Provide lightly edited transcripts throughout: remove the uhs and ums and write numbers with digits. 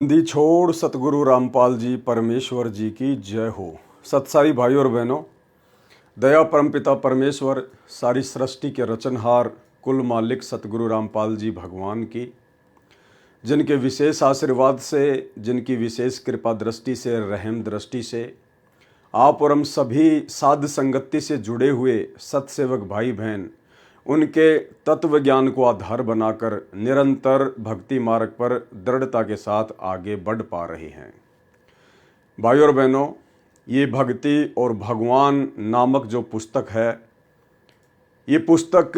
दी छोड़ सतगुरु रामपाल जी परमेश्वर जी की जय हो। सत्साई भाई और बहनों, दया परमपिता परमेश्वर, सारी सृष्टि के रचनहार, कुल मालिक सतगुरु रामपाल जी भगवान की, जिनके विशेष आशीर्वाद से, जिनकी विशेष कृपा दृष्टि से, रहम दृष्टि से आप और हम सभी साध संगति से जुड़े हुए सत्सेवक भाई बहन उनके तत्व ज्ञान को आधार बनाकर निरंतर भक्ति मार्ग पर दृढ़ता के साथ आगे बढ़ पा रहे हैं। भाई और बहनों, ये भक्ति और भगवान नामक जो पुस्तक है, ये पुस्तक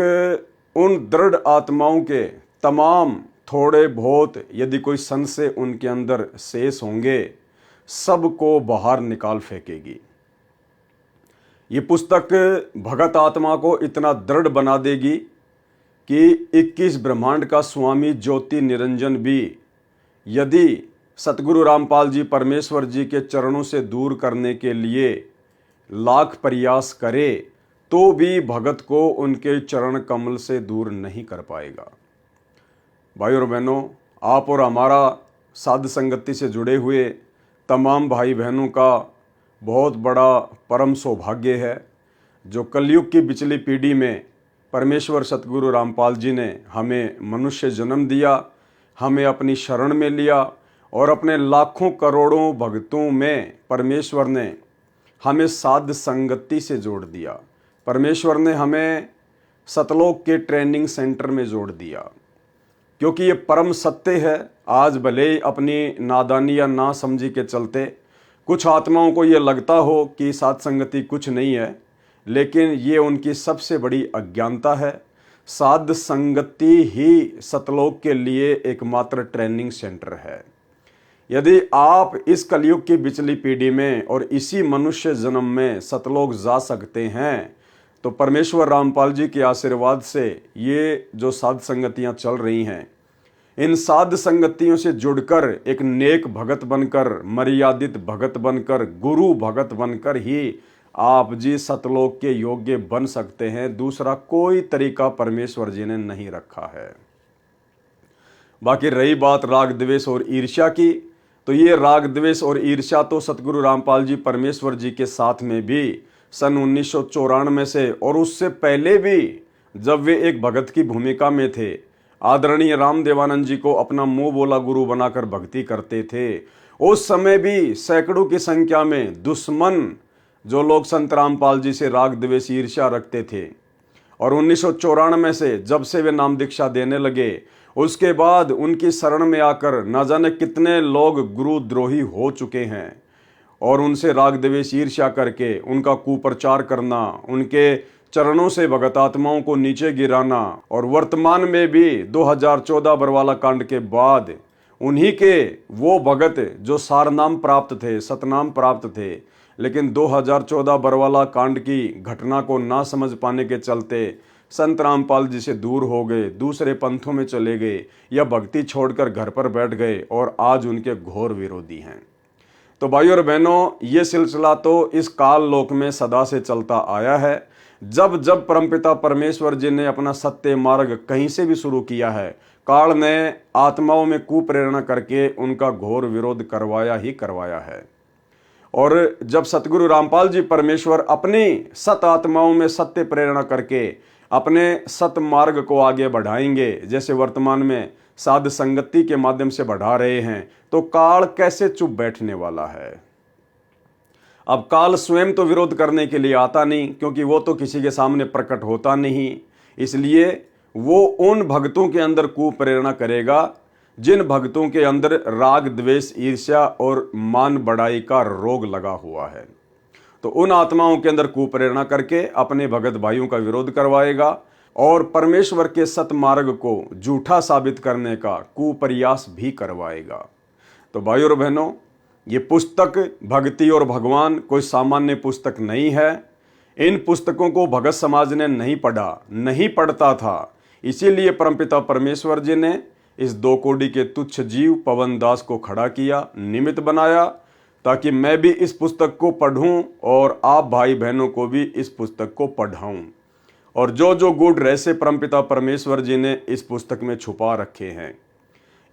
उन दृढ़ आत्माओं के तमाम थोड़े बहुत यदि कोई संशय उनके अंदर शेष होंगे, सबको बाहर निकाल फेंकेगी। ये पुस्तक भगत आत्मा को इतना दृढ़ बना देगी कि 21 ब्रह्मांड का स्वामी ज्योति निरंजन भी यदि सतगुरु रामपाल जी परमेश्वर जी के चरणों से दूर करने के लिए लाख प्रयास करे तो भी भगत को उनके चरण कमल से दूर नहीं कर पाएगा। भाई और बहनों, आप और हमारा साध संगति से जुड़े हुए तमाम भाई बहनों का बहुत बड़ा परम सौभाग्य है जो कलयुग की पिछली पीढ़ी में परमेश्वर सतगुरु रामपाल जी ने हमें मनुष्य जन्म दिया, हमें अपनी शरण में लिया और अपने लाखों करोड़ों भक्तों में परमेश्वर ने हमें साध संगति से जोड़ दिया। परमेश्वर ने हमें सतलोक के ट्रेनिंग सेंटर में जोड़ दिया, क्योंकि ये परम सत्य है। आज भले ही अपनी नादानी या ना समझी के चलते कुछ आत्माओं को ये लगता हो कि साध संगति कुछ नहीं है, लेकिन ये उनकी सबसे बड़ी अज्ञानता है। साध संगति ही सतलोक के लिए एकमात्र ट्रेनिंग सेंटर है। यदि आप इस कलयुग की पिछली पीढ़ी में और इसी मनुष्य जन्म में सतलोक जा सकते हैं तो परमेश्वर रामपाल जी के आशीर्वाद से ये जो साध संगतियाँ चल रही हैं, इन साध संगतियों से जुड़कर एक नेक भगत बनकर, मर्यादित भगत बनकर, गुरु भगत बनकर ही आप जी सतलोक के योग्य बन सकते हैं। दूसरा कोई तरीका परमेश्वर जी ने नहीं रखा है। बाकी रही बात राग द्वेष और ईर्ष्या की, तो ये राग द्वेष और ईर्ष्या तो सतगुरु रामपाल जी परमेश्वर जी के साथ में भी सन 1994 से और उससे पहले भी जब वे एक भगत की भूमिका में थे, आदरणीय रामदेवानंद जी को अपना मुंह बोला गुरु बनाकर भक्ति करते थे, उस समय भी सैकड़ों की संख्या में दुश्मन जो लोग संत रामपाल जी से राग द्वेष ईर्ष्या रखते थे। और 1994 से जब से वे नाम दीक्षा देने लगे, उसके बाद उनकी शरण में आकर न जाने कितने लोग गुरुद्रोही हो चुके हैं और उनसे राग द्वेष ईर्ष्या करके उनका कुप्रचार करना, उनके चरणों से भगत आत्माओं को नीचे गिराना, और वर्तमान में भी 2014 बरवाला कांड के बाद उन्हीं के वो भगत जो सारनाम प्राप्त थे, सतनाम प्राप्त थे, लेकिन 2014 बरवाला कांड की घटना को ना समझ पाने के चलते संत रामपाल जी से दूर हो गए, दूसरे पंथों में चले गए या भक्ति छोड़कर घर पर बैठ गए और आज उनके घोर विरोधी हैं। तो भाई और बहनों, ये सिलसिला तो इस काल लोक में सदा से चलता आया है। जब जब परमपिता परमेश्वर जी ने अपना सत्य मार्ग कहीं से भी शुरू किया है, काल ने आत्माओं में कुप्रेरणा करके उनका घोर विरोध करवाया ही करवाया है। और जब सतगुरु रामपाल जी परमेश्वर अपनी सत आत्माओं में सत्य प्रेरणा करके अपने सत मार्ग को आगे बढ़ाएंगे, जैसे वर्तमान में साध संगति के माध्यम से बढ़ा रहे हैं, तो काल कैसे चुप बैठने वाला है। अब काल स्वयं तो विरोध करने के लिए आता नहीं, क्योंकि वो तो किसी के सामने प्रकट होता नहीं, इसलिए वो उन भक्तों के अंदर कुप्रेरणा करेगा जिन भक्तों के अंदर राग द्वेष ईर्ष्या और मान बढ़ाई का रोग लगा हुआ है। तो उन आत्माओं के अंदर कुप्रेरणा करके अपने भगत भाइयों का विरोध करवाएगा और परमेश्वर के सतमार्ग को झूठा साबित करने का कुप्रयास भी करवाएगा। तो भाई और बहनों, ये पुस्तक भक्ति और भगवान कोई सामान्य पुस्तक नहीं है। इन पुस्तकों को भगत समाज ने नहीं पढ़ा, नहीं पढ़ता था, इसीलिए परमपिता परमेश्वर जी ने इस 2 कोड़ी के तुच्छ जीव पवन दास को खड़ा किया, निमित्त बनाया, ताकि मैं भी इस पुस्तक को पढ़ूं और आप भाई बहनों को भी इस पुस्तक को पढ़ाऊं। और जो जो गूढ़ रहस्य परमपिता परमेश्वर जी ने इस पुस्तक में छुपा रखे हैं,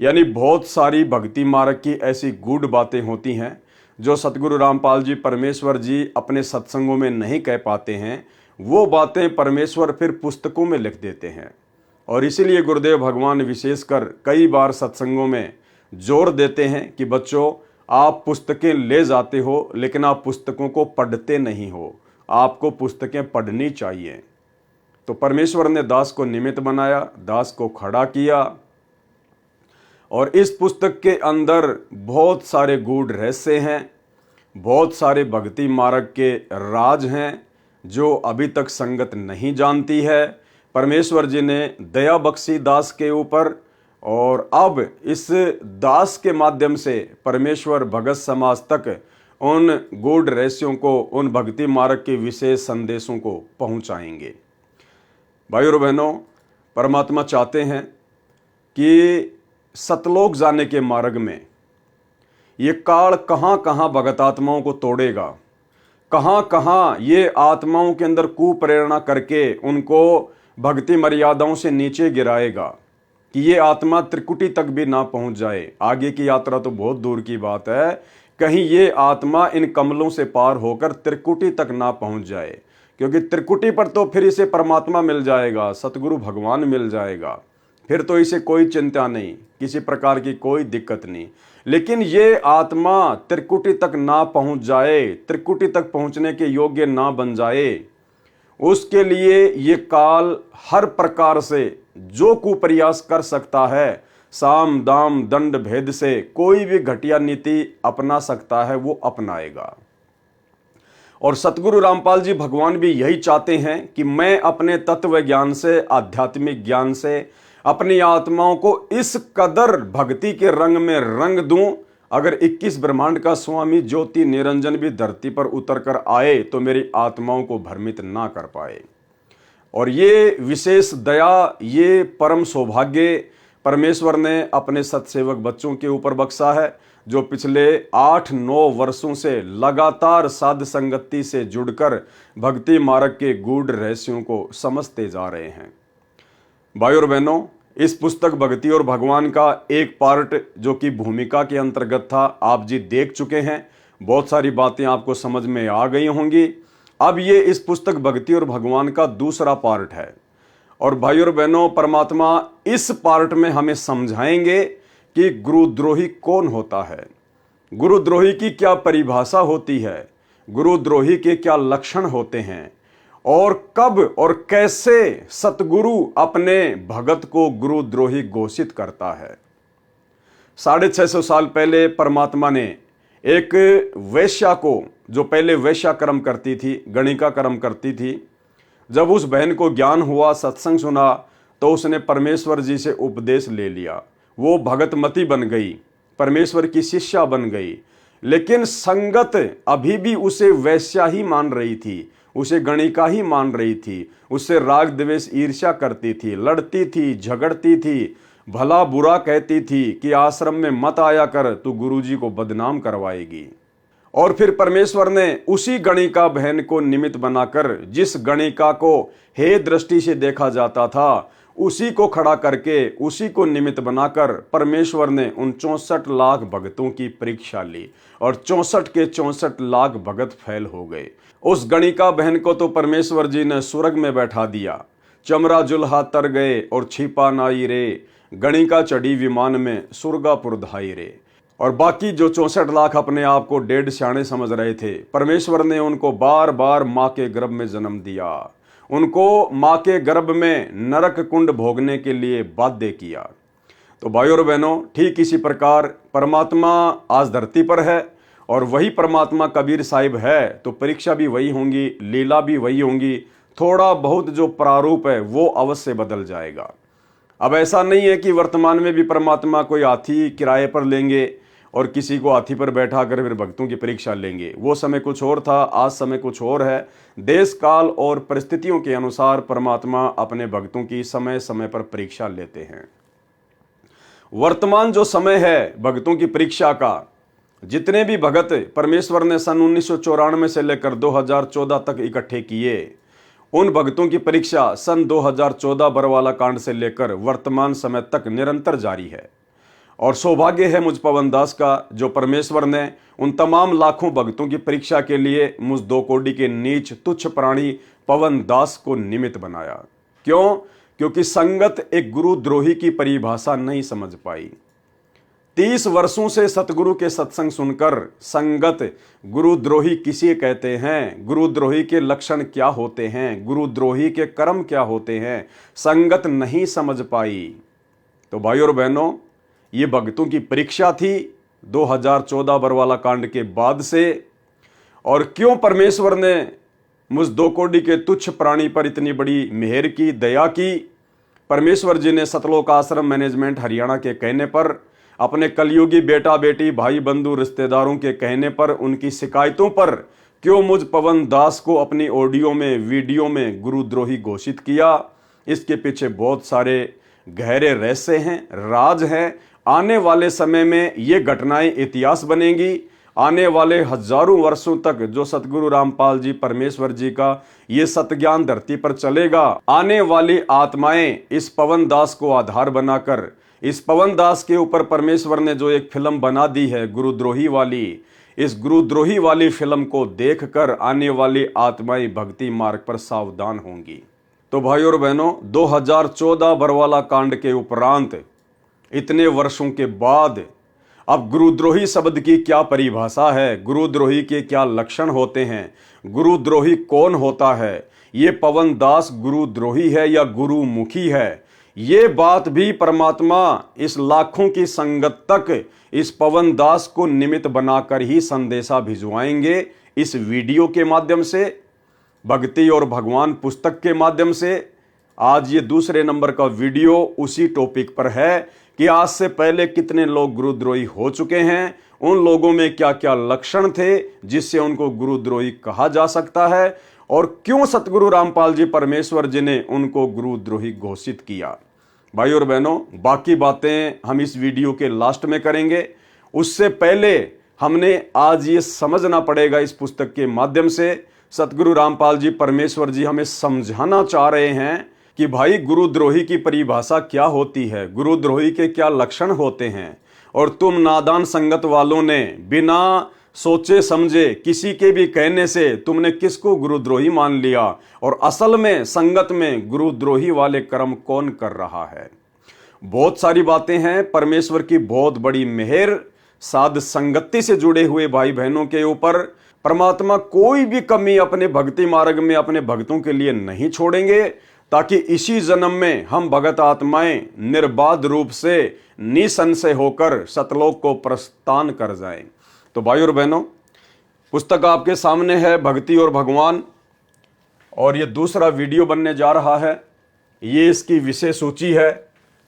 यानी बहुत सारी भक्ति मार्ग की ऐसी गूढ़ बातें होती हैं जो सतगुरु रामपाल जी परमेश्वर जी अपने सत्संगों में नहीं कह पाते हैं। वो बातें परमेश्वर फिर पुस्तकों में लिख देते हैं। और इसीलिए गुरुदेव भगवान विशेषकर कई बार सत्संगों में जोर देते हैं कि बच्चों, आप पुस्तकें ले जाते हो लेकिन आप पुस्तकों को पढ़ते नहीं हो, आपको पुस्तकें पढ़नी चाहिए। तो परमेश्वर ने दास को निमित्त बनाया, दास को खड़ा किया, और इस पुस्तक के अंदर बहुत सारे गूढ़ रहस्य हैं, बहुत सारे भक्ति मार्ग के राज हैं जो अभी तक संगत नहीं जानती है। परमेश्वर जी ने दया बख्शी दास के ऊपर, और अब इस दास के माध्यम से परमेश्वर भगत समाज तक उन गूढ़ रहस्यों को, उन भक्ति मार्ग के विशेष संदेशों को पहुंचाएंगे। भाइयों और बहनों, परमात्मा चाहते हैं कि सतलोक जाने के मार्ग में ये काल कहाँ कहाँ भगत आत्माओं को तोड़ेगा, कहाँ कहाँ ये आत्माओं के अंदर कुप्रेरणा करके उनको भक्ति मर्यादाओं से नीचे गिराएगा कि ये आत्मा त्रिकुटी तक भी ना पहुंच जाए। आगे की यात्रा तो बहुत दूर की बात है, कहीं ये आत्मा इन कमलों से पार होकर त्रिकुटी तक ना पहुंच जाए, क्योंकि त्रिकुटी पर तो फिर इसे परमात्मा मिल जाएगा, सतगुरु भगवान मिल जाएगा, फिर तो इसे कोई चिंता नहीं, किसी प्रकार की कोई दिक्कत नहीं। लेकिन ये आत्मा त्रिकुटी तक ना पहुंच जाए, त्रिकुटी तक पहुंचने के योग्य ना बन जाए, उसके लिए ये काल हर प्रकार से जो कुप्रयास कर सकता है, साम दाम दंड भेद से कोई भी घटिया नीति अपना सकता है, वो अपनाएगा। और सतगुरु रामपाल जी भगवान भी यही चाहते हैं कि मैं अपने तत्व ज्ञान से, आध्यात्मिक ज्ञान से अपनी आत्माओं को इस कदर भक्ति के रंग में रंग दूं, अगर 21 ब्रह्मांड का स्वामी ज्योति निरंजन भी धरती पर उतर कर आए तो मेरी आत्माओं को भ्रमित ना कर पाए। और ये विशेष दया, ये परम सौभाग्य परमेश्वर ने अपने सत्सेवक बच्चों के ऊपर बख्शा है, जो पिछले 8-9 वर्षों से लगातार साध संगति से जुड़कर भक्ति मार्ग के गूढ़ रहस्यों को समझते जा रहे हैं। भाइयों और बहनों, इस पुस्तक भक्ति और भगवान का एक पार्ट जो कि भूमिका के अंतर्गत था, आप जी देख चुके हैं, बहुत सारी बातें आपको समझ में आ गई होंगी। अब ये इस पुस्तक भक्ति और भगवान का दूसरा पार्ट है। और भाइयों और बहनों, परमात्मा इस पार्ट में हमें समझाएंगे कि गुरुद्रोही कौन होता है, गुरुद्रोही की क्या परिभाषा होती है, गुरुद्रोही के क्या लक्षण होते हैं, और कब और कैसे सतगुरु अपने भगत को गुरुद्रोही घोषित करता है। 650 साल पहले परमात्मा ने एक वैश्या को, जो पहले वैश्या कर्म करती थी, गणिका कर्म करती थी, जब उस बहन को ज्ञान हुआ, सत्संग सुना, तो उसने परमेश्वर जी से उपदेश ले लिया। वो भगतमती बन गई, परमेश्वर की शिष्या बन गई, लेकिन संगत अभी भी उसे वैश्या ही मान रही थी, उसे गणिका ही मान रही थी, उससे राग द्वेष ईर्ष्या करती थी, लड़ती थी, झगड़ती थी, भला बुरा कहती थी कि आश्रम में मत आया कर, तू गुरुजी को बदनाम करवाएगी। और फिर परमेश्वर ने उसी गणिका बहन को निमित्त बनाकर, जिस गणिका को हे दृष्टि से देखा जाता था, उसी को खड़ा करके, उसी को निमित्त बनाकर परमेश्वर ने उन 64 लाख भगतों की परीक्षा ली, और 64 के 64 लाख भगत फेल हो गए। उस गणिका बहन को तो परमेश्वर जी ने स्वर्ग में बैठा दिया, चमरा जुल्हा तर गए और छिपा नाई रे, गणिका चढ़ी विमान में सुरगापुर धाई रे। और बाकी जो 64 लाख अपने आप को डेढ़ सियाणे समझ रहे थे, परमेश्वर ने उनको बार बार माँ के गर्भ में जन्म दिया, उनको माँ के गर्भ में नरक कुंड भोगने के लिए बाध्य किया। तो भाइयों और बहनों, ठीक इसी प्रकार परमात्मा आज धरती पर है, और वही परमात्मा कबीर साहिब है, तो परीक्षा भी वही होंगी, लीला भी वही होंगी, थोड़ा बहुत जो प्रारूप है वो अवश्य बदल जाएगा। अब ऐसा नहीं है कि वर्तमान में भी परमात्मा कोई हाथी किराए पर लेंगे और किसी को हाथी पर बैठा कर फिर भक्तों की परीक्षा लेंगे। वो समय कुछ और था, आज समय कुछ और है। देश काल और परिस्थितियों के अनुसार परमात्मा अपने भक्तों की समय समय पर परीक्षा लेते हैं। वर्तमान जो समय है भक्तों की परीक्षा का, जितने भी भगत परमेश्वर ने सन 1994 से लेकर 2014 तक इकट्ठे किए, उन भक्तों की परीक्षा सन 2014 बरवाला कांड से लेकर वर्तमान समय तक निरंतर जारी है। और सौभाग्य है मुझ पवन दास का जो परमेश्वर ने उन तमाम लाखों भक्तों की परीक्षा के लिए मुझ 2 कोड़ी के नीच तुच्छ प्राणी पवन दास को निमित्त बनाया। क्यों? क्योंकि संगत एक गुरुद्रोही की परिभाषा नहीं समझ पाई। 30 वर्षों से सतगुरु के सत्संग सुनकर संगत गुरुद्रोही किसे कहते हैं, गुरुद्रोही के लक्षण क्या होते हैं, गुरुद्रोही के कर्म क्या होते हैं, संगत नहीं समझ पाई। तो भाई और बहनों, ये भक्तों की परीक्षा थी 2014 बरवाला कांड के बाद से। और क्यों परमेश्वर ने मुझ 2 कोड़ी के तुच्छ प्राणी पर इतनी बड़ी मेहर की, दया की। परमेश्वर जी ने सतलोक आश्रम मैनेजमेंट हरियाणा के कहने पर, अपने कलयुगी बेटा बेटी भाई बंधु रिश्तेदारों के कहने पर, उनकी शिकायतों पर क्यों मुझ पवन दास को अपनी ऑडियो में, वीडियो में गुरुद्रोही घोषित किया। इसके पीछे बहुत सारे गहरे रहस्य हैं, राज हैं। आने वाले समय में ये घटनाएं इतिहास बनेंगी। आने वाले हजारों वर्षों तक जो सतगुरु रामपाल जी परमेश्वर जी का ये सतज्ञान धरती पर चलेगा। आने वाली आत्माएं इस पवन दास को आधार बनाकर, इस पवन दास के ऊपर परमेश्वर ने जो एक फिल्म बना दी है गुरुद्रोही वाली, इस गुरुद्रोही वाली फिल्म को देखकर आने वाली आत्माएं भक्ति मार्ग पर सावधान होंगी। तो भाई और बहनों, 2014 बरवाला कांड के उपरांत इतने वर्षों के बाद अब गुरुद्रोही शब्द की क्या परिभाषा है, गुरुद्रोही के क्या लक्षण होते हैं, गुरुद्रोही कौन होता है, ये पवन दास गुरुद्रोही है या गुरुमुखी है, ये बात भी परमात्मा इस लाखों की संगत तक इस पवन दास को निमित्त बनाकर ही संदेशा भिजवाएंगे। इस वीडियो के माध्यम से, भक्ति और भगवान पुस्तक के माध्यम से। आज ये दूसरे नंबर का वीडियो उसी टॉपिक पर है कि आज से पहले कितने लोग गुरुद्रोही हो चुके हैं, उन लोगों में क्या क्या लक्षण थे जिससे उनको गुरुद्रोही कहा जा सकता है, और क्यों सतगुरु रामपाल जी परमेश्वर जी ने उनको गुरुद्रोही घोषित किया। भाई और बहनों, बाकी बातें हम इस वीडियो के लास्ट में करेंगे। उससे पहले हमने आज ये समझना पड़ेगा, इस पुस्तक के माध्यम से सतगुरु रामपाल जी परमेश्वर जी हमें समझाना चाह रहे हैं कि भाई गुरुद्रोही की परिभाषा क्या होती है, गुरुद्रोही के क्या लक्षण होते हैं। और तुम नादान संगत वालों ने बिना सोचे समझे किसी के भी कहने से तुमने किसको गुरुद्रोही मान लिया, और असल में संगत में गुरुद्रोही वाले कर्म कौन कर रहा है। बहुत सारी बातें हैं, परमेश्वर की बहुत बड़ी मेहर साध संगति से जुड़े हुए भाई बहनों के ऊपर। परमात्मा कोई भी कमी अपने भक्ति मार्ग में अपने भक्तों के लिए नहीं छोड़ेंगे, ताकि इसी जन्म में हम भगत आत्माएं निर्बाध रूप से निसंशय होकर सतलोक को प्रस्थान कर जाएं। तो भाई और बहनों, पुस्तक आपके सामने है, भक्ति और भगवान, और ये दूसरा वीडियो बनने जा रहा है। ये इसकी विषय सूची है,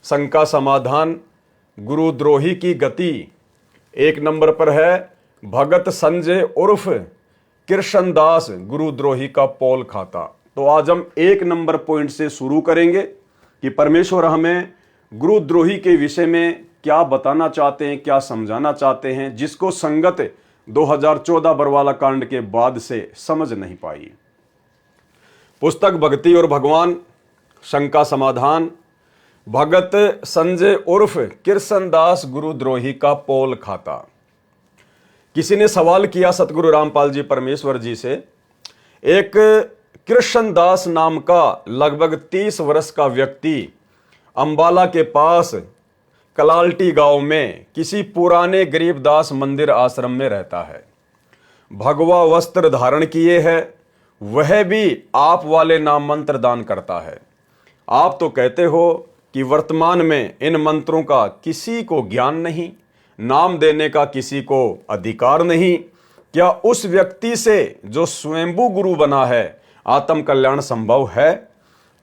शंका समाधान, गुरुद्रोही की गति। 1 नंबर पर है भगत संजय उर्फ कृष्णदास गुरुद्रोही का पोल खाता। तो आज हम 1 नंबर पॉइंट से शुरू करेंगे कि परमेश्वर हमें गुरुद्रोही के विषय में क्या बताना चाहते हैं, क्या समझाना चाहते हैं, जिसको संगत 2014 बरवाला कांड के बाद से समझ नहीं पाई। पुस्तक भक्ति और भगवान, शंका समाधान, भगत संजय उर्फ कृष्णदास गुरुद्रोही का पोल खाता। किसी ने सवाल किया सतगुरु रामपाल जी परमेश्वर जी से, एक कृष्णदास नाम का लगभग 30 वर्ष का व्यक्ति अंबाला के पास कलाल्टी गांव में किसी पुराने गरीबदास मंदिर आश्रम में रहता है। भगवा वस्त्र धारण किए है, वह भी आप वाले नाम मंत्र दान करता है। आप तो कहते हो कि वर्तमान में इन मंत्रों का किसी को ज्ञान नहीं, नाम देने का किसी को अधिकार नहीं। क्या उस व्यक्ति से जो स्वयंभू गुरु बना है आत्म कल्याण संभव है?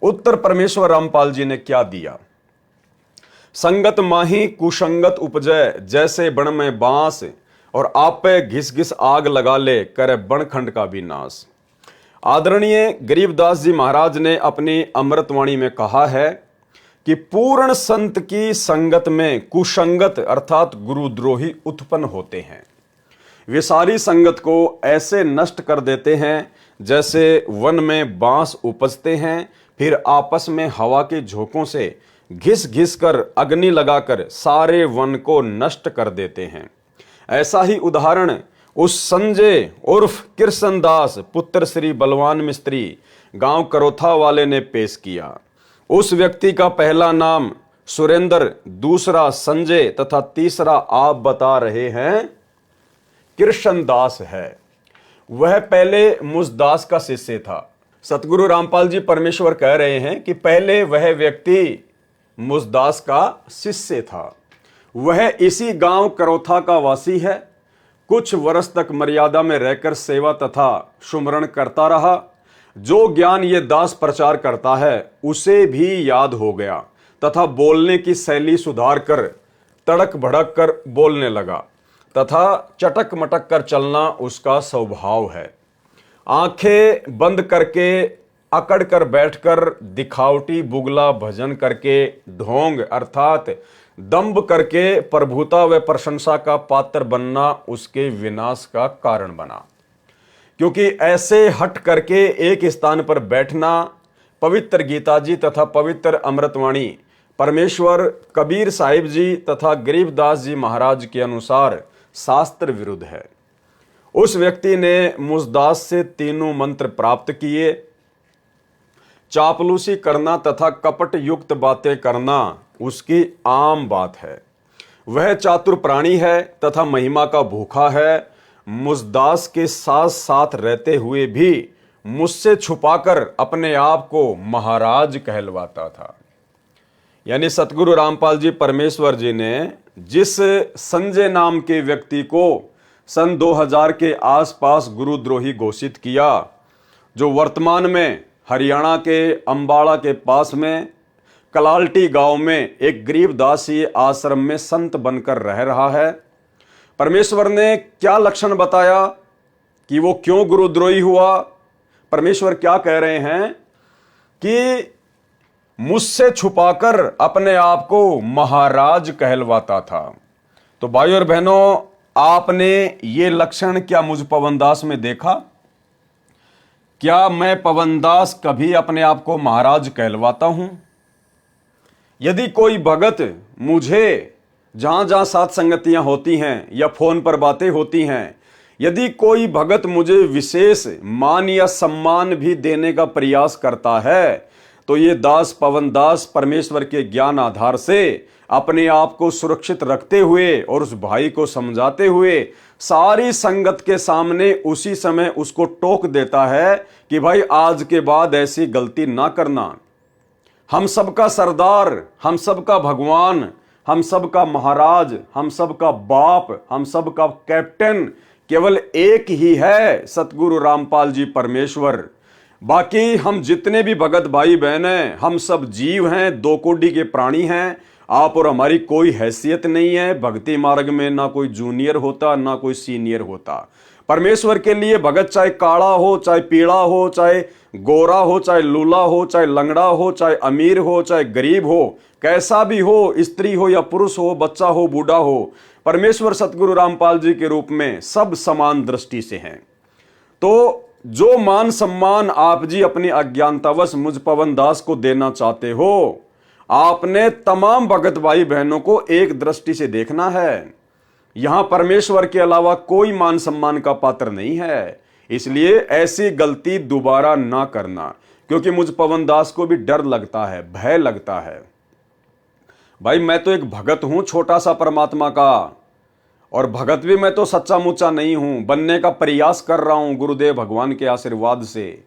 उत्तर परमेश्वर रामपाल जी ने क्या दिया? संगत माही कुसंगत उपजय, जैसे बण में बांस, और आप पे घिस घिस आग लगा ले, करे बनखंड का भी नाश। आदरणीय गरीबदास जी महाराज ने अपनी अमृतवाणी में कहा है कि पूर्ण संत की संगत में कुसंगत अर्थात गुरुद्रोही उत्पन्न होते हैं। वे सारी संगत को ऐसे नष्ट कर देते हैं जैसे वन में बांस उपजते हैं, फिर आपस में हवा के झोंकों से घिस घिस कर अग्नि लगाकर सारे वन को नष्ट कर देते हैं। ऐसा ही उदाहरण उस संजय उर्फ कृष्णदास पुत्र श्री बलवान मिस्त्री गांव करोथा वाले ने पेश किया। उस व्यक्ति का पहला नाम सुरेंद्र, दूसरा संजय तथा तीसरा आप बता रहे हैं कृष्णदास है। वह पहले मुसदास का शिष्य था। सतगुरु रामपाल जी परमेश्वर कह रहे हैं कि पहले वह व्यक्ति मुसदास का शिष्य था। वह इसी गांव करोथा का वासी है। कुछ वर्ष तक मर्यादा में रहकर सेवा तथा सुमरण करता रहा। जो ज्ञान ये दास प्रचार करता है उसे भी याद हो गया तथा बोलने की शैली सुधार कर तड़क भड़क कर बोलने लगा तथा चटक मटक कर चलना उसका स्वभाव है। आंखें बंद करके अकड़ कर बैठकर दिखावटी बुगला भजन करके ढोंग अर्थात दंभ करके प्रभुता व प्रशंसा का पात्र बनना उसके विनाश का कारण बना। क्योंकि ऐसे हट करके एक स्थान पर बैठना पवित्र गीता जी तथा पवित्र अमृतवाणी परमेश्वर कबीर साहिब जी तथा गरीबदास जी महाराज के अनुसार शास्त्र विरुद्ध है। उस व्यक्ति ने मुसदास से तीनों मंत्र प्राप्त किए। चापलूसी करना तथा कपट युक्त बातें करना उसकी आम बात है। वह चातुर प्राणी है तथा महिमा का भूखा है। मुसदास के साथ साथ रहते हुए भी मुझसे छुपाकर अपने आप को महाराज कहलवाता था। यानी सतगुरु रामपाल जी परमेश्वर जी ने जिस संजय नाम के व्यक्ति को सन 2000 के आसपास गुरुद्रोही घोषित किया, जो वर्तमान में हरियाणा के अंबाड़ा के पास में कलाल्टी गांव में एक गरीबदासी आश्रम में संत बनकर रह रहा है, परमेश्वर ने क्या लक्षण बताया कि वो क्यों गुरुद्रोही हुआ। परमेश्वर क्या कह रहे हैं कि मुझसे छुपाकर अपने आप को महाराज कहलवाता था। तो भाइयों और बहनों, आपने ये लक्षण क्या मुझ पवनदास में देखा? क्या मैं पवनदास कभी अपने आप को महाराज कहलवाता हूं? यदि कोई भगत मुझे जहां जहां साथ संगतियां होती हैं या फोन पर बातें होती हैं, यदि कोई भगत मुझे विशेष मान या सम्मान भी देने का प्रयास करता है, तो ये दास पवनदास परमेश्वर के ज्ञान आधार से अपने आप को सुरक्षित रखते हुए और उस भाई को समझाते हुए सारी संगत के सामने उसी समय उसको टोक देता है कि भाई आज के बाद ऐसी गलती ना करना। हम सबका सरदार, हम सबका भगवान, हम सबका महाराज, हम सबका बाप, हम सबका कैप्टन केवल एक ही है, सतगुरु रामपाल जी परमेश्वर। बाकी हम जितने भी भगत भाई बहन हैं, हम सब जीव हैं, दो कोटि के प्राणी हैं। आप और हमारी कोई हैसियत नहीं है। भक्ति मार्ग में ना कोई जूनियर होता ना कोई सीनियर होता। परमेश्वर के लिए भगत चाहे काला हो, चाहे पीला हो, चाहे गोरा हो, चाहे लूला हो, चाहे लंगड़ा हो, चाहे अमीर हो, चाहे गरीब हो, कैसा भी हो, स्त्री हो या पुरुष हो, बच्चा हो, बूढ़ा हो, परमेश्वर सतगुरु रामपाल जी के रूप में सब समान दृष्टि से हैं। तो जो मान सम्मान आप जी अपनी अज्ञानतावश मुझ पवनदास को देना चाहते हो, आपने तमाम भगत भाई बहनों को एक दृष्टि से देखना है। यहां परमेश्वर के अलावा कोई मान सम्मान का पात्र नहीं है। इसलिए ऐसी गलती दोबारा ना करना, क्योंकि मुझ पवनदास को भी डर लगता है, भय लगता है। भाई मैं तो एक भगत हूं छोटा सा परमात्मा का, और भगत भी मैं तो सच्चा मुच्चा नहीं हूं, बनने का प्रयास कर रहा हूं गुरुदेव भगवान के आशीर्वाद से।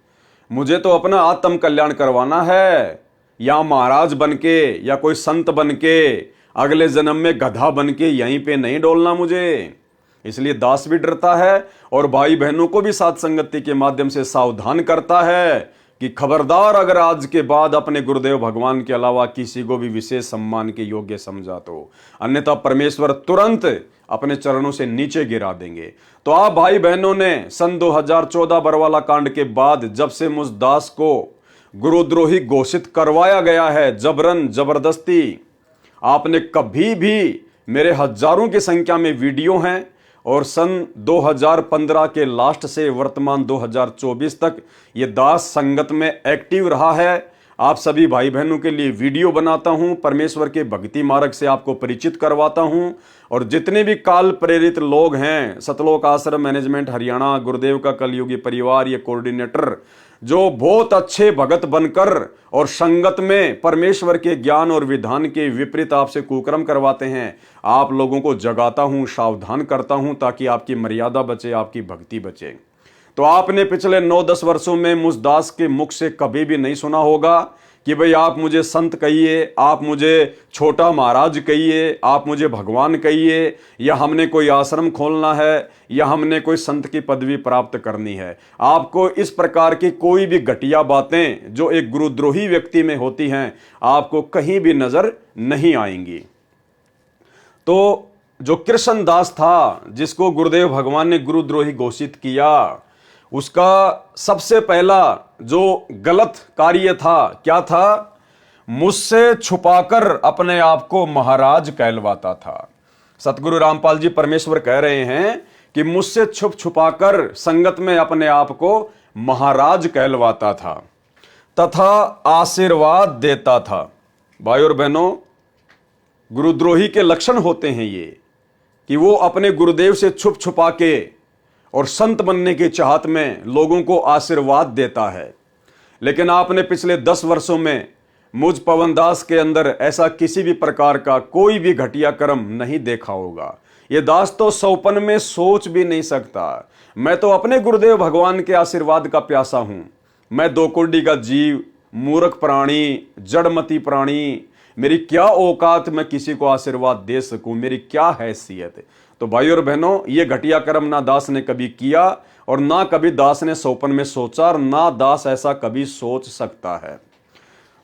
मुझे तो अपना आत्म कल्याण करवाना है, या महाराज बनके या कोई संत बनके अगले जन्म में गधा बनके यहीं पे नहीं डोलना मुझे। इसलिए दास भी डरता है और भाई बहनों को भी साथ संगति के माध्यम से सावधान करता है कि खबरदार, अगर आज के बाद अपने गुरुदेव भगवान के अलावा किसी को भी विशेष सम्मान के योग्य समझा तो अन्यथा परमेश्वर तुरंत अपने चरणों से नीचे गिरा देंगे। तो आप भाई बहनों ने सन 2014 बरवाला कांड के बाद जब से मुझ दास को गुरुद्रोही घोषित करवाया गया है जबरन जबरदस्ती, आपने कभी भी, मेरे हजारों की संख्या में वीडियो हैं और सन 2015 के लास्ट से वर्तमान 2024 तक ये दास संगत में एक्टिव रहा है। आप सभी भाई बहनों के लिए वीडियो बनाता हूं, परमेश्वर के भक्ति मार्ग से आपको परिचित करवाता हूं। और जितने भी काल प्रेरित लोग हैं, सतलोक आश्रम मैनेजमेंट हरियाणा, गुरुदेव का कलयुगी परिवार, ये कोऑर्डिनेटर जो बहुत अच्छे भगत बनकर और संगत में परमेश्वर के ज्ञान और विधान के विपरीत आपसे कुकर्म करवाते हैं, आप लोगों को जगाता हूं, सावधान करता हूं, ताकि आपकी मर्यादा बचे, आपकी भक्ति बचे। तो आपने पिछले 9-10 वर्षों में मुझ दास के मुख से कभी भी नहीं सुना होगा कि भाई आप मुझे संत कहिए, आप मुझे छोटा महाराज कहिए, आप मुझे भगवान कहिए, या हमने कोई आश्रम खोलना है, या हमने कोई संत की पदवी प्राप्त करनी है। आपको इस प्रकार की कोई भी घटिया बातें जो एक गुरुद्रोही व्यक्ति में होती हैं, आपको कहीं भी नजर नहीं आएंगी। तो जो कृष्ण दास था, जिसको गुरुदेव भगवान ने गुरुद्रोही घोषित किया, उसका सबसे पहला जो गलत कार्य था, क्या था? मुझसे छुपाकर अपने आप को महाराज कहलवाता था। सतगुरु रामपाल जी परमेश्वर कह रहे हैं कि मुझसे छुप छुपाकर संगत में अपने आप को महाराज कहलवाता था तथा आशीर्वाद देता था। भाई और बहनों, गुरुद्रोही के लक्षण होते हैं ये कि वो अपने गुरुदेव से छुप छुपा के और संत बनने की चाहत में लोगों को आशीर्वाद देता है। लेकिन आपने पिछले 10 वर्षों में मुझ पवन दास के अंदर ऐसा किसी भी प्रकार का कोई भी घटिया कर्म नहीं देखा होगा। ये दास तो सौपन में सोच भी नहीं सकता। मैं तो अपने गुरुदेव भगवान के आशीर्वाद का प्यासा हूं। मैं दो कुंडी का जीव, मूर्ख प्राणी, जड़मती प्राणी, मेरी क्या औकात मैं किसी को आशीर्वाद दे सकूं, मेरी क्या हैसियत। तो भाई और बहनों, ये घटिया कर्म ना दास ने कभी किया और ना कभी दास ने सौपन में सोचा, और ना दास ऐसा कभी सोच सकता है।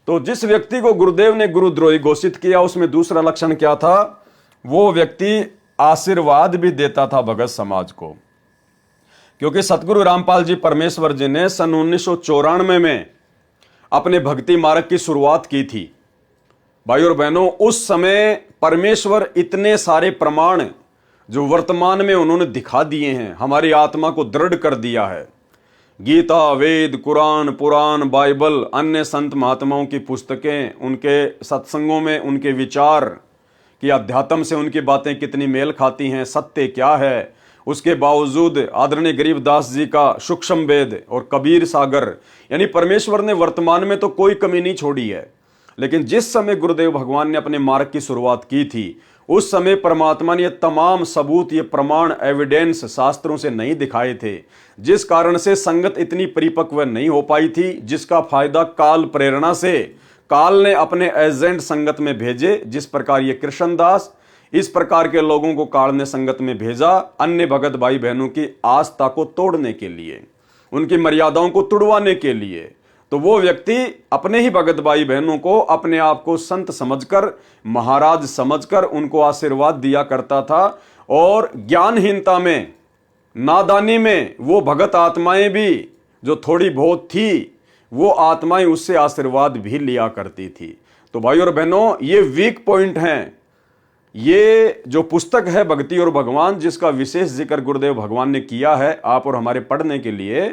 तो जिस व्यक्ति को गुरुदेव ने गुरुद्रोही घोषित किया, उसमें दूसरा लक्षण क्या था? वो व्यक्ति आशीर्वाद भी देता था भगत समाज को। क्योंकि सतगुरु रामपाल जी परमेश्वर जी ने सन 1994 में अपने भक्ति मार्ग की शुरुआत की थी। भाई और बहनों, उस समय परमेश्वर इतने सारे प्रमाण जो वर्तमान में उन्होंने दिखा दिए हैं, हमारी आत्मा को दृढ़ कर दिया है। गीता, वेद, कुरान, पुराण, बाइबल, अन्य संत महात्माओं की पुस्तकें, उनके सत्संगों में उनके विचार कि अध्यात्म से उनकी बातें कितनी मेल खाती हैं, सत्य क्या है। उसके बावजूद आदरणीय गरीबदास जी का सूक्ष्म वेद और कबीर सागर, यानी परमेश्वर ने वर्तमान में तो कोई कमी नहीं छोड़ी है। लेकिन जिस समय गुरुदेव भगवान ने अपने मार्ग की शुरुआत की थी, उस समय परमात्मा ने ये तमाम सबूत, ये प्रमाण, एविडेंस शास्त्रों से नहीं दिखाए थे, जिस कारण से संगत इतनी परिपक्व नहीं हो पाई थी, जिसका फायदा काल प्रेरणा से काल ने अपने एजेंट संगत में भेजे। जिस प्रकार ये कृष्णदास, इस प्रकार के लोगों को काल ने संगत में भेजा अन्य भगत भाई बहनों की आस्था को तोड़ने के लिए, उनकी मर्यादाओं को तुड़वाने के लिए। तो वो व्यक्ति अपने ही भगत भाई बहनों को अपने आप को संत समझकर, महाराज समझकर उनको आशीर्वाद दिया करता था। और ज्ञानहीनता में, नादानी में वो भगत आत्माएं भी जो थोड़ी बहुत थी, वो आत्माएं उससे आशीर्वाद भी लिया करती थी। तो भाई और बहनों, ये वीक पॉइंट हैं। ये जो पुस्तक है भक्ति और भगवान, जिसका विशेष जिक्र गुरुदेव भगवान ने किया है आप और हमारे पढ़ने के लिए,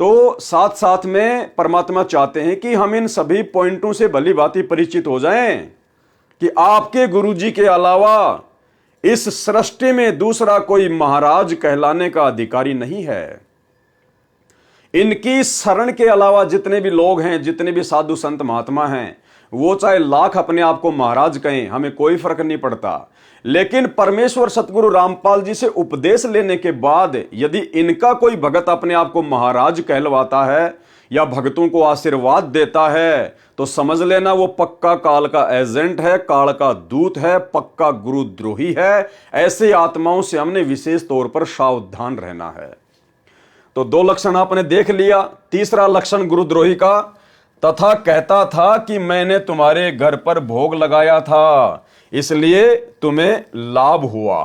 तो साथ साथ में परमात्मा चाहते हैं कि हम इन सभी पॉइंटों से भली भांति परिचित हो जाएं कि आपके गुरुजी के अलावा इस सृष्टि में दूसरा कोई महाराज कहलाने का अधिकारी नहीं है। इनकी शरण के अलावा जितने भी लोग हैं, जितने भी साधु संत महात्मा हैं, वो चाहे लाख अपने आप को महाराज कहें, हमें कोई फर्क नहीं पड़ता। लेकिन परमेश्वर सतगुरु रामपाल जी से उपदेश लेने के बाद यदि इनका कोई भगत अपने आप को महाराज कहलवाता है या भक्तों को आशीर्वाद देता है, तो समझ लेना वो पक्का काल का एजेंट है, काल का दूत है, पक्का गुरुद्रोही है। ऐसे आत्माओं से हमने विशेष तौर पर सावधान रहना है। तो 2 लक्षण आपने देख लिया। तीसरा लक्षण गुरुद्रोही का, तथा कहता था कि मैंने तुम्हारे घर पर भोग लगाया था, इसलिए तुम्हें लाभ हुआ।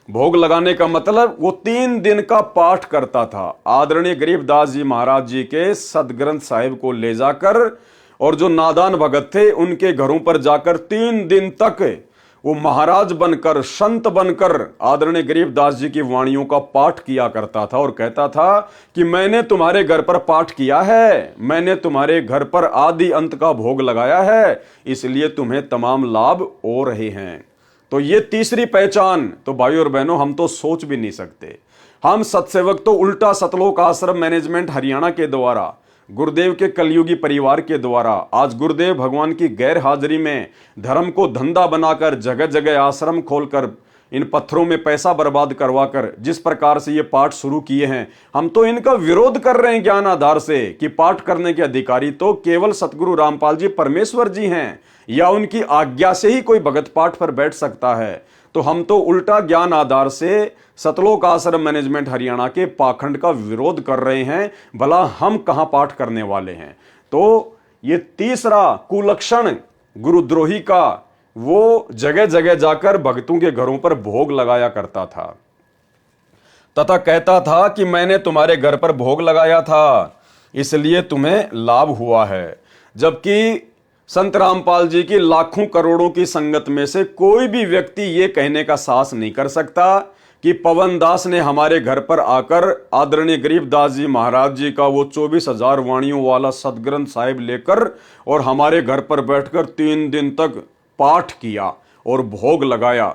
भोग लगाने का मतलब वो 3 दिन का पाठ करता था। आदरणीय गरीबदास जी महाराज जी के सदग्रंथ साहिब को ले जाकर, और जो नादान भगत थे उनके घरों पर जाकर 3 दिन तक वो महाराज बनकर, संत बनकर आदरणीय गरीबदास जी की वाणियों का पाठ किया करता था और कहता था कि मैंने तुम्हारे घर पर पाठ किया है, मैंने तुम्हारे घर पर आदि अंत का भोग लगाया है, इसलिए तुम्हें तमाम लाभ हो रहे हैं। तो ये तीसरी पहचान तो भाई और बहनों हम तो सोच भी नहीं सकते। हम सत्सेवक तो उल्टा सतलोक आश्रम मैनेजमेंट हरियाणा के द्वारा, गुरुदेव के कलयुगी परिवार के द्वारा, आज गुरुदेव भगवान की गैर हाजिरी में धर्म को धंधा बनाकर जगह जगह आश्रम खोलकर इन पत्थरों में पैसा बर्बाद करवाकर जिस प्रकार से ये पाठ शुरू किए हैं, हम तो इनका विरोध कर रहे हैं ज्ञान आधार से कि पाठ करने के अधिकारी तो केवल सतगुरु रामपाल जी परमेश्वर जी हैं या उनकी आज्ञा से ही कोई भगत पाठ पर बैठ सकता है। तो हम तो उल्टा ज्ञान आधार से सतलोक आश्रम मैनेजमेंट हरियाणा के पाखंड का विरोध कर रहे हैं, भला हम कहां पाठ करने वाले हैं। तो ये तीसरा कुलक्षण गुरुद्रोही का, वो जगह जगह जाकर भक्तों के घरों पर भोग लगाया करता था तथा कहता था कि मैंने तुम्हारे घर पर भोग लगाया था इसलिए तुम्हें लाभ हुआ है। जबकि संत रामपाल जी की लाखों करोड़ों की संगत में से कोई भी व्यक्ति यह कहने का साहस नहीं कर सकता कि पवन दास ने हमारे घर पर आकर आदरणीय गरीबदास जी महाराज जी का वो 24,000 वाणियों वाला सदग्रंथ साहिब लेकर और हमारे घर पर बैठकर 3 दिन तक पाठ किया और भोग लगाया।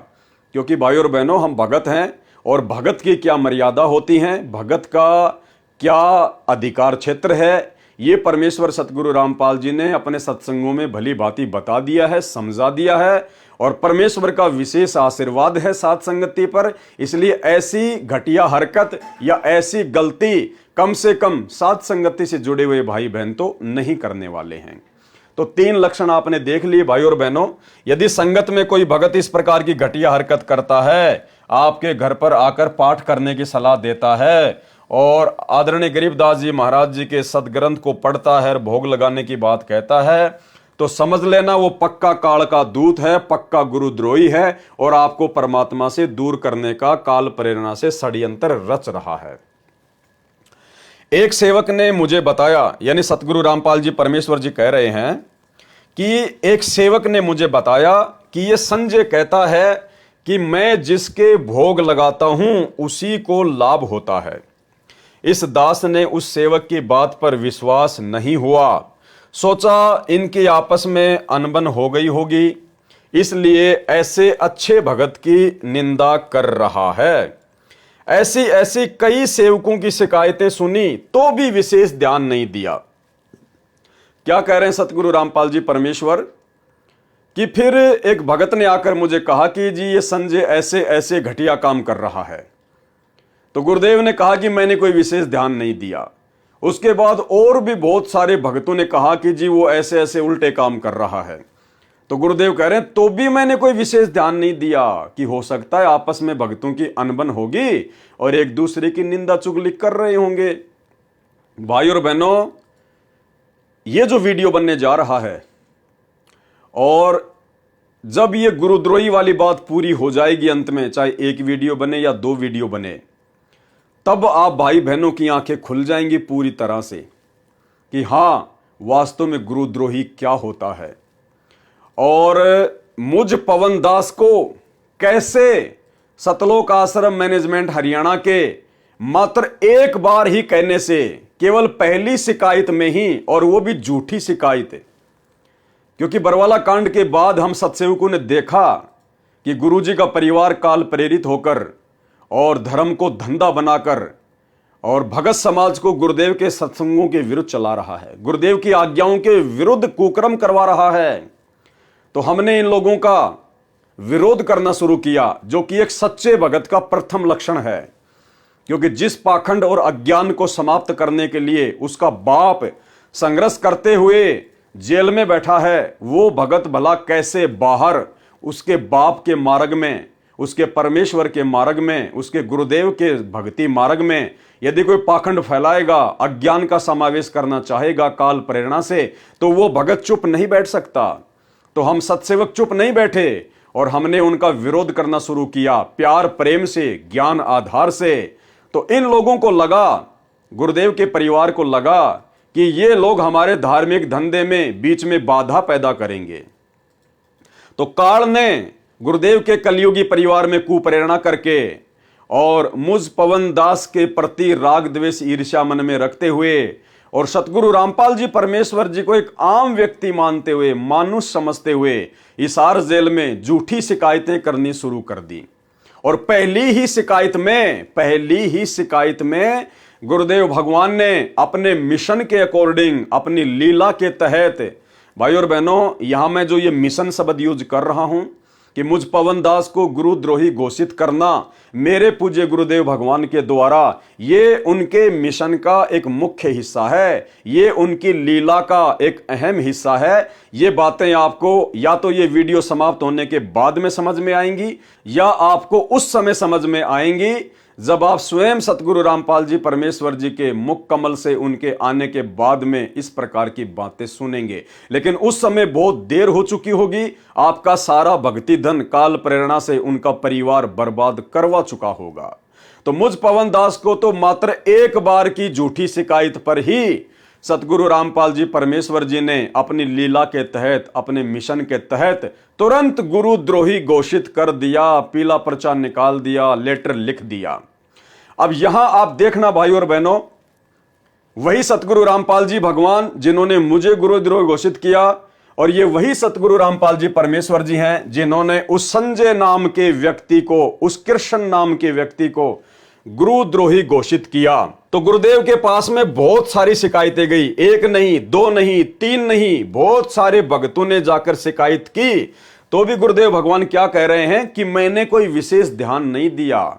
क्योंकि भाई और बहनों हम भगत हैं और भगत की क्या मर्यादा होती है, भगत का क्या अधिकार क्षेत्र है, ये परमेश्वर सतगुरु रामपाल जी ने अपने सत्संगों में भली भांति बता दिया है, समझा दिया है और परमेश्वर का विशेष आशीर्वाद है साथ संगति पर। इसलिए ऐसी घटिया हरकत या ऐसी गलती कम से कम साथ संगति से जुड़े हुए भाई बहन तो नहीं करने वाले हैं। तो 3 लक्षण आपने देख लिए भाई और बहनों। यदि संगत में कोई भगत इस प्रकार की घटिया हरकत करता है, आपके घर पर आकर पाठ करने की सलाह देता है और आदरणीय गरीबदास जी महाराज जी के सदग्रंथ को पढ़ता है और भोग लगाने की बात कहता है, तो समझ लेना वो पक्का काल का दूत है, पक्का गुरुद्रोही है और आपको परमात्मा से दूर करने का काल प्रेरणा से षड्यंत्र रच रहा है। एक सेवक ने मुझे बताया, यानी सतगुरु रामपाल जी परमेश्वर जी कह रहे हैं कि एक सेवक ने मुझे बताया कि ये संजय कहता है कि मैं जिसके भोग लगाता हूं उसी को लाभ होता है। इस दास ने उस सेवक की बात पर विश्वास नहीं हुआ, सोचा इनकी आपस में अनबन हो गई होगी, इसलिए ऐसे अच्छे भगत की निंदा कर रहा है। ऐसी ऐसी कई सेवकों की शिकायतें सुनी तो भी विशेष ध्यान नहीं दिया। क्या कह रहे हैं सतगुरु रामपाल जी परमेश्वर कि फिर एक भगत ने आकर मुझे कहा कि जी ये संजय ऐसे ऐसे घटिया काम कर रहा है। तो गुरुदेव ने कहा कि मैंने कोई विशेष ध्यान नहीं दिया। उसके बाद और भी बहुत सारे भक्तों ने कहा कि जी वो ऐसे ऐसे उल्टे काम कर रहा है। तो गुरुदेव कह रहे हैं तो भी मैंने कोई विशेष ध्यान नहीं दिया कि हो सकता है आपस में भक्तों की अनबन होगी और एक दूसरे की निंदा चुगली कर रहे होंगे। भाई और बहनों, ये जो वीडियो बनने जा रहा है और जब ये गुरुद्रोही वाली बात पूरी हो जाएगी, अंत में चाहे एक वीडियो बने या 2 वीडियो बने, तब आप भाई बहनों की आंखें खुल जाएंगी पूरी तरह से कि हां वास्तव में गुरुद्रोही क्या होता है और मुझ पवन दास को कैसे सतलोक आश्रम मैनेजमेंट हरियाणा के मात्र एक बार ही कहने से, केवल पहली शिकायत में ही, और वो भी झूठी शिकायत है। क्योंकि बरवाला कांड के बाद हम सत्सेवकों ने देखा कि गुरुजी का परिवार काल प्रेरित होकर और धर्म को धंधा बनाकर और भगत समाज को गुरुदेव के सत्संगों के विरुद्ध चला रहा है, गुरुदेव की आज्ञाओं के विरुद्ध कुकर्म करवा रहा है। तो हमने इन लोगों का विरोध करना शुरू किया, जो कि एक सच्चे भगत का प्रथम लक्षण है। क्योंकि जिस पाखंड और अज्ञान को समाप्त करने के लिए उसका बाप संघर्ष करते हुए जेल में बैठा है, वो भगत भला कैसे बाहर उसके बाप के मार्ग में, उसके परमेश्वर के मार्ग में, उसके गुरुदेव के भक्ति मार्ग में यदि कोई पाखंड फैलाएगा, अज्ञान का समावेश करना चाहेगा काल प्रेरणा से, तो वो भगत चुप नहीं बैठ सकता। तो हम सत्सेवक चुप नहीं बैठे और हमने उनका विरोध करना शुरू किया प्यार प्रेम से, ज्ञान आधार से। तो इन लोगों को लगा, गुरुदेव के परिवार को लगा कि ये लोग हमारे धार्मिक धंधे में बीच में बाधा पैदा करेंगे। तो काल ने गुरुदेव के कलयुगी परिवार में कुप्रेरणा करके और मुझ पवन दास के प्रति राग द्वेष ईर्ष्या मन में रखते हुए और सतगुरु रामपाल जी परमेश्वर जी को एक आम व्यक्ति मानते हुए, मानुष समझते हुए हिसार जेल में झूठी शिकायतें करनी शुरू कर दी। और पहली ही शिकायत में गुरुदेव भगवान ने अपने मिशन के अकॉर्डिंग, अपनी लीला के तहत, भाई और बहनों, यहां मैं जो ये मिशन शब्द यूज कर रहा हूं कि मुझ पवन दास को गुरुद्रोही घोषित करना मेरे पूज्य गुरुदेव भगवान के द्वारा, ये उनके मिशन का एक मुख्य हिस्सा है, ये उनकी लीला का एक अहम हिस्सा है। ये बातें आपको या तो ये वीडियो समाप्त होने के बाद में समझ में आएंगी या आपको उस समय समझ में आएंगी जब आप स्वयं सतगुरु रामपाल जी परमेश्वर जी के मुख कमल से उनके आने के बाद में इस प्रकार की बातें सुनेंगे। लेकिन उस समय बहुत देर हो चुकी होगी, आपका सारा भक्ति धन काल प्रेरणा से उनका परिवार बर्बाद करवा चुका होगा। तो मुझ पवन दास को तो मात्र एक बार की झूठी शिकायत पर ही सतगुरु रामपाल जी परमेश्वर जी ने अपनी लीला के तहत, अपने मिशन के तहत तुरंत गुरुद्रोही घोषित कर दिया, पीला पर्चा निकाल दिया, लेटर लिख दिया। अब यहां आप देखना भाई और बहनों, वही सतगुरु रामपाल जी भगवान जिन्होंने मुझे गुरुद्रोही घोषित किया, और ये वही सतगुरु रामपाल जी परमेश्वर जी हैं जिन्होंने उस संजय नाम के व्यक्ति को, उस कृष्ण नाम के व्यक्ति को गुरुद्रोही घोषित किया। तो गुरुदेव के पास में बहुत सारी शिकायतें गई, एक नहीं, दो नहीं, तीन नहीं, बहुत सारे भक्तों ने जाकर शिकायत की। तो भी गुरुदेव भगवान क्या कह रहे हैं कि मैंने कोई विशेष ध्यान नहीं दिया,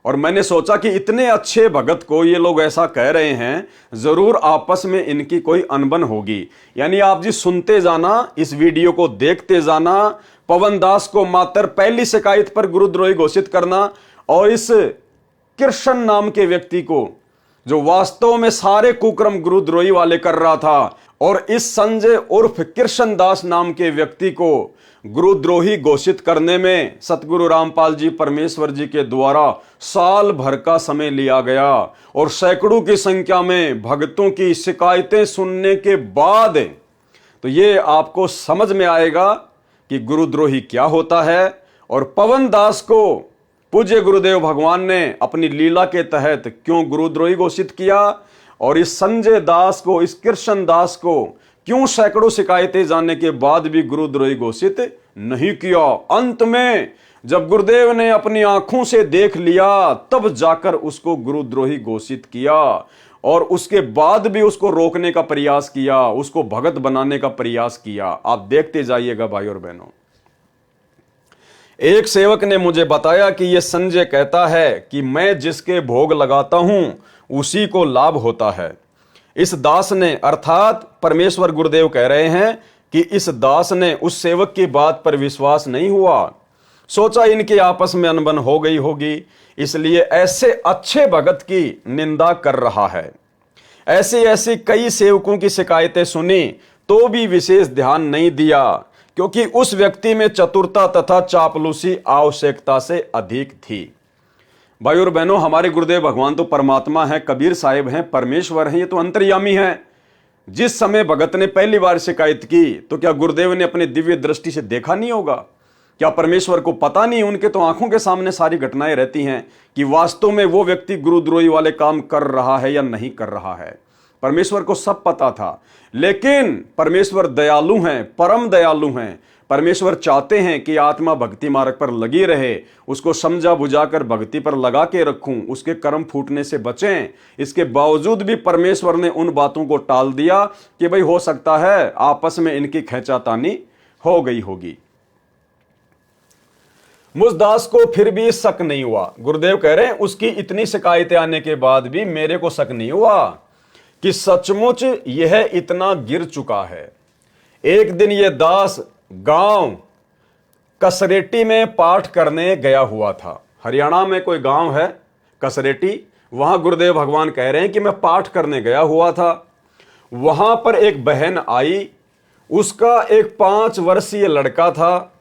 और मैंने सोचा कि इतने अच्छे भगत को ये लोग ऐसा कह रहे हैं, जरूर आपस में इनकी कोई अनबन होगी। यानी आप जी सुनते जाना, इस वीडियो को देखते जाना। पवन दास को मात्र पहली शिकायत पर गुरुद्रोही घोषित करना, और इस कृष्ण नाम के व्यक्ति को, जो वास्तव में सारे कुक्रम गुरुद्रोही वाले कर रहा था, और इस संजय उर्फ कृष्ण दास नाम के व्यक्ति को गुरुद्रोही घोषित करने में सतगुरु रामपाल जी परमेश्वर जी के द्वारा साल भर का समय लिया गया। और सैकड़ों की संख्या में भक्तों की शिकायतें सुनने के बाद तो ये आपको समझ में आएगा कि गुरुद्रोही क्या होता है, और पवन दास को पूज्य गुरुदेव भगवान ने अपनी लीला के तहत क्यों गुरुद्रोही घोषित किया, और इस संजय दास को, इस कृष्ण दास को क्यों सैकड़ों शिकायतें जानने के बाद भी गुरुद्रोही घोषित नहीं किया। अंत में जब गुरुदेव ने अपनी आंखों से देख लिया, तब जाकर उसको गुरुद्रोही घोषित किया, और उसके बाद भी उसको रोकने का प्रयास किया, उसको भगत बनाने का प्रयास किया। आप देखते जाइएगा भाई और बहनों। एक सेवक ने मुझे बताया कि यह संजय कहता है कि मैं जिसके भोग लगाता हूं उसी को लाभ होता है। इस दास ने, अर्थात परमेश्वर गुरुदेव कह रहे हैं कि इस दास ने उस सेवक की बात पर विश्वास नहीं हुआ, सोचा इनके आपस में अनबन हो गई होगी, इसलिए ऐसे अच्छे भगत की निंदा कर रहा है। ऐसी कई सेवकों की शिकायतें सुनी तो भी विशेष ध्यान नहीं दिया, क्योंकि उस व्यक्ति में चतुरता तथा चापलूसी आवश्यकता से अधिक थी। भाई और बहनों, हमारे गुरुदेव भगवान तो परमात्मा है, कबीर साहिब हैं, परमेश्वर हैं, ये तो अंतर्यामी हैं। जिस समय भगत ने पहली बार शिकायत की तो क्या गुरुदेव ने अपनी दिव्य दृष्टि से देखा नहीं होगा? क्या परमेश्वर को पता नहीं? उनके तो आंखों के सामने सारी घटनाएं रहती हैं कि वास्तव में वो व्यक्ति गुरुद्रोही वाले काम कर रहा है या नहीं कर रहा है। परमेश्वर को सब पता था, लेकिन परमेश्वर दयालु हैं, परम दयालु हैं। परमेश्वर चाहते हैं कि आत्मा भक्ति मार्ग पर लगी रहे, उसको समझा बुझाकर भक्ति पर लगा के रखूं, उसके कर्म फूटने से बचें। इसके बावजूद भी परमेश्वर ने उन बातों को टाल दिया कि भाई हो सकता है आपस में इनकी खींचातानी हो गई होगी। मुझ दास को फिर भी शक नहीं हुआ। गुरुदेव कह रहे हैं उसकी इतनी शिकायतें आने के बाद भी मेरे को शक नहीं हुआ कि सचमुच यह इतना गिर चुका है। एक दिन यह दास गांव कसरेटी में पाठ करने गया हुआ था। हरियाणा में कोई गांव है कसरेटी, वहां गुरुदेव भगवान कह रहे हैं कि मैं पाठ करने गया हुआ था। वहां पर एक बहन आई, उसका एक 5 वर्षीय लड़का था।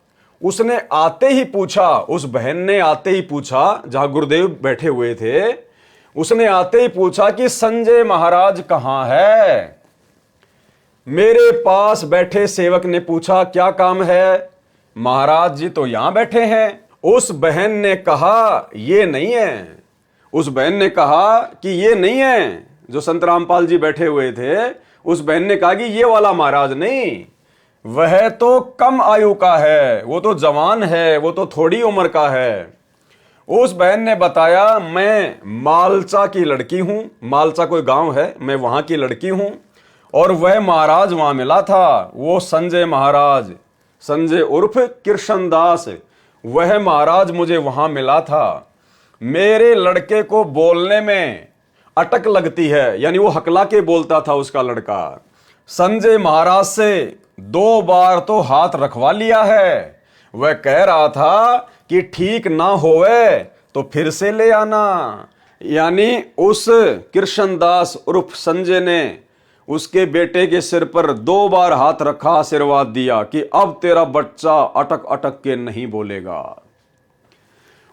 उसने आते ही पूछा, उस बहन ने आते ही पूछा, जहां गुरुदेव बैठे हुए थे, उसने आते ही पूछा कि संजय महाराज कहां है। मेरे पास बैठे सेवक ने पूछा क्या काम है? महाराज जी तो यहां बैठे हैं। उस बहन ने कहा ये नहीं है। उस बहन ने कहा कि ये नहीं है। जो संत रामपाल जी बैठे हुए थे, उस बहन ने कहा कि ये वाला महाराज नहीं, वह तो कम आयु का है, वो तो जवान है, वो तो थोड़ी उम्र का है। उस बहन ने बताया मैं मालचा की लड़की हूं। मालचा कोई गांव है, मैं वहां की लड़की हूं। और वह महाराज वहां मिला था, वो संजय महाराज, संजय उर्फ कृष्णदास, वह महाराज मुझे वहां मिला था। मेरे लड़के को बोलने में अटक लगती है, यानी वो हकला के बोलता था उसका लड़का। संजय महाराज से 2 बार तो हाथ रखवा लिया है। वह कह रहा था कि ठीक ना होवे तो फिर से ले आना। यानी उस कृष्णदास उर्फ संजय ने उसके बेटे के सिर पर 2 बार हाथ रखा, आशीर्वाद दिया कि अब तेरा बच्चा अटक अटक के नहीं बोलेगा।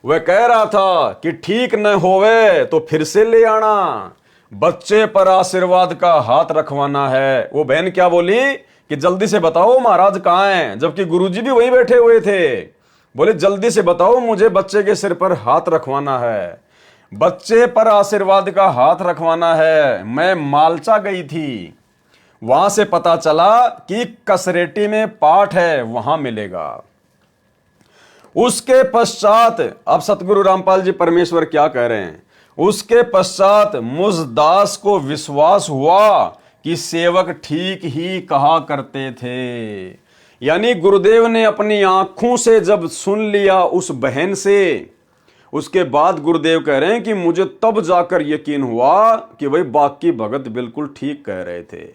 वह कह रहा था कि ठीक न होवे तो फिर से ले आना, बच्चे पर आशीर्वाद का हाथ रखवाना है। वो बहन क्या बोली कि जल्दी से बताओ महाराज कहां हैं, जबकि गुरुजी भी वहीं बैठे हुए थे। बोले जल्दी से बताओ, मुझे बच्चे के सिर पर हाथ रखवाना है, बच्चे पर आशीर्वाद का हाथ रखवाना है। मैं मालचा गई थी, वहां से पता चला कि कसरेटी में पाठ है, वहां मिलेगा। उसके पश्चात अब सतगुरु रामपाल जी परमेश्वर क्या कह रहे हैं, उसके पश्चात मुझ दास को विश्वास हुआ कि सेवक ठीक ही कहा करते थे। यानी गुरुदेव ने अपनी आंखों से जब सुन लिया उस बहन से, उसके बाद गुरुदेव कह रहे हैं कि मुझे तब जाकर यकीन हुआ कि भाई बाकी भगत बिल्कुल ठीक कह रहे थे।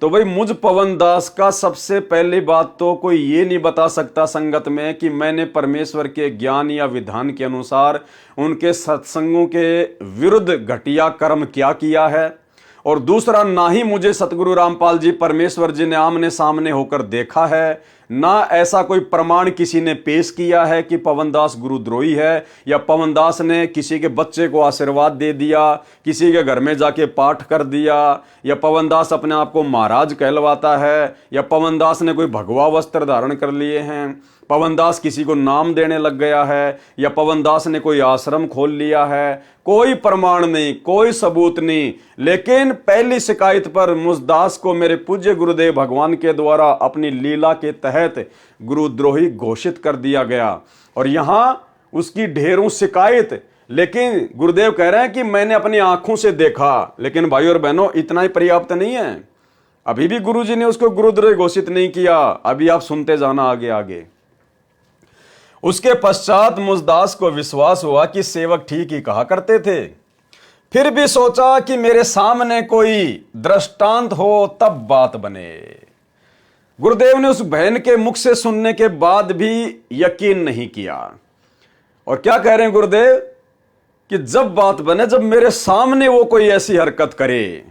तो भाई मुझ पवन दास का सबसे पहली बात तो कोई ये नहीं बता सकता संगत में कि मैंने परमेश्वर के ज्ञान या विधान के अनुसार उनके सत्संगों के विरुद्ध घटिया कर्म क्या किया है। और दूसरा, ना ही मुझे सतगुरु रामपाल जी परमेश्वर जी ने आमने सामने होकर देखा है, ना ऐसा कोई प्रमाण किसी ने पेश किया है कि पवनदास गुरुद्रोही है, या पवनदास ने किसी के बच्चे को आशीर्वाद दे दिया, किसी के घर में जाके पाठ कर दिया, या पवनदास अपने आप को महाराज कहलवाता है, या पवनदास ने कोई भगवा वस्त्र धारण कर लिए हैं, पवनदास किसी को नाम देने लग गया है, या पवनदास ने कोई आश्रम खोल लिया है। कोई प्रमाण नहीं, कोई सबूत नहीं। लेकिन पहली शिकायत पर मुझदास को मेरे पूज्य गुरुदेव भगवान के द्वारा अपनी लीला के तहत गुरुद्रोही घोषित कर दिया गया। और यहां उसकी ढेरों शिकायत, लेकिन गुरुदेव कह रहे हैं कि मैंने अपनी आंखों से देखा। लेकिन भाई और बहनों, इतना ही पर्याप्त नहीं है। अभी भी गुरुजी ने उसको गुरुद्रोही घोषित नहीं किया। अभी आप सुनते जाना आगे आगे। उसके पश्चात मुझदास को विश्वास हुआ कि सेवक ठीक ही कहा करते थे। फिर भी सोचा कि मेरे सामने कोई दृष्टांत हो तब बात बने। गुरुदेव ने उस बहन के मुख से सुनने के बाद भी यकीन नहीं किया। और क्या कह रहे हैं गुरुदेव कि जब बात बने, जब मेरे सामने वो कोई ऐसी हरकत करे।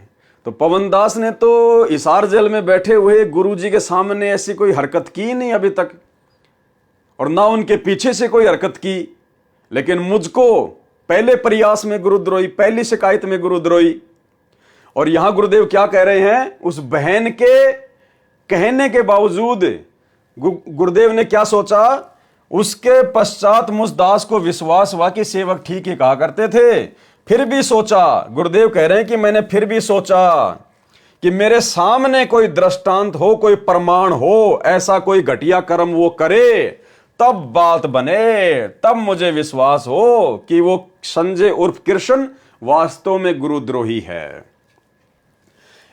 तो पवनदास ने तो हिसार जेल में बैठे हुए गुरुजी के सामने ऐसी कोई हरकत की नहीं अभी तक, और ना उनके पीछे से कोई हरकत की। लेकिन मुझको पहले प्रयास में गुरुद्रोही, पहली शिकायत में गुरुद्रोही। और यहां गुरुदेव क्या कह रहे हैं, उस बहन के कहने के बावजूद गुरुदेव ने क्या सोचा, उसके पश्चात मुझदास को विश्वास हुआ कि सेवक ठीक ही कहा करते थे। फिर भी सोचा, गुरुदेव कह रहे हैं कि मैंने फिर भी सोचा कि मेरे सामने कोई दृष्टांत हो, कोई प्रमाण हो, ऐसा कोई घटिया कर्म वो करे, तब बात बने, तब मुझे विश्वास हो कि वो संजय उर्फ कृष्ण वास्तव में गुरुद्रोही है।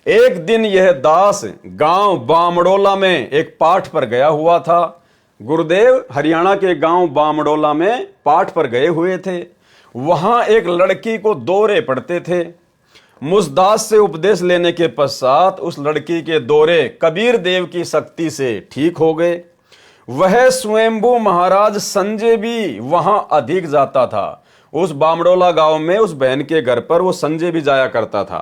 एक दिन यह दास गांव बामड़ोला में एक पाठ पर गया हुआ था। गुरुदेव हरियाणा के गांव बामड़ोला में पाठ पर गए हुए थे। वहां एक लड़की को दौरे पड़ते थे। मुझदास से उपदेश लेने के पश्चात उस लड़की के दौरे कबीर देव की शक्ति से ठीक हो गए। वह स्वयंभू महाराज संजय भी वहां अधिक जाता था। उस बामड़ोला गांव में उस बहन के घर पर वो संजय भी जाया करता था,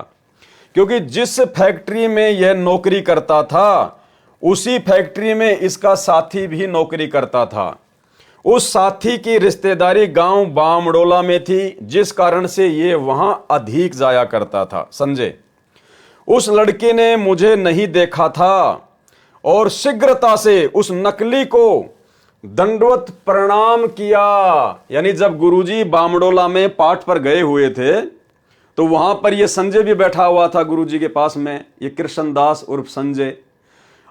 क्योंकि जिस फैक्ट्री में यह नौकरी करता था उसी फैक्ट्री में इसका साथी भी नौकरी करता था। उस साथी की रिश्तेदारी गांव बामड़ोला में थी, जिस कारण से ये वहां अधिक जाया करता था संजय। उस लड़के ने मुझे नहीं देखा था और शीघ्रता से उस नकली को दंडवत प्रणाम किया। यानी जब गुरुजी बामडोला में पाठ पर गए हुए थे तो वहां पर ये संजय भी बैठा हुआ था गुरुजी के पास में, ये कृष्णदास उर्फ संजय।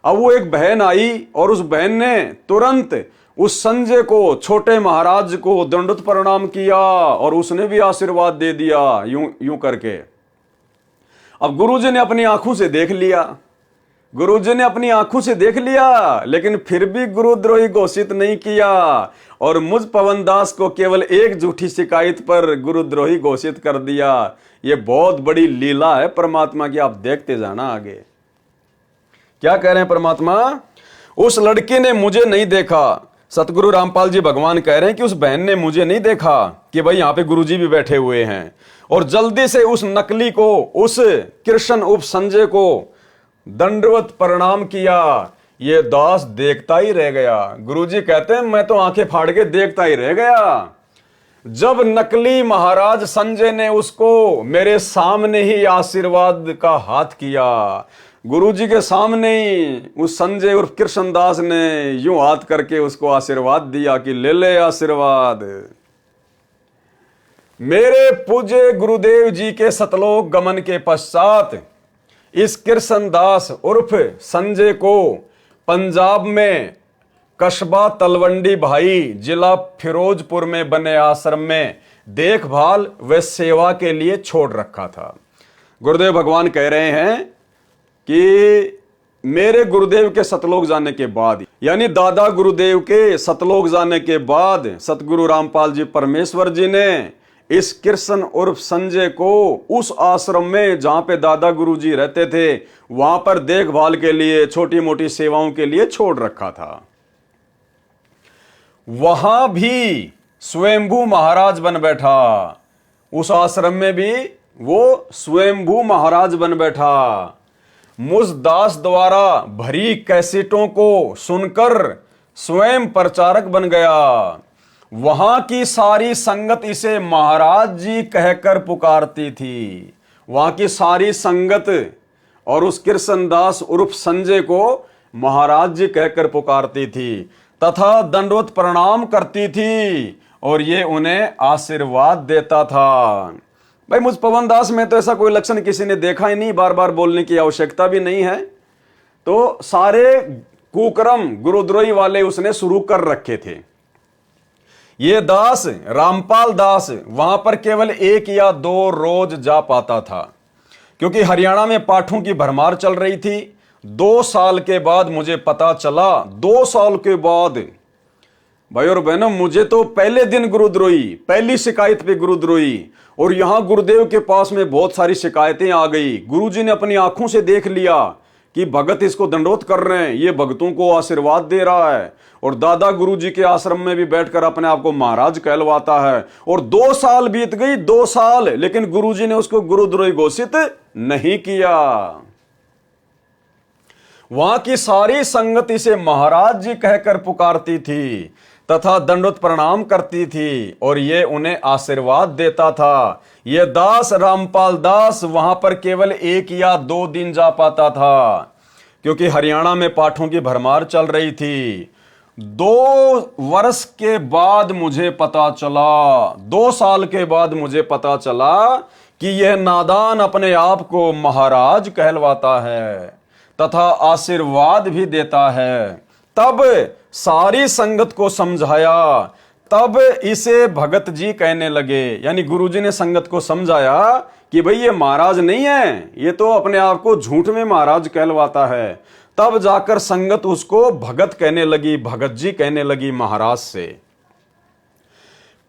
अब वो एक बहन आई और उस बहन ने तुरंत उस संजय को, छोटे महाराज को दंडवत प्रणाम किया और उसने भी आशीर्वाद दे दिया यूं यूं करके। अब गुरुजी ने अपनी आंखों से देख लिया, गुरुजी ने अपनी आंखों से देख लिया, लेकिन फिर भी गुरुद्रोही घोषित नहीं किया और मुझ पवनदास को केवल एक झूठी शिकायत पर गुरुद्रोही घोषित कर दिया। यह बहुत बड़ी लीला है परमात्मा की, आप देखते जाना आगे क्या कह रहे हैं परमात्मा। उस लड़के ने मुझे नहीं देखा, सतगुरु रामपाल जी भगवान कह रहे हैं कि उस बहन ने मुझे नहीं देखा कि भाई यहां पे गुरुजी भी बैठे हुए हैं, और जल्दी से उस नकली को, उस कृष्ण उप संजय को दंडवत प्रणाम किया। ये दास देखता ही रह गया। गुरुजी कहते हैं मैं तो आंखें फाड़ के देखता ही रह गया। जब नकली महाराज संजय ने उसको मेरे सामने ही आशीर्वाद का हाथ किया, गुरुजी के सामने ही उस संजय उर्फ कृष्णदास ने यूं हाथ करके उसको आशीर्वाद दिया कि ले ले आशीर्वाद। मेरे पूज्य गुरुदेव जी के सतलोक गमन के पश्चात इस कृष्णदास उर्फ संजय को पंजाब में कस्बा तलवंडी भाई जिला फिरोजपुर में बने आश्रम में देखभाल व सेवा के लिए छोड़ रखा था। गुरुदेव भगवान कह रहे हैं कि मेरे गुरुदेव के सतलोक जाने के बाद, यानी दादा गुरुदेव के सतलोक जाने के बाद, सतगुरु रामपाल जी परमेश्वर जी ने इस कृष्ण उर्फ संजय को उस आश्रम में जहां पे दादा गुरुजी रहते थे वहां पर देखभाल के लिए, छोटी मोटी सेवाओं के लिए छोड़ रखा था। वहां भी स्वयंभू महाराज बन बैठा, उस आश्रम में भी वो स्वयंभू महाराज बन बैठा। मुझ दास द्वारा भरी कैसेटों को सुनकर स्वयं प्रचारक बन गया। वहां की सारी संगत इसे महाराज जी कहकर पुकारती थी। वहां की सारी संगत और उस कृष्णदास उर्फ संजय को महाराज जी कहकर पुकारती थी तथा दंडवत प्रणाम करती थी और ये उन्हें आशीर्वाद देता था। भाई मुझ पवनदास में तो ऐसा कोई लक्षण किसी ने देखा ही नहीं, बार बार बोलने की आवश्यकता भी नहीं है। तो सारे कुकर्म गुरुद्रोही वाले उसने शुरू कर रखे थे। ये दास रामपाल दास वहां पर केवल 1 या 2 रोज जा पाता था, क्योंकि हरियाणा में पाठों की भरमार चल रही थी। 2 साल के बाद मुझे पता चला, 2 साल के बाद भाई और बहनों, मुझे तो पहले दिन गुरुद्रोही, पहली शिकायत पे गुरुद्रोही, और यहां गुरुदेव के पास में बहुत सारी शिकायतें आ गई। गुरुजी ने अपनी आंखों से देख लिया कि भगत इसको दंडोत कर रहे हैं, ये भगतों को आशीर्वाद दे रहा है, और दादा गुरुजी के आश्रम में भी बैठकर अपने आप को महाराज कहलवाता है। और 2 साल बीत गई, 2 साल, लेकिन गुरुजी ने उसको गुरुद्रोही घोषित नहीं किया। वहां की सारी संगत इसे महाराज जी कहकर पुकारती थी तथा दंडवत प्रणाम करती थी और ये उन्हें आशीर्वाद देता था। ये दास रामपाल दास वहां पर केवल 1 या 2 दिन जा पाता था, क्योंकि हरियाणा में पाठों की भरमार चल रही थी। 2 वर्ष के बाद मुझे पता चला, 2 साल के बाद मुझे पता चला कि यह नादान अपने आप को महाराज कहलवाता है तथा आशीर्वाद भी देता है। तब सारी संगत को समझाया, तब इसे भगत जी कहने लगे। यानी गुरुजी ने संगत को समझाया कि भाई ये महाराज नहीं है, ये तो अपने आप को झूठ में महाराज कहलवाता है। तब जाकर संगत उसको भगत कहने लगी, भगत जी कहने लगी महाराज से।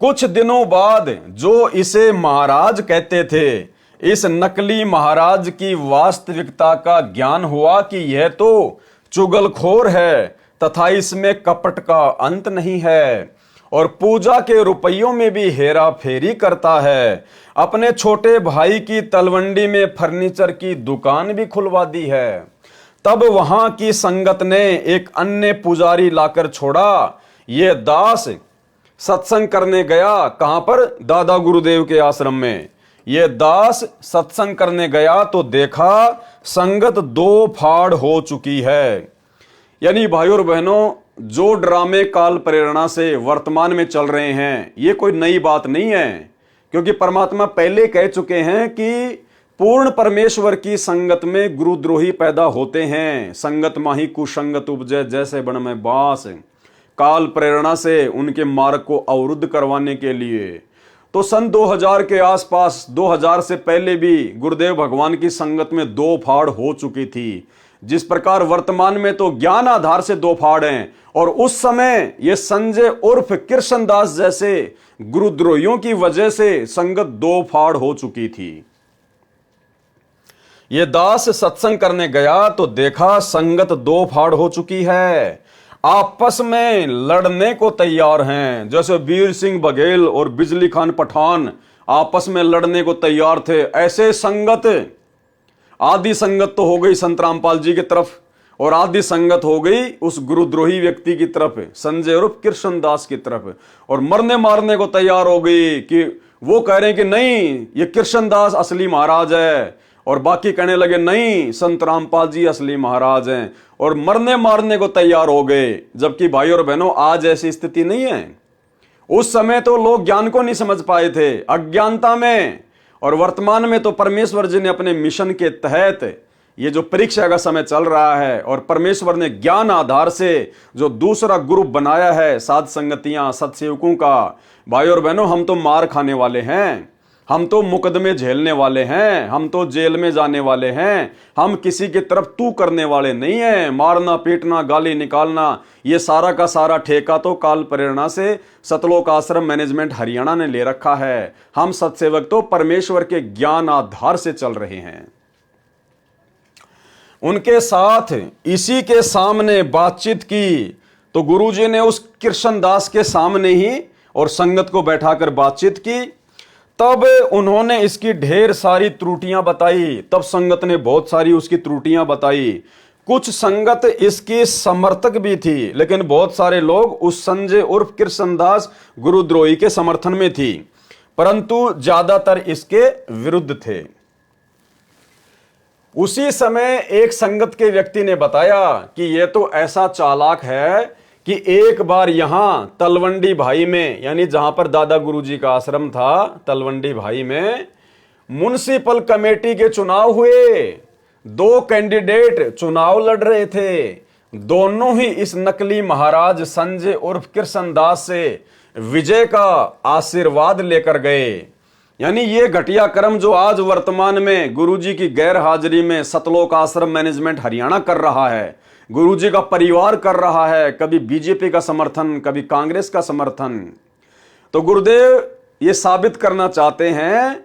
कुछ दिनों बाद जो इसे महाराज कहते थे, इस नकली महाराज की वास्तविकता का ज्ञान हुआ कि यह तो चुगलखोर है तथा इसमें कपट का अंत नहीं है, और पूजा के रुपयों में भी हेरा फेरी करता है। अपने छोटे भाई की तलवंडी में फर्नीचर की दुकान भी खुलवा दी है। तब वहां की संगत ने एक अन्य पुजारी लाकर छोड़ा। यह दास सत्संग करने गया, कहां पर? दादा गुरुदेव के आश्रम में। यह दास सत्संग करने गया तो देखा संगत 2 फाड़ हो चुकी है। यानी भाइयों और बहनों, जो ड्रामे काल प्रेरणा से वर्तमान में चल रहे हैं ये कोई नई बात नहीं है, क्योंकि परमात्मा पहले कह चुके हैं कि पूर्ण परमेश्वर की संगत में गुरुद्रोही पैदा होते हैं। संगत माही कुसंगत उपजय जैसे बन में बास। काल प्रेरणा से उनके मार्ग को अवरुद्ध करवाने के लिए तो सन 2000 के आसपास, 2000 से पहले भी गुरुदेव भगवान की संगत में दो फाड़ हो चुकी थी। जिस प्रकार वर्तमान में तो ज्ञान आधार से दो फाड़ हैं, और उस समय ये संजय उर्फ कृष्णदास जैसे गुरुद्रोहियों की वजह से संगत दो फाड़ हो चुकी थी। ये दास सत्संग करने गया तो देखा संगत दो फाड़ हो चुकी है, आपस में लड़ने को तैयार हैं। जैसे वीर सिंह बघेल और बिजली खान पठान आपस में लड़ने को तैयार थे, ऐसे संगत आदि संगत तो हो गई संत रामपाल जी की तरफ, और आदि संगत हो गई उस गुरुद्रोही व्यक्ति की तरफ, संजय उर्फ कृष्णदास की तरफ, और मरने मारने को तैयार हो गई कि वो कह रहे हैं कि नहीं ये कृष्णदास असली महाराज है, और बाकी कहने लगे नहीं संत रामपाल जी असली महाराज हैं, और मरने मारने को तैयार हो गए। जबकि भाई और बहनों आज ऐसी स्थिति नहीं है। उस समय तो लोग ज्ञान को नहीं समझ पाए थे, अज्ञानता में, और वर्तमान में तो परमेश्वर जी ने अपने मिशन के तहत ये जो परीक्षा का समय चल रहा है, और परमेश्वर ने ज्ञान आधार से जो दूसरा ग्रुप बनाया है साध संगतियां सत्सेवकों का, भाई और बहनों हम तो मार खाने वाले हैं, हम तो मुकदमे झेलने वाले हैं, हम तो जेल में जाने वाले हैं, हम किसी की तरफ तू करने वाले नहीं हैं। मारना पीटना गाली निकालना ये सारा का सारा ठेका तो काल प्रेरणा से सतलोक आश्रम मैनेजमेंट हरियाणा ने ले रखा है। हम सत्सेवक तो परमेश्वर के ज्ञान आधार से चल रहे हैं। उनके साथ इसी के सामने बातचीत की तो गुरुजी ने उस कृष्णदास के सामने ही और संगत को बैठाकर बातचीत की। तब उन्होंने इसकी ढेर सारी त्रुटियां बताई, तब संगत ने बहुत सारी उसकी त्रुटियां बताई। कुछ संगत इसकी समर्थक भी थी, लेकिन बहुत सारे लोग उस संजय उर्फ कृष्णदास गुरुद्रोही के समर्थन में थी, परंतु ज्यादातर इसके विरुद्ध थे। उसी समय एक संगत के व्यक्ति ने बताया कि यह तो ऐसा चालाक है कि एक बार यहां तलवंडी भाई में, यानी जहां पर दादा गुरुजी का आश्रम था, तलवंडी भाई में म्युनिसिपल कमेटी के चुनाव हुए। दो कैंडिडेट चुनाव लड़ रहे थे, दोनों ही इस नकली महाराज संजय उर्फ कृष्णदास से विजय का आशीर्वाद लेकर गए। यानी ये घटिया कर्म जो आज वर्तमान में गुरुजी की गैर हाजिरी में सतलोक आश्रम मैनेजमेंट हरियाणा कर रहा है, गुरुजी का परिवार कर रहा है, कभी बीजेपी का समर्थन, कभी कांग्रेस का समर्थन। तो गुरुदेव ये साबित करना चाहते हैं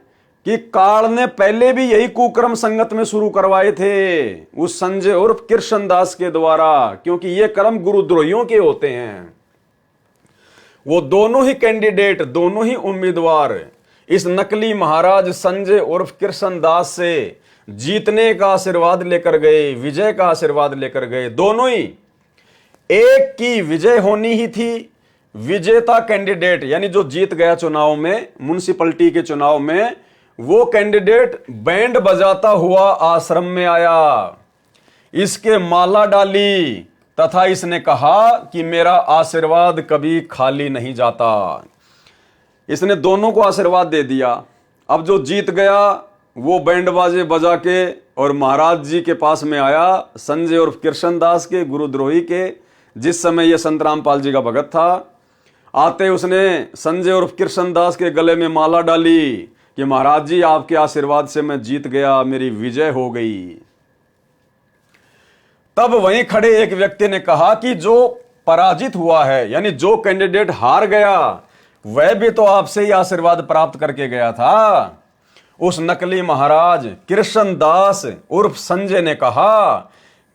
कि काल ने पहले भी यही कुक्रम संगत में शुरू करवाए थे उस संजय उर्फ कृष्णदास के द्वारा, क्योंकि ये कर्म गुरुद्रोहियों के होते हैं। वो दोनों ही कैंडिडेट, दोनों ही उम्मीदवार इस नकली महाराज संजय उर्फ कृष्णदास से जीतने का आशीर्वाद लेकर गए, विजय का आशीर्वाद लेकर गए। दोनों ही, एक की विजय होनी ही थी, विजेता कैंडिडेट यानी जो जीत गया चुनाव में, म्युनिसिपैलिटी के चुनाव में, वो कैंडिडेट बैंड बजाता हुआ आश्रम में आया, इसके माला डाली तथा इसने कहा कि मेरा आशीर्वाद कभी खाली नहीं जाता। इसने दोनों को आशीर्वाद दे दिया। अब जो जीत गया वो बैंड बाजे बजा के और महाराज जी के पास में आया, संजय उर्फ कृष्णदास के गुरुद्रोही के, जिस समय ये संत रामपाल जी का भगत था। आते उसने संजय उर्फ कृष्णदास के गले में माला डाली कि महाराज जी आपके आशीर्वाद से मैं जीत गया, मेरी विजय हो गई। तब वहीं खड़े एक व्यक्ति ने कहा कि जो पराजित हुआ है, यानी जो कैंडिडेट हार गया, वह भी तो आपसे ही आशीर्वाद प्राप्त करके गया था। उस नकली महाराज कृष्णदास उर्फ संजय ने कहा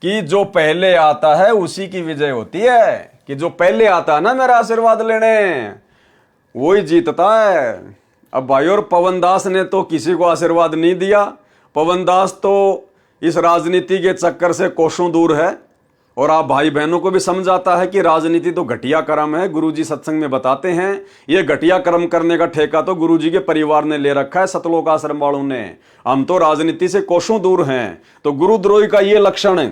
कि जो पहले आता है उसी की विजय होती है, कि जो पहले आता है ना मेरा आशीर्वाद लेने, वही जीतता है। अब भाई और पवन दास ने तो किसी को आशीर्वाद नहीं दिया। पवन दास तो इस राजनीति के चक्कर से कोसों दूर है, और आप भाई बहनों को भी समझाता है कि राजनीति तो घटिया कर्म है। गुरुजी सत्संग में बताते हैं ये घटिया कर्म करने का ठेका तो गुरुजी के परिवार ने ले रखा है, सतलोक आश्रम वालों ने। हम तो राजनीति से कोसों दूर हैं। तो गुरुद्रोही का ये लक्षण है,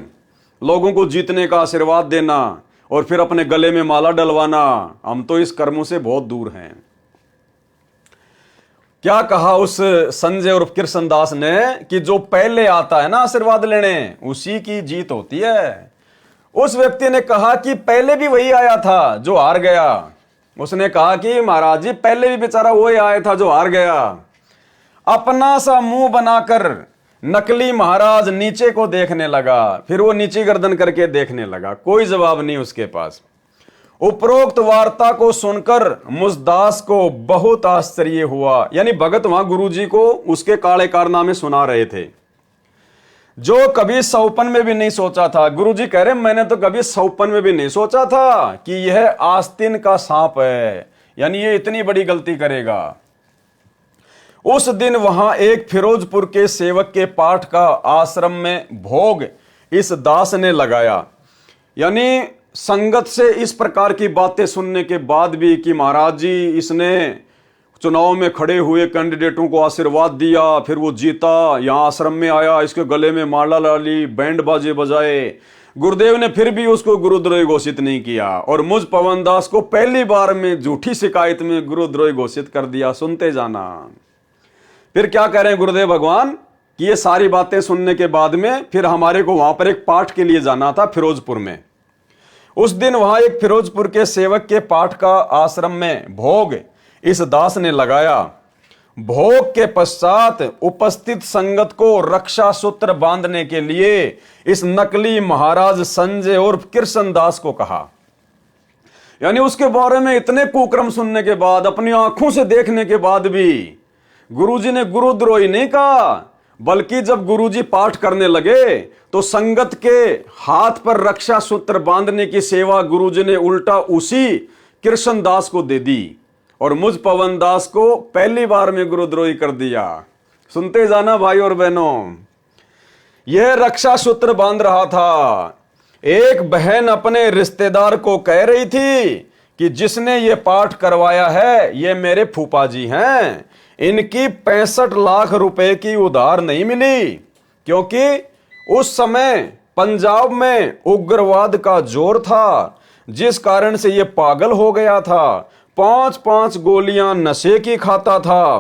लोगों को जीतने का आशीर्वाद देना और फिर अपने गले में माला डलवाना, हम तो इस कर्मों से बहुत दूर हैं। क्या कहा उस संजय और कृष्णदास ने कि जो पहले आता है ना आशीर्वाद लेने, उसी की जीत होती है। उस व्यक्ति ने कहा कि पहले भी वही आया था जो हार गया। उसने कहा कि महाराज जी पहले भी बेचारा वही आया था जो हार गया। अपना सा मुंह बनाकर नकली महाराज नीचे को देखने लगा, फिर वो नीचे गर्दन करके देखने लगा, कोई जवाब नहीं उसके पास। उपरोक्त वार्ता को सुनकर मुझदास को बहुत आश्चर्य हुआ। यानी भगत वहां गुरुजी को उसके काले कारनामे सुना रहे थे, जो कभी सौपन में भी नहीं सोचा था। गुरुजी कह रहे मैंने तो कभी सौपन में भी नहीं सोचा था कि यह आस्तीन का सांप है, यानी ये इतनी बड़ी गलती करेगा। उस दिन वहां एक फिरोजपुर के सेवक के पाठ का आश्रम में भोग इस दास ने लगाया। यानी संगत से इस प्रकार की बातें सुनने के बाद भी कि महाराज जी इसने चुनाव में खड़े हुए कैंडिडेटों को आशीर्वाद दिया, फिर वो जीता, यहाँ आश्रम में आया, इसके गले में माला डाली, बैंड बाजे बजाए, गुरुदेव ने फिर भी उसको गुरुद्रोही घोषित नहीं किया और मुझ पवन दास को पहली बार में झूठी शिकायत में गुरुद्रोही घोषित कर दिया। सुनते जाना। फिर क्या कह रहे हैं गुरुदेव भगवान कि ये सारी बातें सुनने के बाद में फिर हमारे को वहां पर एक पाठ के लिए जाना था फिरोजपुर में। उस दिन वहां एक फिरोजपुर के सेवक के पाठ का आश्रम में भोग इस दास ने लगाया। भोग के पश्चात उपस्थित संगत को रक्षा सूत्र बांधने के लिए इस नकली महाराज संजय और कृष्णदास को कहा। यानी उसके बारे में इतने कुक्रम सुनने के बाद, अपनी आंखों से देखने के बाद भी गुरुजी ने गुरुद्रोही नहीं कहा, बल्कि जब गुरुजी पाठ करने लगे तो संगत के हाथ पर रक्षा सूत्र बांधने की सेवा गुरुजी ने उल्टा उसी कृष्णदास को दे दी और मुझ पवन दास को पहली बार में गुरुद्रोही कर दिया। सुनते जाना भाई और बहनों, यह रक्षा सूत्र बांध रहा था। एक बहन अपने रिश्तेदार को कह रही थी कि जिसने ये पाठ करवाया है ये मेरे फूफा जी हैं, इनकी 65 लाख रुपए की उधार नहीं मिली, क्योंकि उस समय पंजाब में उग्रवाद का जोर था, जिस कारण से ये पागल हो गया था। 5-5 गोलियां नशे की खाता था,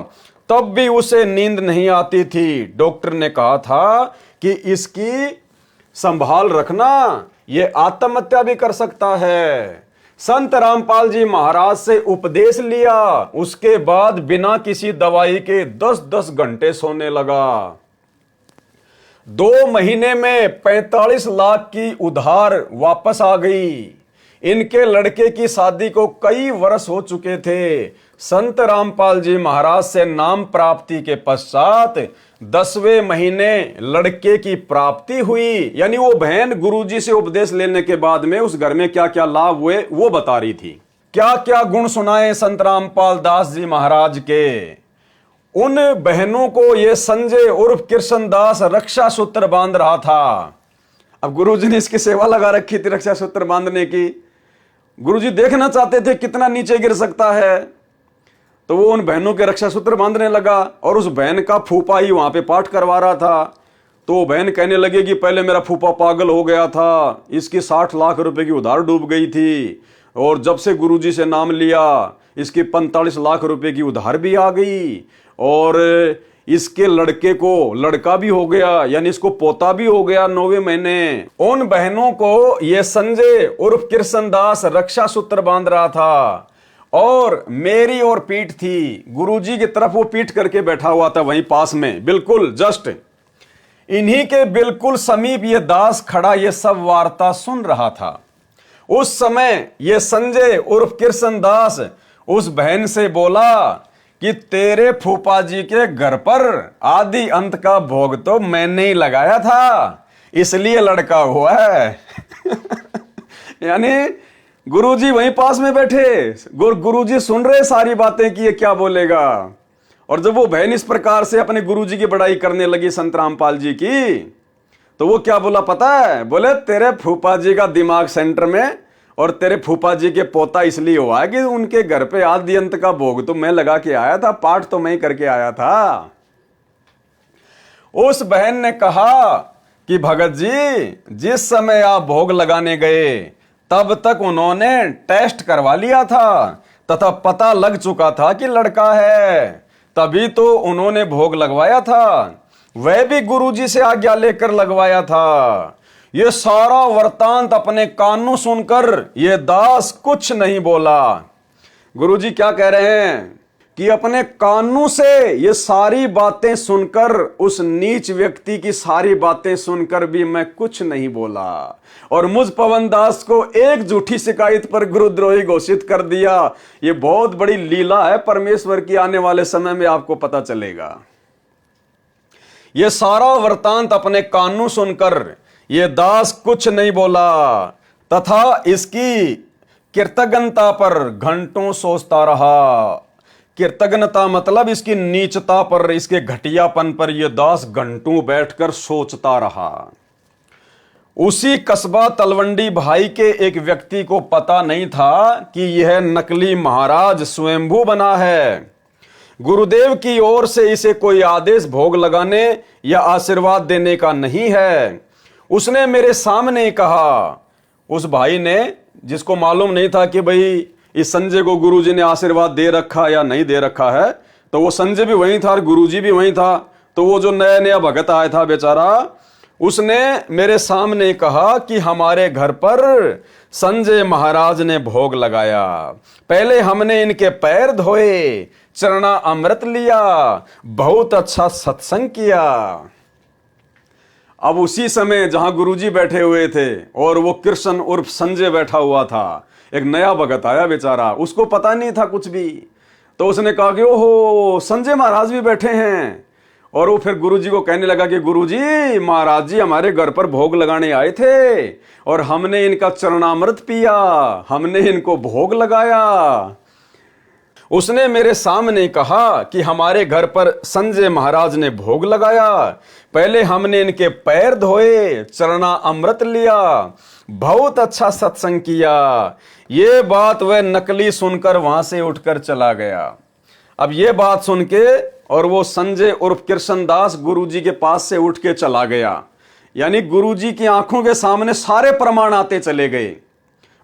तब भी उसे नींद नहीं आती थी। डॉक्टर ने कहा था कि इसकी संभाल रखना, ये आत्महत्या भी कर सकता है। संत रामपाल जी महाराज से उपदेश लिया, उसके बाद बिना किसी दवाई के 10-10 घंटे सोने लगा। 2 महीने में 45 लाख की उधार वापस आ गई। इनके लड़के की शादी को कई वर्ष हो चुके थे। संत रामपाल जी महाराज से नाम प्राप्ति के पश्चात 10वें महीने लड़के की प्राप्ति हुई। यानी वो बहन गुरुजी से उपदेश लेने के बाद में उस घर में क्या क्या लाभ हुए वो बता रही थी। क्या क्या गुण सुनाए संत रामपाल दास जी महाराज के। उन बहनों को ये संजय उर्फ कृष्णदास रक्षा सूत्र बांध रहा था। अब गुरुजी ने इसकी सेवा लगा रखी थी रक्षा सूत्र बांधने की। गुरुजी देखना चाहते थे कितना नीचे गिर सकता है, तो वो उन बहनों के रक्षा सूत्र बांधने लगा और उस बहन का फूफा ही वहां पे पाठ करवा रहा था। तो वो बहन कहने लगी कि पहले मेरा फूफा पागल हो गया था, इसकी 60 लाख रुपए की उधार डूब गई थी, और जब से गुरुजी से नाम लिया इसकी 45 लाख रुपए की उधार भी आ गई, और इसके लड़के को लड़का भी हो गया, यानी इसको पोता भी हो गया 9वें महीने। उन बहनों को ये संजय उर्फ कृष्णदास रक्षा सूत्र बांध रहा था और मेरी और पीठ थी, गुरुजी की तरफ वो पीठ करके बैठा हुआ था वहीं पास में, बिल्कुल जस्ट इन्हीं के बिल्कुल समीप ये दास खड़ा ये सब वार्ता सुन रहा था। उस समय ये संजय उर्फ कृष्णदास उस बहन से बोला कि तेरे फूफा जी के घर पर आदि अंत का भोग तो मैंने ही लगाया था, इसलिए लड़का हुआ है। यानी गुरुजी वहीं पास में बैठे, गुरुजी सुन रहे सारी बातें कि ये क्या बोलेगा। और जब वो बहन इस प्रकार से अपने गुरुजी की बड़ाई करने लगी संत रामपाल जी की, तो वो क्या बोला पता है? बोले तेरे फूफा जी का दिमाग सेंटर में और तेरे फूफा जी के पोता इसलिए हुआ है कि उनके घर पे आदि अंत का भोग तो मैं लगा के आया था, पाठ तो मैं ही करके आया था। उस बहन ने कहा कि भगत जी जिस समय आप भोग लगाने गए तब तक उन्होंने टेस्ट करवा लिया था तथा पता लग चुका था कि लड़का है, तभी तो उन्होंने भोग लगवाया था। वह भी गुरुजी से आज्ञा लेकर लगवाया था। ये सारा वृतांत अपने कानों सुनकर ये दास कुछ नहीं बोला। गुरुजी क्या कह रहे हैं कि अपने कानों से ये सारी बातें सुनकर, उस नीच व्यक्ति की सारी बातें सुनकर भी मैं कुछ नहीं बोला और मुझ पवन दास को एक झूठी शिकायत पर गुरुद्रोही घोषित कर दिया। ये बहुत बड़ी लीला है परमेश्वर की, आने वाले समय में आपको पता चलेगा। ये सारा वृतांत अपने कानों सुनकर ये दास कुछ नहीं बोला तथा इसकी कृतज्ञता पर घंटों सोचता रहा। कृतज्ञता मतलब इसकी नीचता पर, इसके घटियापन पर यह दास घंटों बैठकर सोचता रहा। उसी कस्बा तलवंडी भाई के एक व्यक्ति को पता नहीं था कि यह नकली महाराज स्वयंभू बना है। गुरुदेव की ओर से इसे कोई आदेश भोग लगाने या आशीर्वाद देने का नहीं है। उसने मेरे सामने कहा, उस भाई ने, जिसको मालूम नहीं था कि भाई इस संजय को गुरुजी ने आशीर्वाद दे रखा या नहीं दे रखा है, तो वो संजय भी वहीं था और गुरुजी भी वहीं था। तो वो जो नया नया भगत आया था बेचारा, उसने मेरे सामने कहा कि हमारे घर पर संजय महाराज ने भोग लगाया। पहले हमने इनके पैर धोए, चरणा अमृत लिया, बहुत अच्छा सत्संग किया। अब उसी समय जहां गुरुजी बैठे हुए थे और वो कृष्ण उर्फ संजय बैठा हुआ था, एक नया भगत आया बेचारा, उसको पता नहीं था कुछ भी। तो उसने कहा कि ओहो, संजय महाराज भी बैठे हैं। और वो फिर गुरुजी को कहने लगा कि गुरुजी, महाराज जी हमारे घर पर भोग लगाने आए थे और हमने इनका चरणामृत पिया, हमने इनको भोग लगाया। उसने मेरे सामने कहा कि हमारे घर पर संजय महाराज ने भोग लगाया, पहले हमने इनके पैर धोए, चरणा अमृत लिया, बहुत अच्छा सत्संग किया। ये बात वह नकली सुनकर वहां से उठकर चला गया। अब ये बात सुन के और वो संजय उर्फ कृष्णदास गुरुजी के पास से उठ के चला गया। यानी गुरुजी की आंखों के सामने सारे प्रमाण आते चले गए।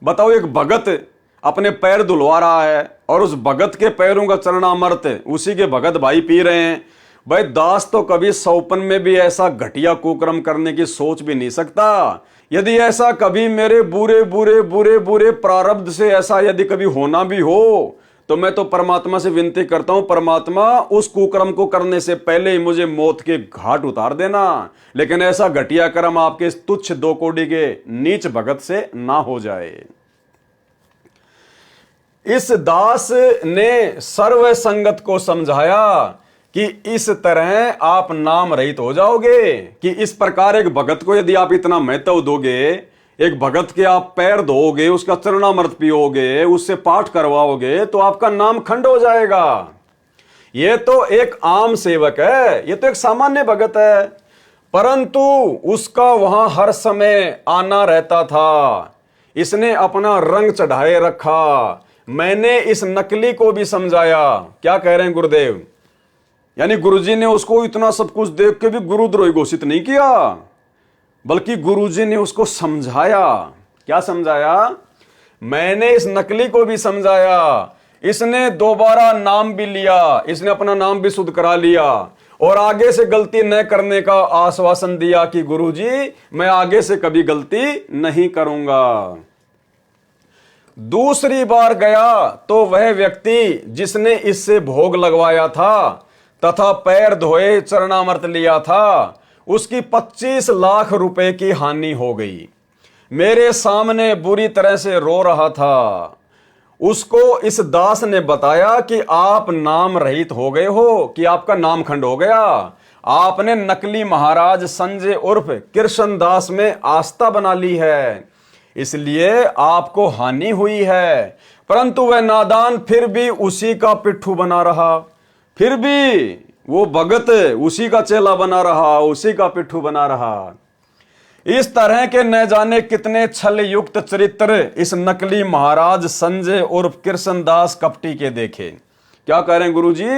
बताओ, एक भगत अपने पैर धुलवा रहा है और उस भगत के पैरों का चरणामृत उसी के भगत भाई पी रहे हैं। भाई दास तो कभी सौपन में भी ऐसा घटिया कुकर्म करने की सोच भी नहीं सकता। यदि ऐसा कभी मेरे बुरे बुरे बुरे बुरे प्रारब्ध से ऐसा यदि कभी होना भी हो, तो मैं तो परमात्मा से विनती करता हूं, परमात्मा उस कुकर्म को करने से पहले ही मुझे मौत के घाट उतार देना। लेकिन ऐसा घटिया कर्म आपके तुच्छ दो कोड़ी के नीच भगत से ना हो जाए। इस दास ने सर्व संगत को समझाया कि इस तरह आप नाम रहित हो जाओगे, कि इस प्रकार एक भगत को यदि आप इतना महत्व दोगे, एक भगत के आप पैर धोओगे, उसका चरणामृत पियोगे, उससे पाठ करवाओगे, तो आपका नाम खंड हो जाएगा। ये तो एक आम सेवक है, ये तो एक सामान्य भगत है, परंतु उसका वहां हर समय आना रहता था। इसने अपना रंग चढ़ाए रखा। मैंने इस नकली को भी समझाया। क्या कह रहे हैं गुरुदेव? यानी गुरुजी ने उसको इतना सब कुछ देख के भी गुरुद्रोही घोषित नहीं किया, बल्कि गुरुजी ने उसको समझाया। क्या समझाया? मैंने इस नकली को भी समझाया। इसने दोबारा नाम भी लिया, इसने अपना नाम भी शुद्ध करा लिया और आगे से गलती न करने का आश्वासन दिया कि गुरुजी मैं आगे से कभी गलती नहीं करूंगा। दूसरी बार गया तो वह व्यक्ति जिसने इससे भोग लगवाया था तथा पैर धोए चरणामृत लिया था, उसकी 25 लाख रुपए की हानि हो गई। मेरे सामने बुरी तरह से रो रहा था। उसको इस दास ने बताया कि आप नाम रहित हो गए हो, कि आपका नाम खंड हो गया। आपने नकली महाराज संजय उर्फ कृष्ण दास में आस्था बना ली है, इसलिए आपको हानि हुई है। परंतु वह नादान फिर भी उसी का पिट्ठू बना रहा, फिर भी वो भगत उसी का चेला बना रहा, उसी का पिट्ठू बना रहा। इस तरह के न जाने कितने छल युक्त चरित्र इस नकली महाराज संजय उर्फ कृष्णदास कपटी के देखे। क्या कह रहे हैं गुरुजी?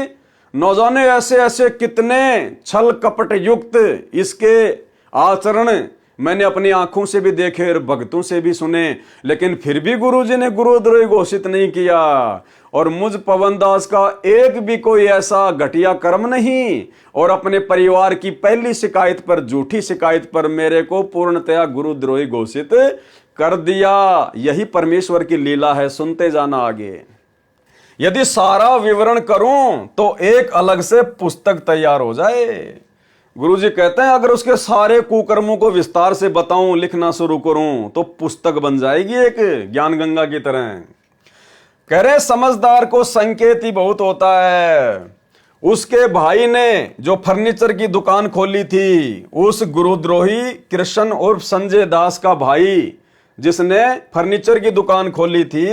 न जाने ऐसे ऐसे कितने छल कपट युक्त इसके आचरण मैंने अपनी आंखों से भी देखे और भक्तों से भी सुने, लेकिन फिर भी गुरुजी ने गुरुद्रोही घोषित नहीं किया। और मुझ पवन दास का एक भी कोई ऐसा घटिया कर्म नहीं, और अपने परिवार की पहली शिकायत पर, झूठी शिकायत पर मेरे को पूर्णतया गुरुद्रोही घोषित कर दिया। यही परमेश्वर की लीला है। सुनते जाना आगे। यदि सारा विवरण करूं तो एक अलग से पुस्तक तैयार हो जाए। गुरुजी कहते हैं अगर उसके सारे कुकर्मों को विस्तार से बताऊं, लिखना शुरू करूं, तो पुस्तक बन जाएगी एक ज्ञान गंगा की तरह। कह रहे समझदार को संकेत ही बहुत होता है। उसके भाई ने जो फर्नीचर की दुकान खोली थी, उस गुरुद्रोही कृष्ण और संजय दास का भाई जिसने फर्नीचर की दुकान खोली थी,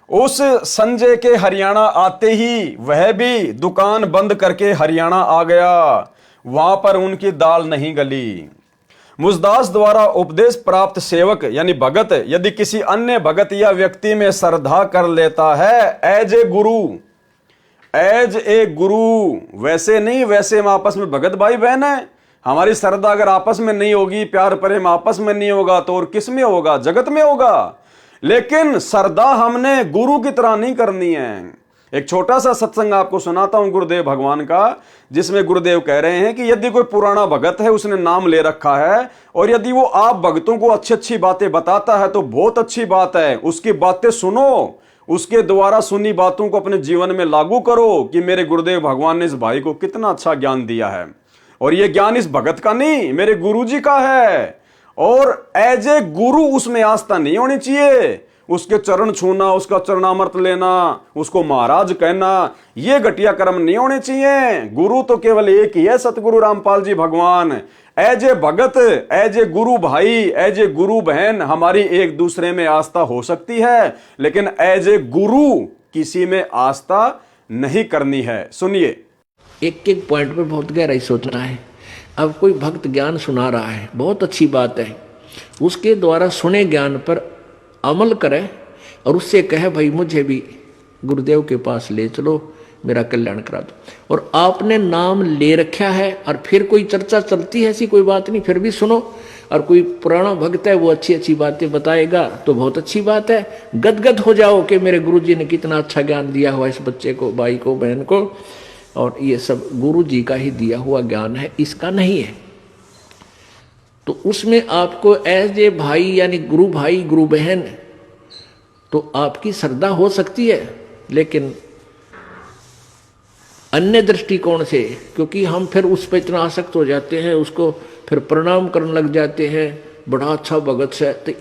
उस संजय के हरियाणा आते ही वह भी दुकान बंद करके हरियाणा आ गया। वहां पर उनकी दाल नहीं गली। मुझदास द्वारा उपदेश प्राप्त सेवक यानी भगत यदि किसी अन्य भगत या व्यक्ति में श्रद्धा कर लेता है, एज ए गुरु, वैसे नहीं, वैसे हम आपस में भगत भाई बहन है। हमारी श्रद्धा अगर आपस में नहीं होगी, प्यार प्रेम आपस में नहीं होगा, तो और किस में होगा? जगत में होगा। लेकिन श्रद्धा हमने गुरु की तरह नहीं करनी है। एक छोटा सा सत्संग आपको सुनाता हूं गुरुदेव भगवान का, जिसमें गुरुदेव कह रहे हैं कि यदि कोई पुराना भगत है, उसने नाम ले रखा है, और यदि वो आप भक्तों को अच्छी अच्छी बातें बताता है तो बहुत अच्छी बात है। उसकी बातें सुनो, उसके द्वारा सुनी बातों को अपने जीवन में लागू करो कि मेरे गुरुदेव भगवान ने इस भाई को कितना अच्छा ज्ञान दिया है, और ये ज्ञान इस भगत का नहीं, मेरे गुरु जी का है। और एज ए गुरु उसमें आस्था नहीं होनी चाहिए। उसके चरण छूना, उसका चरणामृत लेना, उसको महाराज कहना, ये घटिया कर्म नहीं होने चाहिए। गुरु तो केवल एक ही है, सतगुरु रामपाल जी भगवान। As a Bhagat, as a गुरु भाई, एज ए गुरु बहन, हमारी एक दूसरे में आस्था हो सकती है, लेकिन एज ए गुरु किसी में आस्था नहीं करनी है। सुनिए, एक एक पॉइंट पर बहुत गहराई सोचना है। अब कोई भक्त ज्ञान सुना रहा है, बहुत अच्छी बात है, उसके द्वारा सुने ज्ञान पर अमल करे और उससे कहे भाई मुझे भी गुरुदेव के पास ले चलो, मेरा कल्याण करा दो। और आपने नाम ले रखा है और फिर कोई चर्चा चलती है, ऐसी कोई बात नहीं, फिर भी सुनो। और कोई पुराना भक्त है, वो अच्छी अच्छी बातें बताएगा तो बहुत अच्छी बात है। गदगद हो जाओ कि मेरे गुरुजी ने कितना अच्छा ज्ञान दिया हुआ इस बच्चे को, भाई को, बहन को, और ये सब गुरु जी का ही दिया हुआ ज्ञान है, इसका नहीं है। तो उसमें आपको एज ए भाई यानी गुरु भाई, गुरु बहन, तो आपकी श्रद्धा हो सकती है, लेकिन अन्य दृष्टिकोण से, क्योंकि हम फिर उस पर इतना आसक्त हो जाते हैं, उसको फिर प्रणाम करने लग जाते हैं, बड़ा अच्छा भगत है। तो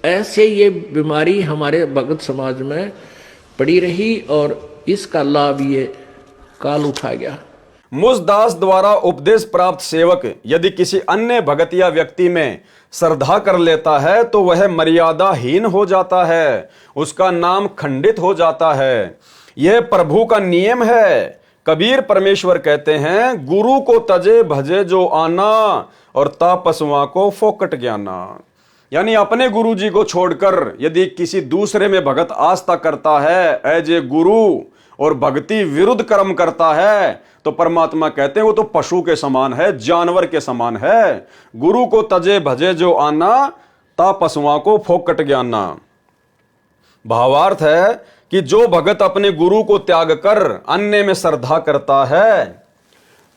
ऐसे ये बीमारी हमारे भगत समाज में पड़ी रही और इसका लाभ ये काल उठा गया। मुझदास द्वारा उपदेश प्राप्त सेवक यदि किसी अन्य भगत या व्यक्ति में श्रद्धा कर लेता है तो वह मर्यादाहीन हो जाता है, उसका नाम खंडित हो जाता है। यह प्रभु का नियम है। कबीर परमेश्वर कहते हैं, गुरु को तजे भजे जो आना और तापसुआ को फोकट ज्ञाना। यानी अपने गुरु जी को छोड़कर यदि किसी दूसरे में भगत आस्था करता है एज ए गुरु और भक्ति विरुद्ध कर्म करता है, तो परमात्मा कहते हैं वो तो पशु के समान है, जानवर के समान है। गुरु को तजे भजे जो आना, ता पशुओं को फोकट ज्ञाना। भावार्थ है कि जो भगत अपने गुरु को त्याग कर अन्य में श्रद्धा करता है,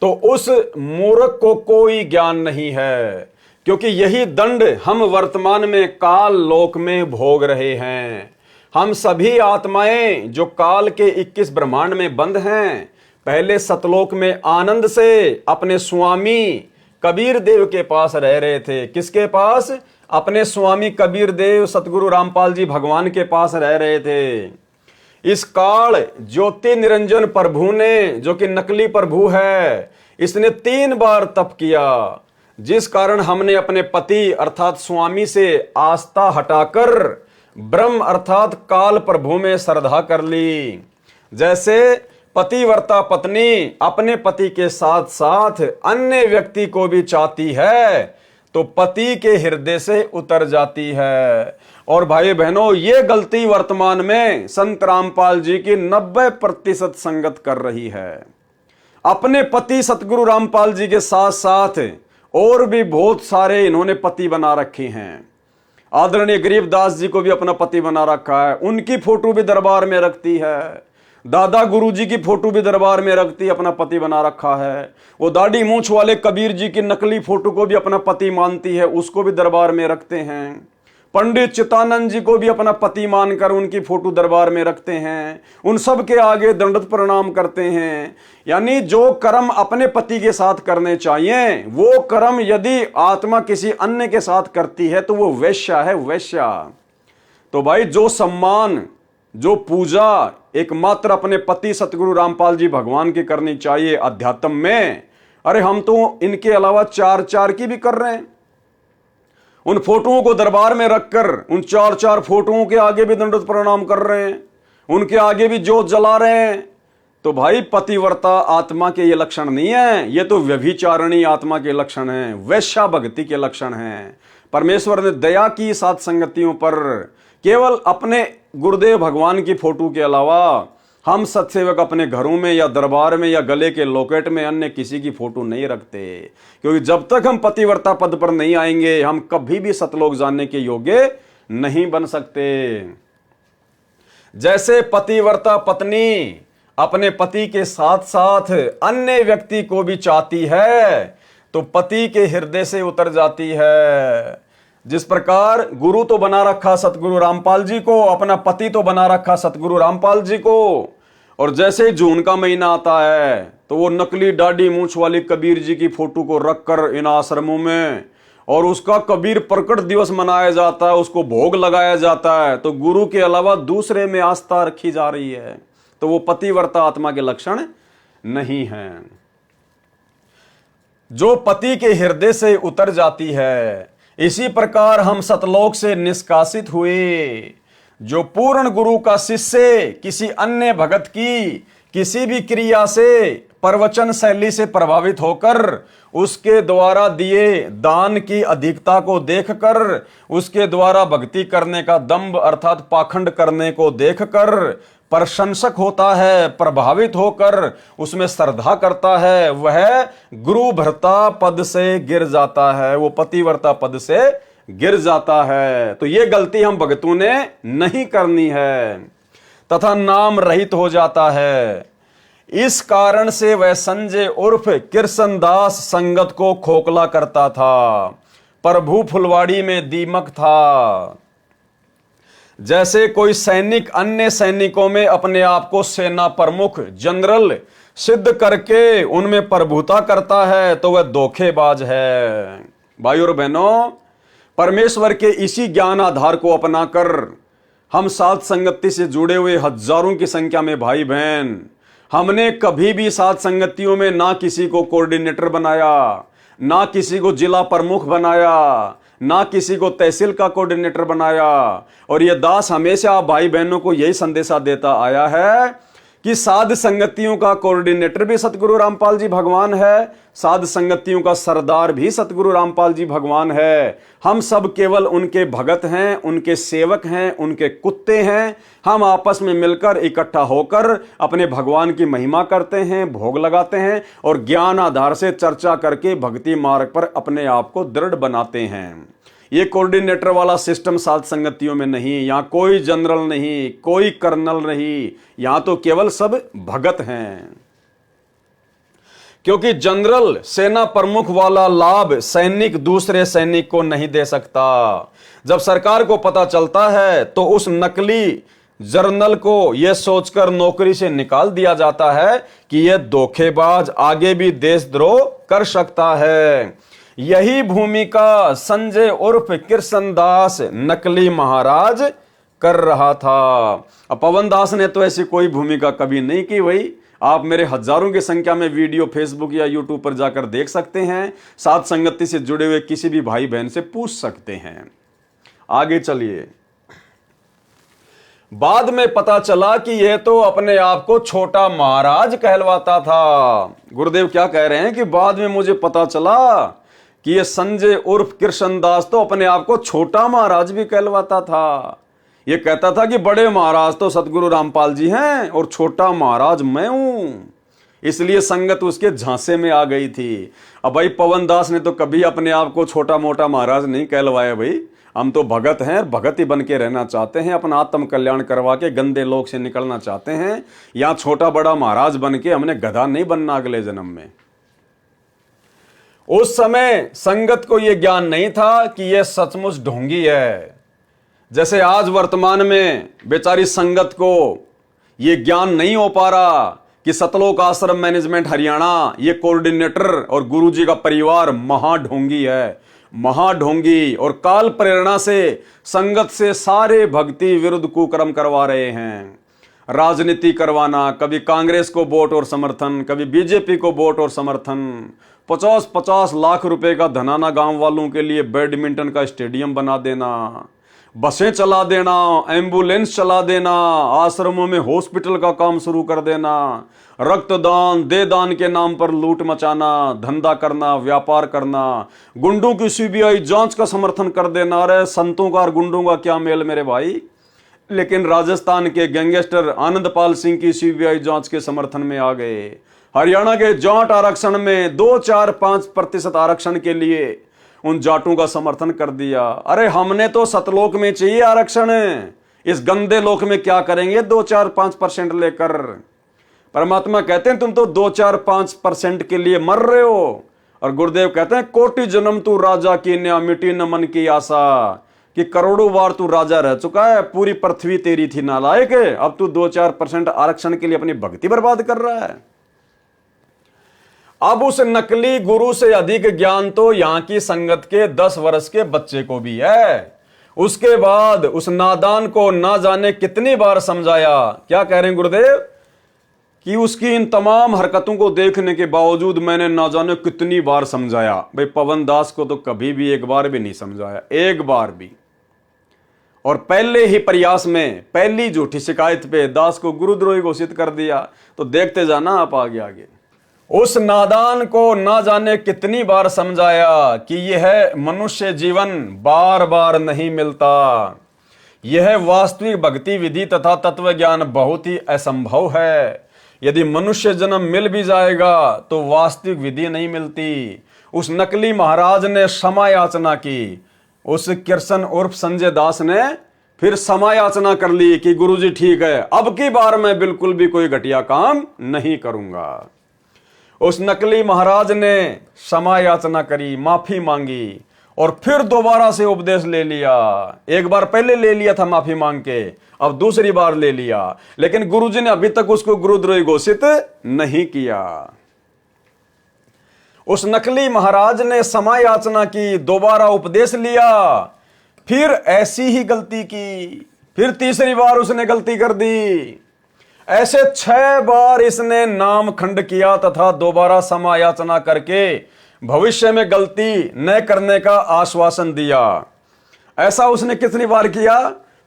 तो उस मूर्ख को कोई ज्ञान नहीं है, क्योंकि यही दंड हम वर्तमान में काल लोक में भोग रहे हैं। हम सभी आत्माएं जो काल के 21 ब्रह्मांड में बंद हैं, पहले सतलोक में आनंद से अपने स्वामी कबीर देव के पास रह रहे थे। किसके पास? अपने स्वामी कबीर देव सतगुरु रामपाल जी भगवान के पास रह रहे थे। इस काल ज्योति निरंजन प्रभु ने, जो कि नकली प्रभु है, इसने 3 बार तप किया, जिस कारण हमने अपने पति अर्थात स्वामी से आस्था हटाकर ब्रह्म अर्थात काल प्रभु में श्रद्धा कर ली। जैसे पतिव्रता पत्नी अपने पति के साथ साथ अन्य व्यक्ति को भी चाहती है, तो पति के हृदय से उतर जाती है। और भाई बहनों, ये गलती वर्तमान में संत रामपाल जी की 90% संगत कर रही है। अपने पति सतगुरु रामपाल जी के साथ साथ और भी बहुत सारे इन्होंने पति बना रखे हैं। आदरणीय गरीबदास जी को भी अपना पति बना रखा है, उनकी फोटो भी दरबार में रखती है। दादा गुरु जी की फोटो भी दरबार में रखती, अपना पति बना रखा है। वो दाढ़ी मूंछ वाले कबीर जी की नकली फोटो को भी अपना पति मानती है, उसको भी दरबार में रखते हैं। पंडित चित्तानंद जी को भी अपना पति मानकर उनकी फोटो दरबार में रखते हैं। उन सब के आगे दंडवत प्रणाम करते हैं। यानी जो कर्म अपने पति के साथ करने चाहिए, वो कर्म यदि आत्मा किसी अन्य के साथ करती है तो वो वैश्या है, वैश्या। तो भाई जो सम्मान, जो पूजा एकमात्र अपने पति सतगुरु रामपाल जी भगवान की करनी चाहिए अध्यात्म में, अरे हम तो इनके अलावा 4 की भी कर रहे हैं। उन फोटोओं को दरबार में रखकर उन 4 फोटोओं के आगे भी दंडवत प्रणाम कर रहे हैं, उनके आगे भी जोत जला रहे हैं। तो भाई पतिव्रता आत्मा के ये लक्षण नहीं है, ये तो व्यभिचारिणी आत्मा के लक्षण हैं, वैश्या भक्ति के लक्षण हैं। परमेश्वर ने दया की सात संगतियों पर। केवल अपने गुरुदेव भगवान की फोटो के अलावा हम सत्सेवक अपने घरों में या दरबार में या गले के लॉकेट में अन्य किसी की फोटो नहीं रखते, क्योंकि जब तक हम पतिव्रता पद पर नहीं आएंगे हम कभी भी सतलोक जानने के योग्य नहीं बन सकते। जैसे पतिव्रता पत्नी अपने पति के साथ साथ अन्य व्यक्ति को भी चाहती है तो पति के हृदय से उतर जाती है। जिस प्रकार गुरु तो बना रखा सतगुरु रामपाल जी को, अपना पति तो बना रखा सतगुरु रामपाल जी को, और जैसे ही जून का महीना आता है तो वो नकली दाढ़ी मूंछ वाली कबीर जी की फोटो को रखकर इन आश्रमों में और उसका कबीर प्रकट दिवस मनाया जाता है, उसको भोग लगाया जाता है। तो गुरु के अलावा दूसरे में आस्था रखी जा रही है, तो वो पतिव्रता आत्मा के लक्षण नहीं है। जो पति के हृदय से उतर जाती है, इसी प्रकार हम सतलोक से निष्कासित हुए। जो पूर्ण गुरु का शिष्य किसी अन्य भगत की किसी भी क्रिया से, प्रवचन शैली से प्रभावित होकर उसके द्वारा दिए दान की अधिकता को देखकर, उसके द्वारा भक्ति करने का दंभ अर्थात पाखंड करने को देखकर प्रशंसक होता है, प्रभावित होकर उसमें श्रद्धा करता है, वह गुरु भर्ता पद से गिर जाता है, वो पतिव्रता पद से गिर जाता है। तो ये गलती हम भक्तों ने नहीं करनी है तथा नाम रहित हो जाता है। इस कारण से वह संजय उर्फ कृष्णदास संगत को खोखला करता था, प्रभु फुलवाड़ी में दीमक था। जैसे कोई सैनिक अन्य सैनिकों में अपने आप को सेना प्रमुख जनरल सिद्ध करके उनमें प्रभुता करता है तो वह धोखेबाज है। भाइयों और बहनों, परमेश्वर के इसी ज्ञान आधार को अपनाकर हम साध संगति से जुड़े हुए हजारों की संख्या में भाई बहन, हमने कभी भी साध संगतियों में ना किसी को कोऑर्डिनेटर बनाया, ना किसी को जिला प्रमुख बनाया, ना किसी को तहसील का कोऑर्डिनेटर बनाया। और यह दास हमेशा भाई बहनों को यही संदेशा देता आया है कि साध संगतियों का कोऑर्डिनेटर भी सतगुरु रामपाल जी भगवान है, साध संगतियों का सरदार भी सतगुरु रामपाल जी भगवान है। हम सब केवल उनके भगत हैं, उनके सेवक हैं, उनके कुत्ते हैं। हम आपस में मिलकर इकट्ठा होकर अपने भगवान की महिमा करते हैं, भोग लगाते हैं और ज्ञान आधार से चर्चा करके भक्ति मार्ग पर अपने आप को दृढ़ बनाते हैं। ये कोऑर्डिनेटर वाला सिस्टम साध संगतियों में नहीं। यहाँ कोई जनरल नहीं, कोई कर्नल नहीं, यहाँ तो केवल सब भगत हैं। क्योंकि जनरल सेना प्रमुख वाला लाभ सैनिक दूसरे सैनिक को नहीं दे सकता। जब सरकार को पता चलता है तो उस नकली जर्नल को यह सोचकर नौकरी से निकाल दिया जाता है कि यह धोखेबाज आगे भी देशद्रोह कर सकता है। यही भूमिका संजय उर्फ कृष्णदास नकली महाराज कर रहा था। अब पवन दास ने तो ऐसी कोई भूमिका कभी नहीं की। वही आप मेरे हजारों की संख्या में वीडियो फेसबुक या यूट्यूब पर जाकर देख सकते हैं। साध संगति से जुड़े हुए किसी भी भाई बहन से पूछ सकते हैं। आगे चलिए। बाद में पता चला कि यह तो अपने आप को छोटा महाराज कहलवाता था। गुरुदेव क्या कह रहे हैं कि बाद में मुझे पता चला कि यह संजय उर्फ कृष्णदास तो अपने आप को छोटा महाराज भी कहलवाता था। यह कहता था कि बड़े महाराज तो सतगुरु रामपाल जी हैं और छोटा महाराज मैं हूं। इसलिए संगत उसके झांसे में आ गई थी। अब भाई पवन दास ने तो कभी अपने आप को छोटा मोटा महाराज नहीं कहलवाया भाई। हम तो भगत हैं, भगत ही बन के रहना चाहते हैं, अपना आत्म कल्याण करवा के गंदे लोक से निकलना चाहते हैं। यहां छोटा बड़ा महाराज बन के हमने गधा नहीं बनना अगले जन्म में। उस समय संगत को यह ज्ञान नहीं था कि यह सचमुच ढोंगी है। जैसे आज वर्तमान में बेचारी संगत को यह ज्ञान नहीं हो पा रहा कि सतलोक आश्रम मैनेजमेंट हरियाणा ये कोऑर्डिनेटर और गुरुजी का परिवार महाढोंगी है, महाढोंगी, और काल प्रेरणा से संगत से सारे भक्ति विरुद्ध कुकर्म करवा रहे हैं। राजनीति करवाना, कभी कांग्रेस को वोट और समर्थन, कभी बीजेपी को वोट और समर्थन, 50-50 लाख रुपए का धनाना गांव वालों के लिए बैडमिंटन का स्टेडियम बना देना, बसें चला देना, एम्बुलेंस चला देना, आश्रमों में हॉस्पिटल का काम शुरू कर देना, रक्तदान दे दान के नाम पर लूट मचाना, धंधा करना, व्यापार करना, गुंडों की सीबीआई जांच का समर्थन कर देना। अरे संतों का और गुंडों का क्या मेल मेरे भाई। लेकिन राजस्थान के गैंगस्टर आनंदपाल सिंह की सीबीआई जांच के समर्थन में आ गए। हरियाणा के जाट आरक्षण में 2-4-5% आरक्षण के लिए उन जाटों का समर्थन कर दिया। अरे हमने तो सतलोक में चाहिए आरक्षण, इस गंदे लोक में क्या करेंगे 2-4-5% लेकर। परमात्मा कहते हैं तुम तो 2-4-5% के लिए मर रहे हो, और गुरुदेव कहते हैं कोटि जन्म तू राजा की न्या मिटी न मन की आशा, कि करोड़ों बार तू राजा रह चुका है, पूरी पृथ्वी तेरी थी नालायक, अब तू 2-4% आरक्षण के लिए अपनी भक्ति बर्बाद कर रहा है। अब उस नकली गुरु से अधिक ज्ञान तो यहां की संगत के 10 वर्ष के बच्चे को भी है। उसके बाद उस नादान को ना जाने कितनी बार समझाया। क्या कह रहे हैं गुरुदेव कि उसकी इन तमाम हरकतों को देखने के बावजूद मैंने ना जाने कितनी बार समझाया। भाई पवन दास को तो कभी भी एक बार भी नहीं समझाया, एक बार भी। और पहले ही प्रयास में पहली झूठी शिकायत पे दास को गुरुद्रोही घोषित कर दिया। तो देखते जाना आप आगे आगे। उस नादान को ना जाने कितनी बार समझाया कि यह मनुष्य जीवन बार बार नहीं मिलता, यह वास्तविक भक्ति विधि तथा तत्व ज्ञान बहुत ही असंभव है। यदि मनुष्य जन्म मिल भी जाएगा तो वास्तविक विधि नहीं मिलती। उस नकली महाराज ने क्षमा याचना की। उस कृष्ण उर्फ संजय दास ने फिर क्षमा याचना कर ली कि गुरुजी ठीक है, अब की बार मैं बिल्कुल भी कोई घटिया काम नहीं करूंगा। उस नकली महाराज ने क्षमा याचना करी, माफी मांगी, और फिर दोबारा से उपदेश ले लिया। एक बार पहले ले लिया था माफी मांग के, अब दूसरी बार ले लिया, लेकिन गुरुजी ने अभी तक उसको गुरुद्रोही घोषित नहीं किया। उस नकली महाराज ने क्षमा याचना की, दोबारा उपदेश लिया, फिर ऐसी ही गलती की, फिर तीसरी बार उसने गलती कर दी। ऐसे 6 बार इसने नाम खंड किया तथा दोबारा क्षमा याचना करके भविष्य में गलती न करने का आश्वासन दिया। ऐसा उसने कितनी बार किया?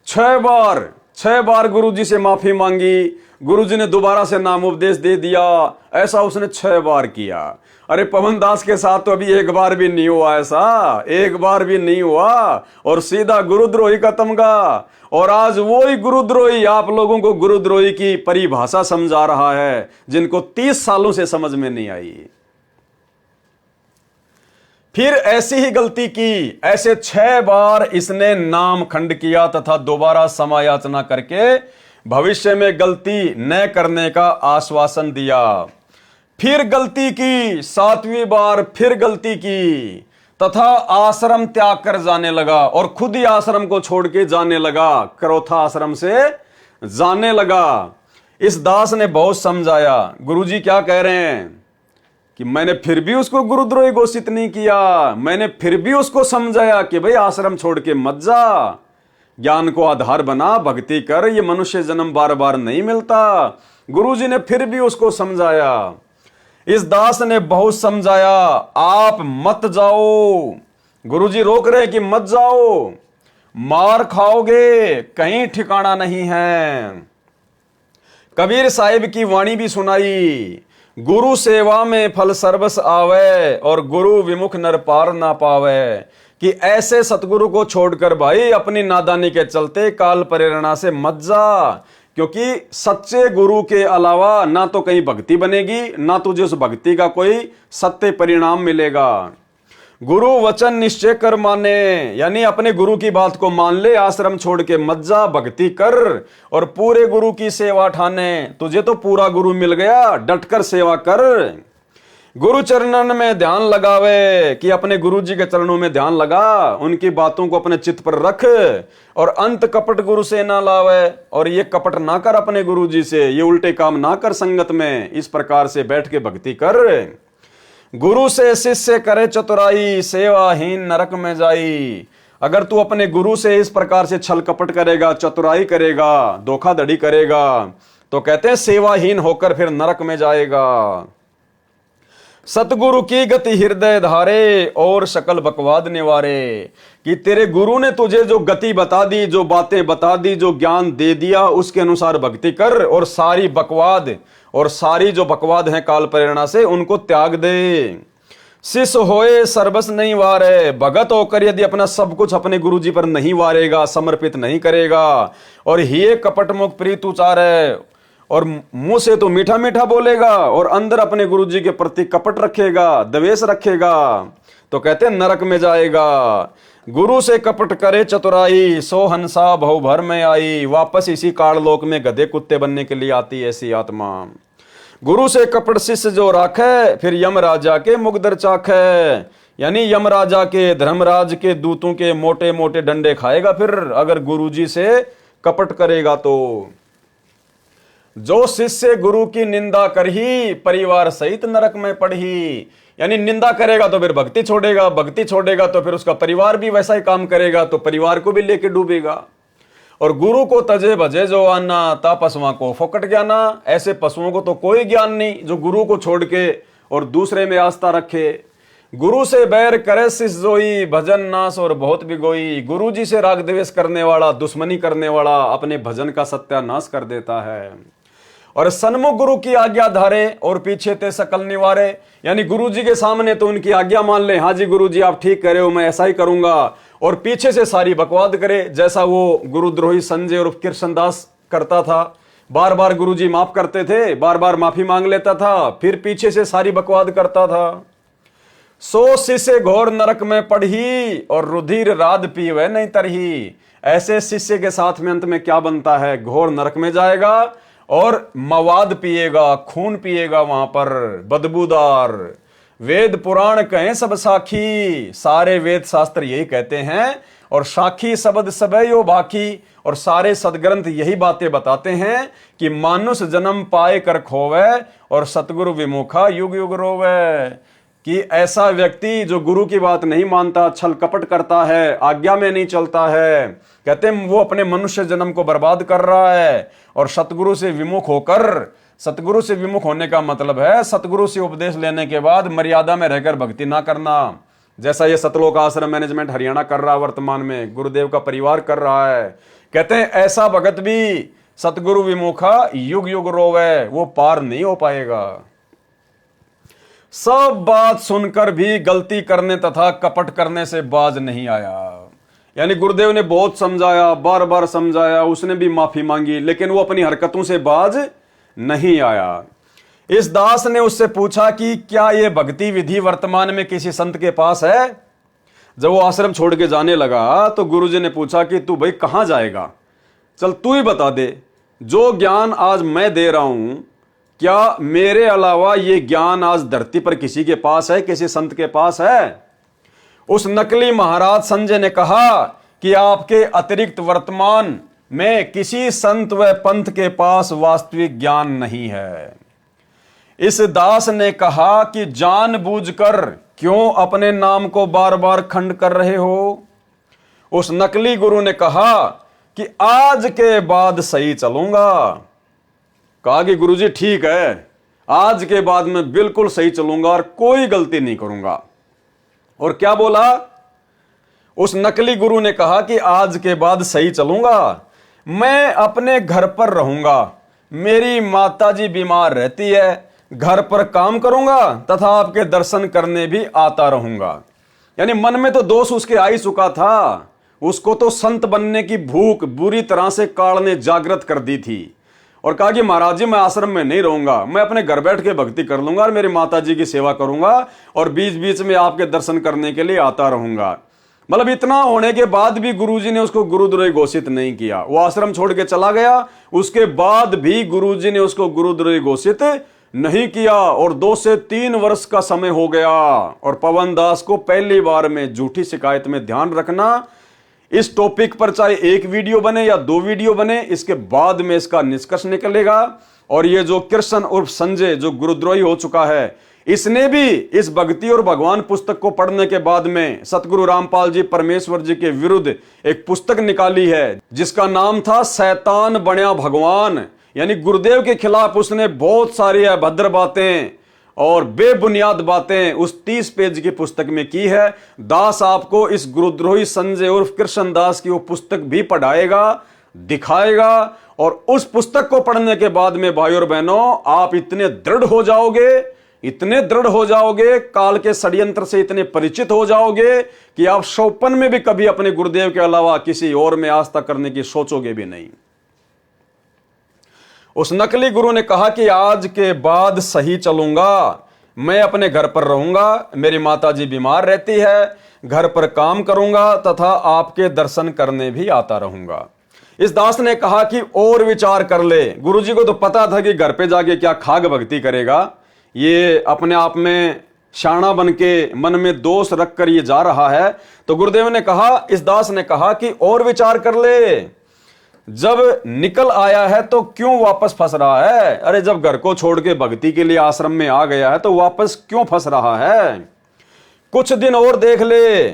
6 बार। 6 बार गुरुजी से माफी मांगी, गुरुजी ने दोबारा से नाम उपदेश दे दिया। ऐसा उसने 6 बार किया। अरे पवन दास के साथ तो अभी एक बार भी नहीं हुआ, ऐसा एक बार भी नहीं हुआ, और सीधा गुरुद्रोही का तमगा। और आज वही गुरुद्रोही आप लोगों को गुरुद्रोही की परिभाषा समझा रहा है, जिनको 30 सालों से समझ में नहीं आई। फिर ऐसी ही गलती की, ऐसे 6 बार इसने नाम खंड किया तथा दोबारा क्षमा याचना करके भविष्य में गलती न करने का आश्वासन दिया। फिर गलती की, 7वीं बार फिर गलती की तथा आश्रम त्याग कर जाने लगा, और खुद ही आश्रम को छोड़ के जाने लगा, क्रोथा आश्रम से जाने लगा। इस दास ने बहुत समझाया। गुरुजी क्या कह रहे हैं कि मैंने फिर भी उसको गुरुद्रोही घोषित नहीं किया, मैंने फिर भी उसको समझाया कि भाई आश्रम छोड़ के मत जा, ज्ञान को आधार बना, भक्ति कर, ये मनुष्य जन्म बार बार नहीं मिलता। गुरुजी ने फिर भी उसको समझाया। इस दास ने बहुत समझाया, आप मत जाओ, गुरुजी रोक रहे कि मत जाओ, मार खाओगे, कहीं ठिकाना नहीं है। कबीर साहिब की वाणी भी सुनाई, गुरु सेवा में फल सर्वस आवे, और गुरु विमुख नर पार ना पावे, कि ऐसे सतगुरु को छोड़कर भाई अपनी नादानी के चलते काल प्रेरणा से मत जा, क्योंकि सच्चे गुरु के अलावा ना तो कहीं भक्ति बनेगी, ना तुझे उस भक्ति का कोई सत्य परिणाम मिलेगा। गुरु वचन निश्चय कर माने, यानी अपने गुरु की बात को मान ले, आश्रम छोड़ के मत जा, भक्ति कर और पूरे गुरु की सेवा ठाने। तुझे तो पूरा गुरु मिल गया, डटकर सेवा कर। गुरु चरणन में ध्यान लगावे, कि अपने गुरु जी के चरणों में ध्यान लगा, उनकी बातों को अपने चित्त पर रख और अंत कपट गुरु से ना लावे। और ये कपट ना कर अपने गुरु जी से, ये उल्टे काम ना कर संगत में, इस प्रकार से बैठ के भक्ति कर। गुरु से शिष्य करे चतुराई, सेवाहीन नरक में जाई। अगर तू अपने गुरु से इस प्रकार से छल कपट करेगा, चतुराई करेगा, धोखाधड़ी करेगा, तो कहते हैं सेवाहीन होकर फिर नरक में जाएगा। सतगुरु की गति हृदय धारे और सकल बकवाद निवारे, कि तेरे गुरु ने तुझे जो गति बता दी, जो बातें बता दी, जो ज्ञान दे दिया, उसके अनुसार भक्ति कर और सारी बकवाद और सारी जो बकवाद है काल प्रेरणा से, उनको त्याग दे। शिष्य होए सर्वस नहीं वारे, भगत होकर यदि अपना सब कुछ अपने गुरु जी पर नहीं वारेगा, समर्पित नहीं करेगा, और ही कपट मुख प्रीत उचारे, और मुंह से तो मीठा मीठा बोलेगा और अंदर अपने गुरु जी के प्रति कपट रखेगा, द्वेष रखेगा, तो कहते हैं नरक में जाएगा। गुरु से कपट करे चतुराई, सो हंसा भव भर में आई। वापस इसी काल लोक में गधे कुत्ते बनने के लिए आती ऐसी आत्मा। गुरु से कपट शिष्य जो राखे, फिर यम राजा के मुगदर चाखे, यानी यम राजा के, धर्मराज के दूतों के मोटे मोटे डंडे खाएगा फिर, अगर गुरु जी से कपट करेगा तो। जो शिष्य गुरु की निंदा करही, परिवार सहित नरक में पड़ही, यानी निंदा करेगा तो फिर भक्ति छोड़ेगा, भक्ति छोड़ेगा तो फिर उसका परिवार भी वैसा ही काम करेगा, तो परिवार को भी लेके डूबेगा। और गुरु को तजे भजे जो आना, ता पशुओं को फोकट ज्ञाना। ऐसे पशुओं को तो कोई ज्ञान नहीं जो गुरु को छोड़ के और दूसरे में आस्था रखे। गुरु से बैर करे शिष्य जोई, भजन नाश और बहुत बिगोई। गुरु जी से राग द्वेष करने वाला, दुश्मनी करने वाला अपने भजन का सत्यानाश कर देता है। और सन्मुख गुरु की आज्ञा धारे और पीछे ते सकल निवारे, यानी गुरु जी के सामने तो उनकी आज्ञा मान ले, हाँ जी गुरु जी आप ठीक कह रहे हो, मैं ऐसा ही करूंगा, और पीछे से सारी बकवाद करे, जैसा वो गुरुद्रोही संजय और कृष्णदास करता था। बार बार गुरु जी माफ करते थे, बार बार माफी मांग लेता था, फिर पीछे से सारी बकवाद करता था। सो शिष्य घोर नरक में पढ़ी और रुधिर राध पीवे नहीं तरही। ऐसे शिष्य के साथ में अंत में क्या बनता है, घोर नरक में जाएगा और मवाद पिएगा, खून पिएगा वहां पर बदबूदार। वेद पुराण कहें सब साखी, सारे वेद शास्त्र यही कहते हैं, और साखी शब्द सबे यो बाकी, और सारे सदग्रंथ यही बातें बताते हैं कि मानुष जन्म पाए कर खोवे और सतगुरु विमुखा युग युग रोवे। कि ऐसा व्यक्ति जो गुरु की बात नहीं मानता, छल कपट करता है, आज्ञा में नहीं चलता है, कहते हैं वो अपने मनुष्य जन्म को बर्बाद कर रहा है। और सतगुरु से विमुख होकर, सतगुरु से विमुख होने का मतलब है सतगुरु से उपदेश लेने के बाद मर्यादा में रहकर भक्ति ना करना, जैसा ये सतलोक आश्रम मैनेजमेंट हरियाणा कर रहा है, वर्तमान में गुरुदेव का परिवार कर रहा है। कहते हैं ऐसा भगत भी सतगुरु विमुखा युग युग रोवे, वो पार नहीं हो पाएगा। सब बात सुनकर भी गलती करने तथा कपट करने से बाज नहीं आया। यानी गुरुदेव ने बहुत समझाया, बार बार समझाया, उसने भी माफी मांगी, लेकिन वो अपनी हरकतों से बाज नहीं आया। इस दास ने उससे पूछा कि क्या ये भक्ति विधि वर्तमान में किसी संत के पास है। जब वो आश्रम छोड़ के जाने लगा तो गुरुजी ने पूछा कि तू भाई कहां जाएगा, चल तू ही बता दे, जो ज्ञान आज मैं दे रहा हूं, क्या मेरे अलावा ये ज्ञान आज धरती पर किसी के पास है, किसी संत के पास है। उस नकली महाराज संजय ने कहा कि आपके अतिरिक्त वर्तमान में किसी संत व पंथ के पास वास्तविक ज्ञान नहीं है। इस दास ने कहा कि जानबूझकर क्यों अपने नाम को बार बार खंड कर रहे हो। उस नकली गुरु ने कहा कि आज के बाद सही चलूंगा। कहा कि गुरुजी ठीक है, आज के बाद मैं बिल्कुल सही चलूंगा और कोई गलती नहीं करूंगा। और क्या बोला, उस नकली गुरु ने कहा कि आज के बाद सही चलूंगा, मैं अपने घर पर रहूंगा, मेरी माताजी बीमार रहती है, घर पर काम करूंगा तथा आपके दर्शन करने भी आता रहूंगा। यानी मन में तो दोष उसके आ ही चुका था, उसको तो संत बनने की भूख बुरी तरह से काल ने जागृत कर दी थी। और कहा कि महाराज जी मैं आश्रम में नहीं रहूंगा, मैं अपने घर बैठ के भक्ति कर लूंगा और मेरी माता जी की सेवा करूंगा और बीच बीच में आपके दर्शन करने के लिए आता रहूंगा। मतलब इतना होने के बाद भी गुरुजी ने उसको गुरुद्रोही घोषित नहीं किया, वो आश्रम छोड़ के चला गया। उसके बाद भी गुरुजी ने उसको गुरुद्रोही घोषित नहीं किया और 2 से 3 वर्ष का समय हो गया। और पवन दास को पहली बार में झूठी शिकायत में ध्यान रखना, इस टॉपिक पर चाहे 1 वीडियो बने या 2 वीडियो बने, इसके बाद में इसका निष्कर्ष निकलेगा। और ये जो कृष्ण उर्फ संजय जो गुरुद्रोही हो चुका है, इसने भी इस भक्ति और भगवान पुस्तक को पढ़ने के बाद में सतगुरु रामपाल जी परमेश्वर जी के विरुद्ध एक पुस्तक निकाली है जिसका नाम था शैतान बन्या भगवान। यानी गुरुदेव के खिलाफ उसने बहुत सारी अभद्र बातें और बेबुनियाद बातें उस 30 पेज की पुस्तक में की है। दास आपको इस गुरुद्रोही संजय उर्फ कृष्ण दास की वो पुस्तक भी पढ़ाएगा, दिखाएगा। और उस पुस्तक को पढ़ने के बाद में भाई और बहनों आप इतने दृढ़ हो जाओगे, इतने दृढ़ हो जाओगे, काल के षड्यंत्र से इतने परिचित हो जाओगे कि आप शौपन में भी कभी अपने गुरुदेव के अलावा किसी और में आस्था करने की सोचोगे भी नहीं। उस नकली गुरु ने कहा कि आज के बाद सही चलूंगा, मैं अपने घर पर रहूंगा, मेरी माता जी बीमार रहती है, घर पर काम करूंगा तथा आपके दर्शन करने भी आता रहूंगा। इस दास ने कहा कि और विचार कर ले। गुरुजी को तो पता था कि घर पे जाके क्या खाग भक्ति करेगा, ये अपने आप में शाना बन के मन में दोष रखकर ये जा रहा है। तो गुरुदेव ने कहा, इस दास ने कहा कि और विचार कर ले, जब निकल आया है तो क्यों वापस फंस रहा है? अरे जब घर को छोड़ के भक्ति के लिए आश्रम में आ गया है तो वापस क्यों फंस रहा है? कुछ दिन और देख ले,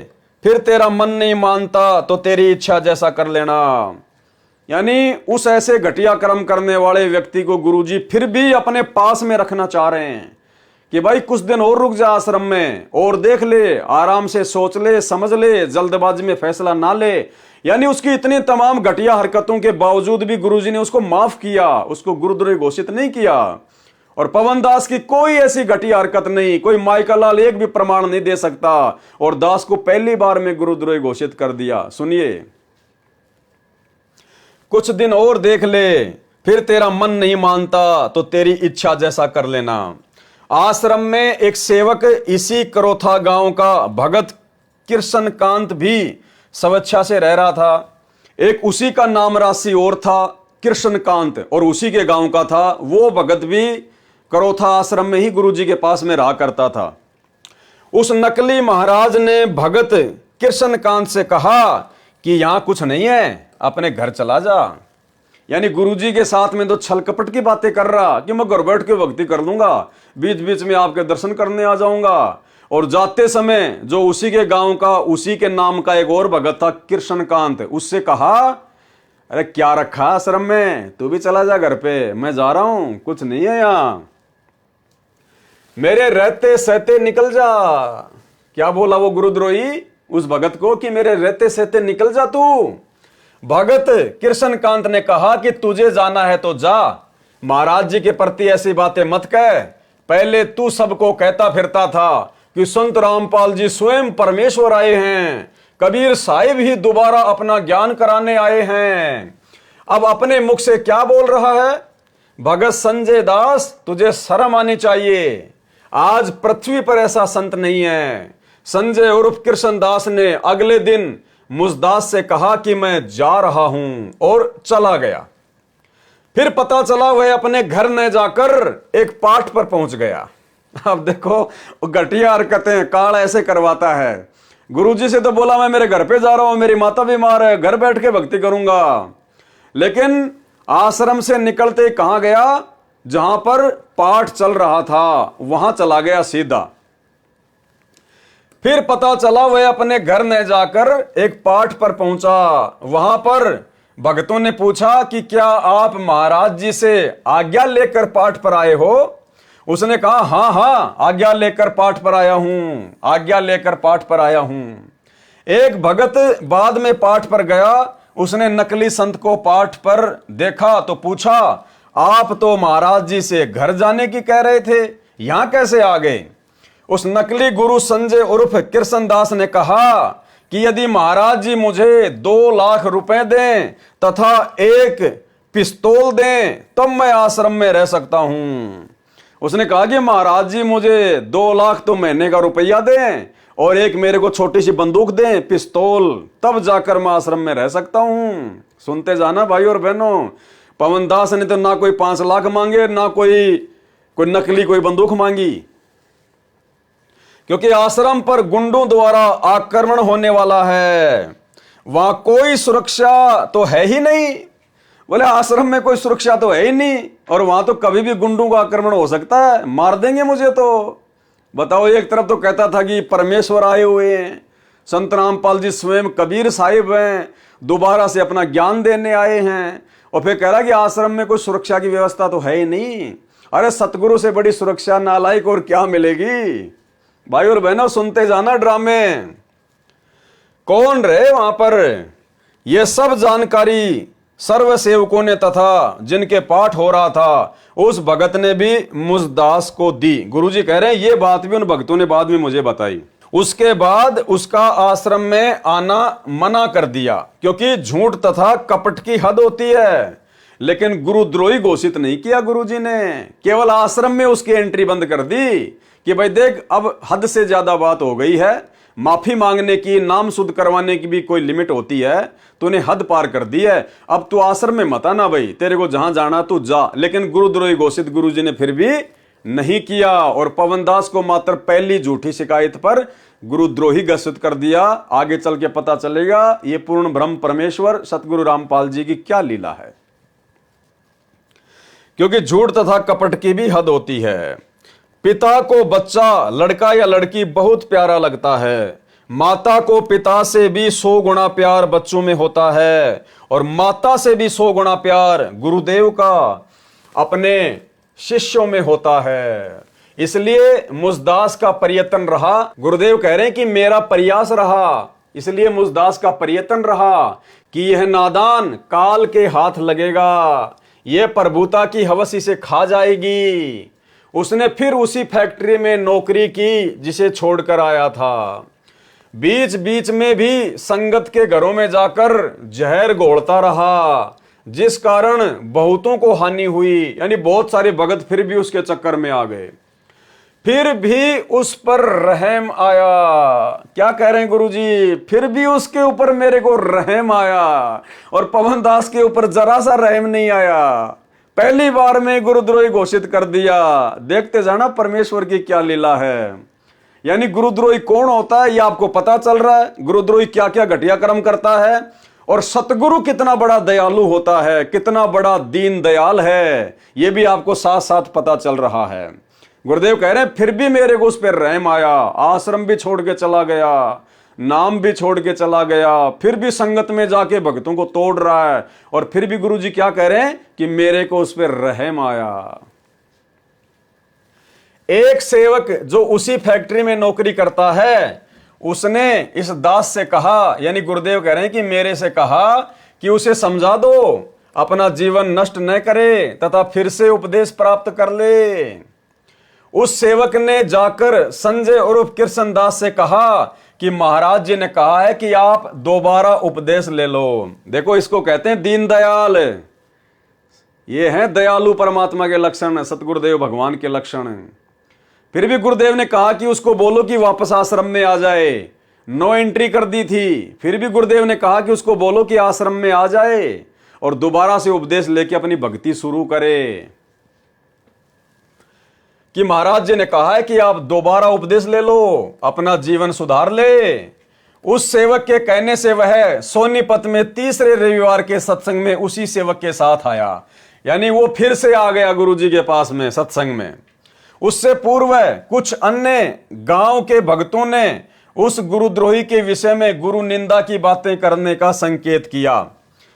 फिर तेरा मन नहीं मानता तो तेरी इच्छा जैसा कर लेना। यानी उस ऐसे घटिया कर्म करने वाले व्यक्ति को गुरुजी फिर भी अपने पास में रखना चाह रहे हैं कि भाई कुछ दिन और रुक जा आश्रम में और देख ले, आराम से सोच ले, समझ ले, जल्दबाजी में फैसला ना ले। यानी उसकी इतनी तमाम घटिया हरकतों के बावजूद भी गुरुजी ने उसको माफ किया, उसको गुरुद्रोही घोषित नहीं किया। और पवन दास की कोई ऐसी घटिया हरकत नहीं, कोई माइका लाल एक भी प्रमाण नहीं दे सकता और दास को पहली बार में गुरुद्रोही घोषित कर दिया। सुनिए, कुछ दिन और देख ले, फिर तेरा मन नहीं मानता तो तेरी इच्छा जैसा कर लेना। आश्रम में एक सेवक इसी करोथा गांव का भगत कृष्ण कांत भी स्वेच्छा से रह रहा था। एक उसी का नाम राशि और था कृष्ण कांत और उसी के गांव का था। वो भगत भी करोथा आश्रम में ही गुरुजी के पास में रहा करता था। उस नकली महाराज ने भगत कृष्ण कांत से कहा कि यहां कुछ नहीं है, अपने घर चला जा। यानी गुरुजी के साथ में तो छल कपट की बातें कर रहा कि मैं घर बैठ के भक्ति कर लूंगा, बीच बीच में आपके दर्शन करने आ जाऊंगा। और जाते समय जो उसी के गांव का उसी के नाम का एक और भगत था कृष्ण कांत, उससे कहा, अरे क्या रखा आश्रम में, तू भी चला जा घर पे, मैं जा रहा हूं, कुछ नहीं है यहां, मेरे रहते सहते निकल जा। क्या बोला वो गुरुद्रोही उस भगत को कि मेरे रहते सहते निकल जा तू। भगत कृष्ण कांत ने कहा कि तुझे जाना है तो जा, महाराज जी के प्रति ऐसी बातें मत कह। पहले तू सबको कहता फिरता था कि संत रामपाल जी स्वयं परमेश्वर आए हैं, कबीर साहिब ही दोबारा अपना ज्ञान कराने आए हैं। अब अपने मुख से क्या बोल रहा है? भगत संजय दास, तुझे शर्म आनी चाहिए। आज पृथ्वी पर ऐसा संत नहीं है। संजय उर्फ कृष्ण दास ने अगले दिन मुझदास से कहा कि मैं जा रहा हूं और चला गया। फिर पता चला वह अपने घर न जाकर एक पाठ पर पहुंच गया। अब देखो घटिया हरकतें काल ऐसे करवाता है। गुरुजी से तो बोला मैं मेरे घर पे जा रहा हूं, मेरी माता बीमार है, घर बैठ के भक्ति करूंगा। लेकिन आश्रम से निकलते कहां गया? जहां पर पाठ चल रहा था वहां चला गया सीधा। फिर पता चला वह अपने घर न जाकर एक पाठ पर पहुंचा। वहां पर भक्तों ने पूछा कि क्या आप महाराज जी से आज्ञा लेकर पाठ पर आए हो? उसने कहा हां हां, आज्ञा लेकर पाठ पर आया हूं, आज्ञा लेकर पाठ पर आया हूं। एक भगत बाद में पाठ पर गया, उसने नकली संत को पाठ पर देखा तो पूछा, आप तो महाराज जी से घर जाने की कह रहे थे, यहां कैसे आ गए? उस नकली गुरु संजय उर्फ कृष्ण दास ने कहा कि यदि महाराज जी मुझे 2 लाख रुपए दें तथा एक पिस्तौल दें तब मैं आश्रम में रह सकता हूं। उसने कहा कि महाराज जी मुझे 2 लाख तो महीने का रुपया दें और एक मेरे को छोटी सी बंदूक दें, पिस्तौल, तब जाकर मैं आश्रम में रह सकता हूं। सुनते जाना भाई और बहनों, पवन दास ने तो ना कोई 5 लाख मांगे, ना कोई नकली कोई बंदूक मांगी, क्योंकि आश्रम पर गुंडों द्वारा आक्रमण होने वाला है, वहां कोई सुरक्षा तो है ही नहीं। बोले आश्रम में कोई सुरक्षा तो है ही नहीं और वहां तो कभी भी गुंडों का आक्रमण हो सकता है, मार देंगे मुझे तो। बताओ, एक तरफ तो कहता था कि परमेश्वर आए हुए हैं, संत रामपाल जी स्वयं कबीर साहिब हैं, दोबारा से अपना ज्ञान देने आए हैं, और फिर कह रहा कि आश्रम में कोई सुरक्षा की व्यवस्था तो है ही नहीं। अरे सतगुरु से बड़ी सुरक्षा नालायक और क्या मिलेगी। भाई और बहनों, सुनते जाना ड्रामे। कौन रहे वहां पर, यह सब जानकारी सर्व सेवकों ने तथा जिनके पाठ हो रहा था उस भगत ने भी मुझदास को दी। गुरुजी कह रहे हैं ये बात भी उन भक्तों ने बाद में मुझे बताई। उसके बाद उसका आश्रम में आना मना कर दिया, क्योंकि झूठ तथा कपट की हद होती है। लेकिन गुरुद्रोही घोषित नहीं किया गुरुजी ने, केवल आश्रम में उसकी एंट्री बंद कर दी कि भाई देख अब हद से ज्यादा बात हो गई है, माफी मांगने की, नाम शुद्ध करवाने की भी कोई लिमिट होती है, तूने हद पार कर दी है, अब तू आश्रम में मत आना भाई, तेरे को जहां जाना तू जा। लेकिन गुरुद्रोही घोषित गुरुजी ने फिर भी नहीं किया और पवनदास को मात्र पहली झूठी शिकायत पर गुरुद्रोही घोषित कर दिया। आगे चल के पता चलेगा ये पूर्ण ब्रह्म परमेश्वर सतगुरु रामपाल जी की क्या लीला है, क्योंकि झूठ तथा कपट की भी हद होती है। पिता को बच्चा, लड़का या लड़की बहुत प्यारा लगता है, माता को पिता से भी 100 गुना प्यार बच्चों में होता है, और माता से भी 100 गुना प्यार गुरुदेव का अपने शिष्यों में होता है। इसलिए मुझदास का प्रयत्न रहा, गुरुदेव कह रहे हैं कि मेरा प्रयास रहा, इसलिए मुझदास का प्रयत्न रहा कि यह नादान काल के हाथ लगेगा, यह प्रभुता की हवस इसे खा जाएगी। उसने फिर उसी फैक्ट्री में नौकरी की जिसे छोड़कर आया था। बीच बीच में भी संगत के घरों में जाकर जहर घोलता रहा, जिस कारण बहुतों को हानि हुई, यानी बहुत सारे भगत फिर भी उसके चक्कर में आ गए। फिर भी उस पर रहम आया। क्या कह रहे हैं गुरुजी, फिर भी उसके ऊपर मेरे को रहम आया, और पवनदास के ऊपर जरा सा रहम नहीं आया। पहली बार में गुरुद्रोही घोषित कर दिया। देखते जाना परमेश्वर की क्या लीला है। यानी गुरुद्रोही कौन होता है ये आपको पता चल रहा है, गुरुद्रोही क्या क्या घटिया कर्म करता है, और सतगुरु कितना बड़ा दयालु होता है, कितना बड़ा दीन दयाल है, ये भी आपको साथ साथ पता चल रहा है। गुरुदेव कह रहे हैं फिर भी मेरे को उस पर रहम आया, आश्रम भी छोड़ के चला गया, नाम भी छोड़ के चला गया, फिर भी संगत में जाके भक्तों को तोड़ रहा है, और फिर भी गुरुजी क्या कह रहे हैं कि मेरे को उस पर रहम आया। एक सेवक जो उसी फैक्ट्री में नौकरी करता है, उसने इस दास से कहा, यानी गुरुदेव कह रहे हैं कि मेरे से कहा कि उसे समझा दो, अपना जीवन नष्ट न करे तथा फिर से उपदेश प्राप्त कर ले। उस सेवक ने जाकर संजय और कृष्णदास से कहा कि महाराज जी ने कहा है कि आप दोबारा उपदेश ले लो। देखो इसको कहते हैं दीन दयाल, ये हैं दयालु परमात्मा के लक्षण, सतगुरुदेव भगवान के लक्षण। फिर भी गुरुदेव ने कहा कि उसको बोलो कि वापस आश्रम में आ जाए, नो एंट्री कर दी थी। फिर भी गुरुदेव ने कहा कि उसको बोलो कि आश्रम में आ जाए और दोबारा से उपदेश लेके अपनी भक्ति शुरू करे। कि महाराज जी ने कहा है कि आप दोबारा उपदेश ले लो, अपना जीवन सुधार ले। उस सेवक के कहने से वह सोनीपत में तीसरे रविवार के सत्संग में उसी सेवक के साथ आया, यानी वो फिर से आ गया गुरुजी के पास में सत्संग में। उससे पूर्व कुछ अन्य गांव के भक्तों ने उस गुरुद्रोही के विषय में गुरु निंदा की बातें करने का संकेत किया।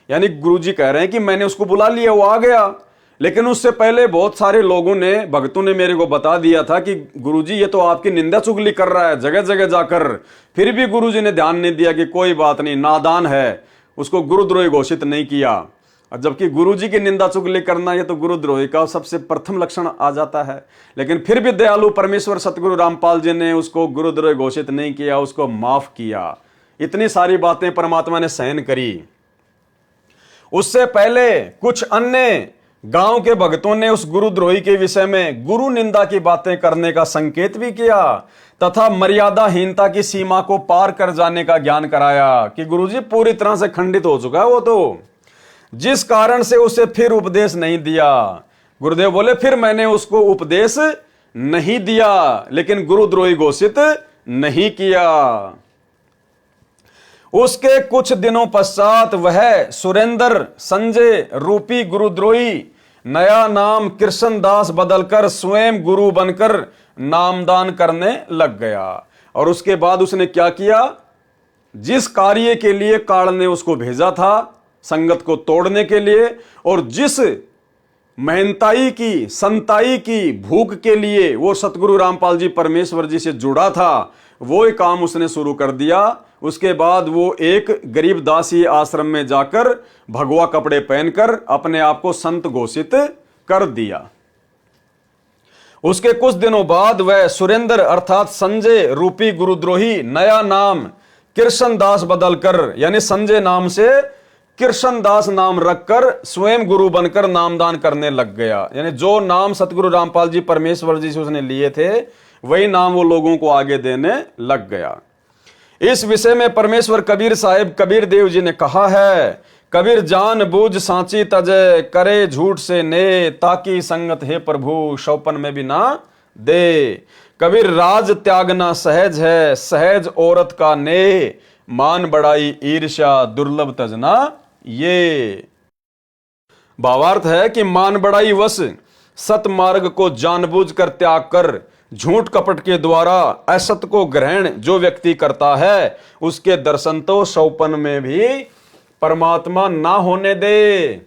यानी गुरुजी कह रहे हैं कि मैंने उसको बुला लिया, वो आ गया, लेकिन उससे पहले बहुत सारे लोगों ने, भक्तों ने मेरे को बता दिया था कि गुरुजी ये तो आपकी निंदा चुगली कर रहा है जगह जगह जाकर। फिर भी गुरुजी ने ध्यान नहीं दिया कि कोई बात नहीं, नादान है, उसको गुरुद्रोही घोषित नहीं किया। जबकि गुरुजी की निंदा चुगली करना ये तो गुरुद्रोही का सबसे प्रथम लक्षण आ जाता है। लेकिन फिर भी दयालु परमेश्वर सतगुरु रामपाल जी ने उसको गुरुद्रोही घोषित नहीं किया, उसको माफ किया। इतनी सारी बातें परमात्मा ने सहन करी। उससे पहले कुछ अन्य गांव के भक्तों ने उस गुरुद्रोही के विषय में गुरु निंदा की बातें करने का संकेत भी किया तथा मर्यादाहीनता की सीमा को पार कर जाने का ज्ञान कराया कि गुरुजी पूरी तरह से खंडित हो चुका है वो तो, जिस कारण से उसे फिर उपदेश नहीं दिया। गुरुदेव बोले फिर मैंने उसको उपदेश नहीं दिया, लेकिन गुरुद्रोही घोषित नहीं किया। उसके कुछ दिनों पश्चात वह सुरेंद्र संजय रूपी गुरुद्रोही नया नाम कृष्णदास बदलकर स्वयं गुरु बनकर नामदान करने लग गया। और उसके बाद उसने क्या किया, जिस कार्य के लिए काल ने उसको भेजा था संगत को तोड़ने के लिए, और जिस महंताई की संताई की भूख के लिए वो सतगुरु रामपाल जी परमेश्वर जी से जुड़ा था, वो एक काम उसने शुरू कर दिया। उसके बाद वो एक गरीब दासी आश्रम में जाकर भगवा कपड़े पहनकर अपने आप को संत घोषित कर दिया। उसके कुछ दिनों बाद वह सुरेंद्र अर्थात संजय रूपी गुरुद्रोही नया नाम कृष्णदास बदलकर, यानी संजय नाम से कृष्णदास नाम रखकर स्वयं गुरु बनकर नामदान करने लग गया। यानी जो नाम सतगुरु रामपाल जी परमेश्वर जी से उसने लिए थे वही नाम वो लोगों को आगे देने लग गया। इस विषय में परमेश्वर कबीर साहिब कबीर देव जी ने कहा है, कबीर जान बूझ सांची तजय करे झूठ से ने, ताकि संगत है प्रभु शौपन में भी ना दे। कबीर राज त्यागना सहज है, सहज औरत का ने, मान बढ़ाई ईर्ष्या दुर्लभ तजना ये। भावार्थ है कि मान बढ़ाई वश सत मार्ग को जानबूझकर त्याग कर झूठ कपट के द्वारा असत को ग्रहण जो व्यक्ति करता है उसके दर्शन तो शौपन में भी परमात्मा ना होने दे।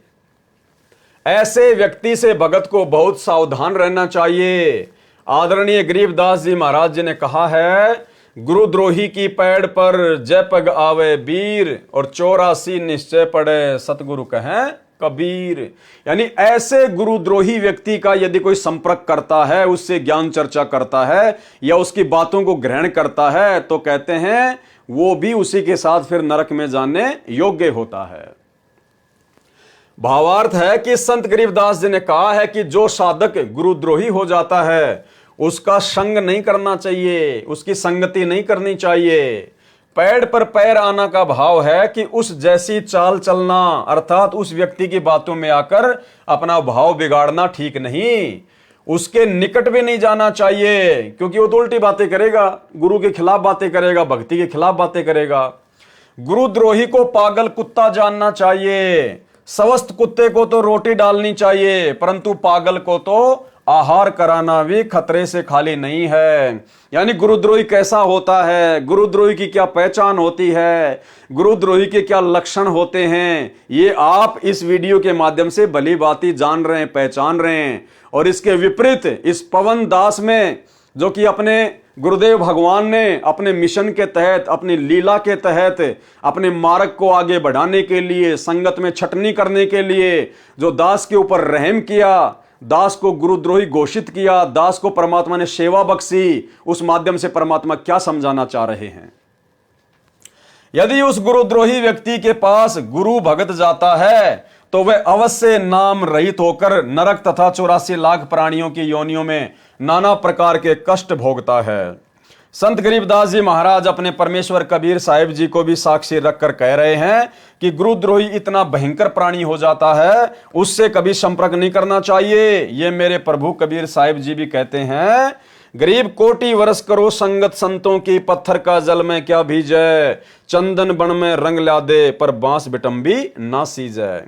ऐसे व्यक्ति से भगत को बहुत सावधान रहना चाहिए। आदरणीय गरीबदास जी महाराज जी ने कहा है, गुरुद्रोही की पैड़ पर जय पग आवे वीर, और 84 निश्चय पड़े सतगुरु कहें कबीर। यानी ऐसे गुरुद्रोही व्यक्ति का यदि कोई संपर्क करता है, उससे ज्ञान चर्चा करता है या उसकी बातों को ग्रहण करता है, तो कहते हैं वो भी उसी के साथ फिर नरक में जाने योग्य होता है। भावार्थ है कि संत गरीबदास जी ने कहा है कि जो साधक गुरुद्रोही हो जाता है उसका संग नहीं करना चाहिए, उसकी संगति नहीं करनी चाहिए। पैर पर पैर आना का भाव है कि उस जैसी चाल चलना, अर्थात उस व्यक्ति की बातों में आकर अपना भाव बिगाड़ना ठीक नहीं। उसके निकट भी नहीं जाना चाहिए, क्योंकि वो तो उल्टी बातें करेगा, गुरु के खिलाफ बातें करेगा, भक्ति के खिलाफ बातें करेगा। गुरुद्रोही को पागल कुत्ता जानना चाहिए। स्वस्थ कुत्ते को तो रोटी डालनी चाहिए, परंतु पागल को तो आहार कराना भी खतरे से खाली नहीं है। यानी गुरुद्रोही कैसा होता है, गुरुद्रोही की क्या पहचान होती है, गुरुद्रोही के क्या लक्षण होते हैं, ये आप इस वीडियो के माध्यम से भली भांति जान रहे हैं, पहचान रहे हैं। और इसके विपरीत इस पवन दास में, जो कि अपने गुरुदेव भगवान ने अपने मिशन के तहत, अपनी लीला के तहत, अपने मार्ग को आगे बढ़ाने के लिए, संगत में छटनी करने के लिए जो दास के ऊपर रहम किया, दास को गुरुद्रोही घोषित किया, दास को परमात्मा ने सेवा बख्शी, उस माध्यम से परमात्मा क्या समझाना चाह रहे हैं। यदि उस गुरुद्रोही व्यक्ति के पास गुरु भगत जाता है तो वह अवश्य नाम रहित होकर नरक तथा 84 लाख प्राणियों की योनियों में नाना प्रकार के कष्ट भोगता है। संत गरीबदास जी महाराज अपने परमेश्वर कबीर साहिब जी को भी साक्षी रखकर कह रहे हैं कि गुरुद्रोही इतना भयंकर प्राणी हो जाता है, उससे कभी संपर्क नहीं करना चाहिए। ये मेरे प्रभु कबीर साहिब जी भी कहते हैं, गरीब कोटि वर्ष करो संगत संतों की, पत्थर का जल में क्या भीजे, चंदन बन में रंग ला दे, पर बांस बिटम्बी ना सीजे।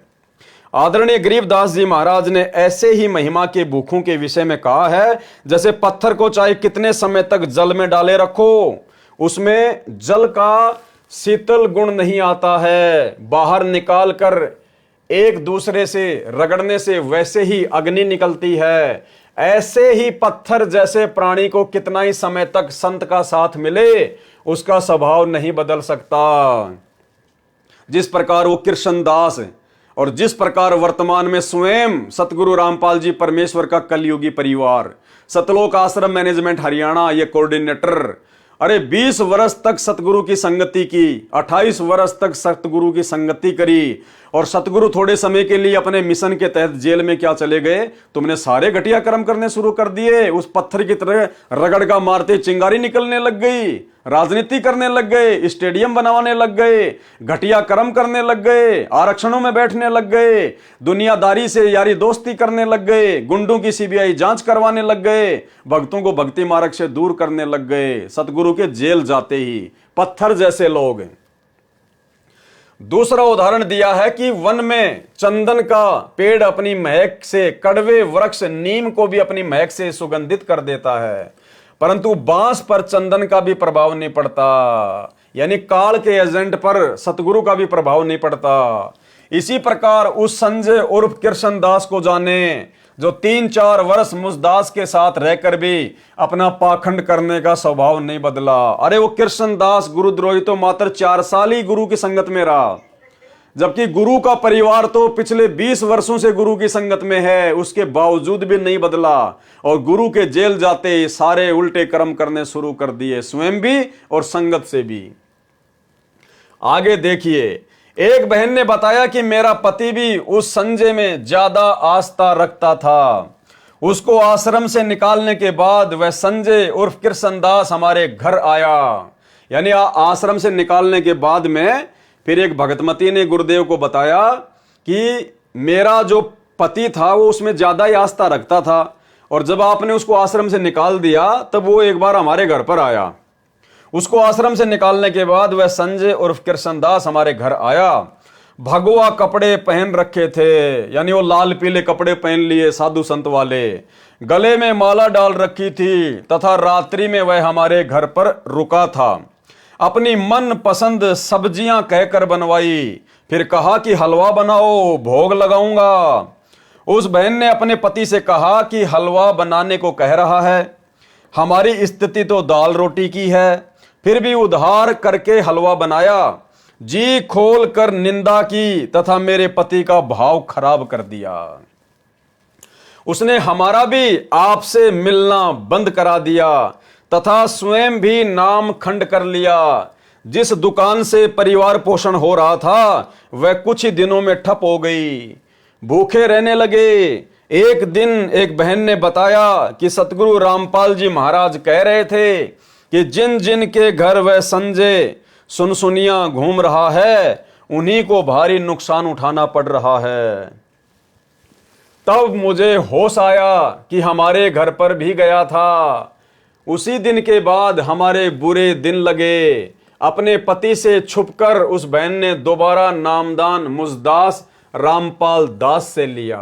आदरणीय गरीबदास जी महाराज ने ऐसे ही महिमा के भूखों के विषय में कहा है, जैसे पत्थर को चाहे कितने समय तक जल में डाले रखो, उसमें जल का शीतल गुण नहीं आता है, बाहर निकाल कर एक दूसरे से रगड़ने से वैसे ही अग्नि निकलती है। ऐसे ही पत्थर जैसे प्राणी को कितना ही समय तक संत का साथ मिले, उसका स्वभाव नहीं बदल सकता। जिस प्रकार वो कृष्णदास और जिस प्रकार वर्तमान में स्वयं सतगुरु रामपाल जी परमेश्वर का कलयुगी परिवार, सतलोक आश्रम मैनेजमेंट हरियाणा, ये कोऑर्डिनेटर अरे 20 वर्ष तक सतगुरु की संगति की, 28 वर्ष तक सतगुरु की संगति करी, और सतगुरु थोड़े समय के लिए अपने मिशन के तहत जेल में क्या चले गए? तुमने सारे घटिया कर्म करने शुरू कर दिए। उस पत्थर की तरह रगड़ का मारते चिंगारी निकलने लग गई, राजनीति करने लग गए, स्टेडियम बनवाने लग गए, घटिया कर्म करने लग गए, आरक्षणों में बैठने लग गए, दुनियादारी से यारी दोस्ती करने लग गए, गुंडों की सीबीआई जांच करवाने लग गए, भक्तों को भक्ति मार्ग से दूर करने लग गए। सतगुरु के जेल जाते ही पत्थर जैसे लोग। दूसरा उदाहरण दिया है कि वन में चंदन का पेड़ अपनी महक से, कड़वे वृक्ष नीम को भी अपनी महक से सुगंधित कर देता है, परंतु बांस पर चंदन का भी प्रभाव नहीं पड़ता, यानी काल के एजेंट पर सतगुरु का भी प्रभाव नहीं पड़ता। इसी प्रकार उस संजय उर्फ कृष्णदास को जाने, जो 3-4 वर्ष मुसदास के साथ रहकर भी अपना पाखंड करने का स्वभाव नहीं बदला। अरे वो कृष्णदास गुरुद्रोही तो मात्र 4 साल ही गुरु की संगत में रहा, जबकि गुरु का परिवार तो पिछले 20 वर्षों से गुरु की संगत में है, उसके बावजूद भी नहीं बदला, और गुरु के जेल जाते ही सारे उल्टे कर्म करने शुरू कर दिए, स्वयं भी और संगत से भी। आगे देखिए, एक बहन ने बताया कि मेरा पति भी उस संजय में ज्यादा आस्था रखता था। उसको आश्रम से निकालने के बाद वह संजय उर्फ कृष्णदास हमारे घर आया। यानी आश्रम से निकालने के बाद में फिर एक भगतमती ने गुरुदेव को बताया कि मेरा जो पति था वो उसमें ज्यादा ही आस्था रखता था, और जब आपने उसको आश्रम से निकाल दिया तब वो एक बार हमारे घर पर आया। उसको आश्रम से निकालने के बाद वह संजय उर्फ कृष्णदास हमारे घर आया। भगवा कपड़े पहन रखे थे, यानी वो लाल पीले कपड़े पहन लिए साधु संत वाले, गले में माला डाल रखी थी, तथा रात्रि में वह हमारे घर पर रुका था। अपनी मन पसंद सब्जियां कहकर बनवाई, फिर कहा कि हलवा बनाओ, भोग लगाऊंगा। उस बहन ने अपने पति से कहा कि हलवा बनाने को कह रहा है, हमारी स्थिति तो दाल रोटी की है, फिर भी उधार करके हलवा बनाया। जी खोल कर निंदा की तथा मेरे पति का भाव खराब कर दिया। उसने हमारा भी आपसे मिलना बंद करा दिया तथा स्वयं भी नाम खंड कर लिया। जिस दुकान से परिवार पोषण हो रहा था वह कुछ ही दिनों में ठप हो गई, भूखे रहने लगे। एक दिन एक बहन ने बताया कि सतगुरु रामपाल जी महाराज कह रहे थे कि जिन जिन के घर वह संजय सुनसुनिया घूम रहा है उन्हीं को भारी नुकसान उठाना पड़ रहा है। तब मुझे होश आया कि हमारे घर पर भी गया था। उसी दिन के बाद हमारे बुरे दिन लगे। अपने पति से छुपकर उस बहन ने दोबारा नामदान मुसदास रामपाल दास से लिया।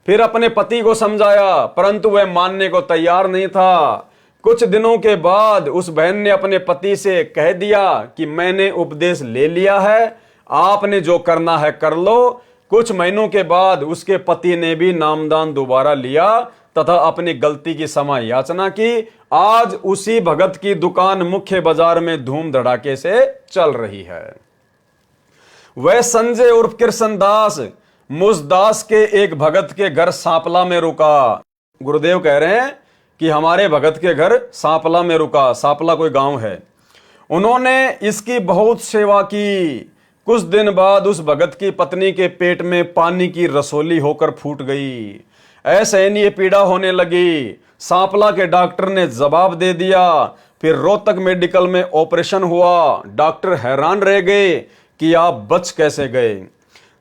फिर अपने पति को समझाया, परंतु वह मानने को तैयार नहीं था। कुछ दिनों के बाद उस बहन ने अपने पति से कह दिया कि मैंने उपदेश ले लिया है, आपने जो करना है कर लो। कुछ महीनों के बाद उसके पति ने भी नामदान दोबारा लिया तथा अपनी गलती की क्षमा याचना की। आज उसी भगत की दुकान मुख्य बाजार में धूम धड़ाके से चल रही है। वह संजय उर्फ कृष्णदास मुसदास के एक भगत के घर सांपला में रुका। गुरुदेव कह रहे हैं कि हमारे भगत के घर सांपला में रुका। सांपला कोई गांव है। उन्होंने इसकी बहुत सेवा की। कुछ दिन बाद उस भगत की पत्नी के पेट में पानी की रसोली होकर फूट गई। असहनीय पीड़ा होने लगी। सांपला के डॉक्टर ने जवाब दे दिया। फिर रोहतक मेडिकल में ऑपरेशन हुआ। डॉक्टर हैरान रह गए कि आप बच कैसे गए।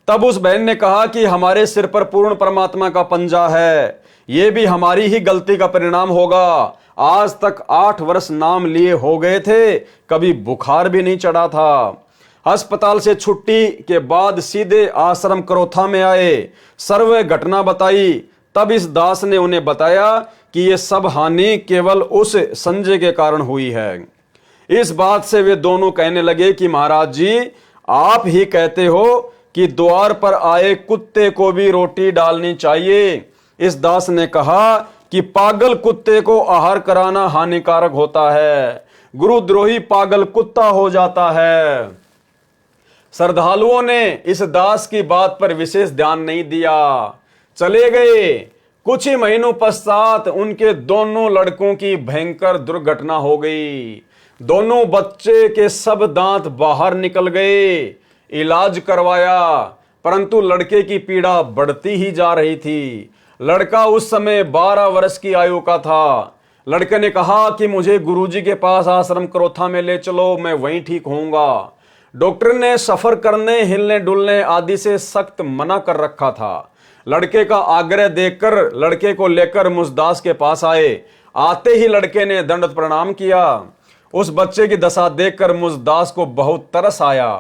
तब उस बहन ने कहा कि हमारे सिर पर पूर्ण परमात्मा का पंजा है, ये भी हमारी ही गलती का परिणाम होगा। आज तक 8 वर्ष नाम लिए हो गए थे, कभी बुखार भी नहीं चढ़ा था। अस्पताल से छुट्टी के बाद सीधे आश्रम करोथा में आए, सर्व घटना बताई। तब इस दास ने उन्हें बताया कि ये सब हानि केवल उस संजय के कारण हुई है। इस बात से वे दोनों कहने लगे कि महाराज जी, आप ही कहते हो कि द्वार पर आए कुत्ते को भी रोटी डालनी चाहिए। इस दास ने कहा कि पागल कुत्ते को आहार कराना हानिकारक होता है, गुरुद्रोही पागल कुत्ता हो जाता है। श्रद्धालुओं ने इस दास की बात पर विशेष ध्यान नहीं दिया, चले गए। कुछ ही महीनों पश्चात उनके दोनों लड़कों की भयंकर दुर्घटना हो गई। दोनों बच्चे के सब दांत बाहर निकल गए। इलाज करवाया, परंतु लड़के की पीड़ा बढ़ती ही जा रही थी। लड़का उस समय 12 वर्ष की आयु का था। लड़के ने कहा कि मुझे गुरुजी के पास आश्रम करोथा में ले चलो, मैं वहीं ठीक होऊंगा। डॉक्टर ने सफर करने, हिलने डुलने आदि से सख्त मना कर रखा था। लड़के का आग्रह देखकर लड़के को लेकर मुसदास के पास आए। आते ही लड़के ने दंडवत प्रणाम किया। उस बच्चे की दशा देखकर मुसदास को बहुत तरस आया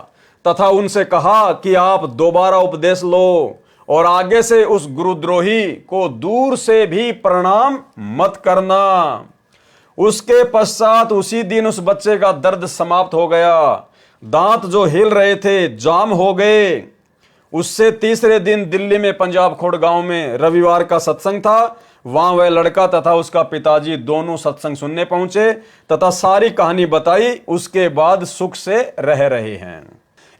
तथा उनसे कहा कि आप दोबारा उपदेश लो और आगे से उस गुरुद्रोही को दूर से भी प्रणाम मत करना। उसके पश्चात उसी दिन उस बच्चे का दर्द समाप्त हो गया। दांत जो हिल रहे थे जाम हो गए। उससे तीसरे दिन दिल्ली में पंजाब खोड़ गांव में रविवार का सत्संग था। वहां वह लड़का तथा उसका पिताजी दोनों सत्संग सुनने पहुंचे तथा सारी कहानी बताई। उसके बाद सुख से रह रहे हैं।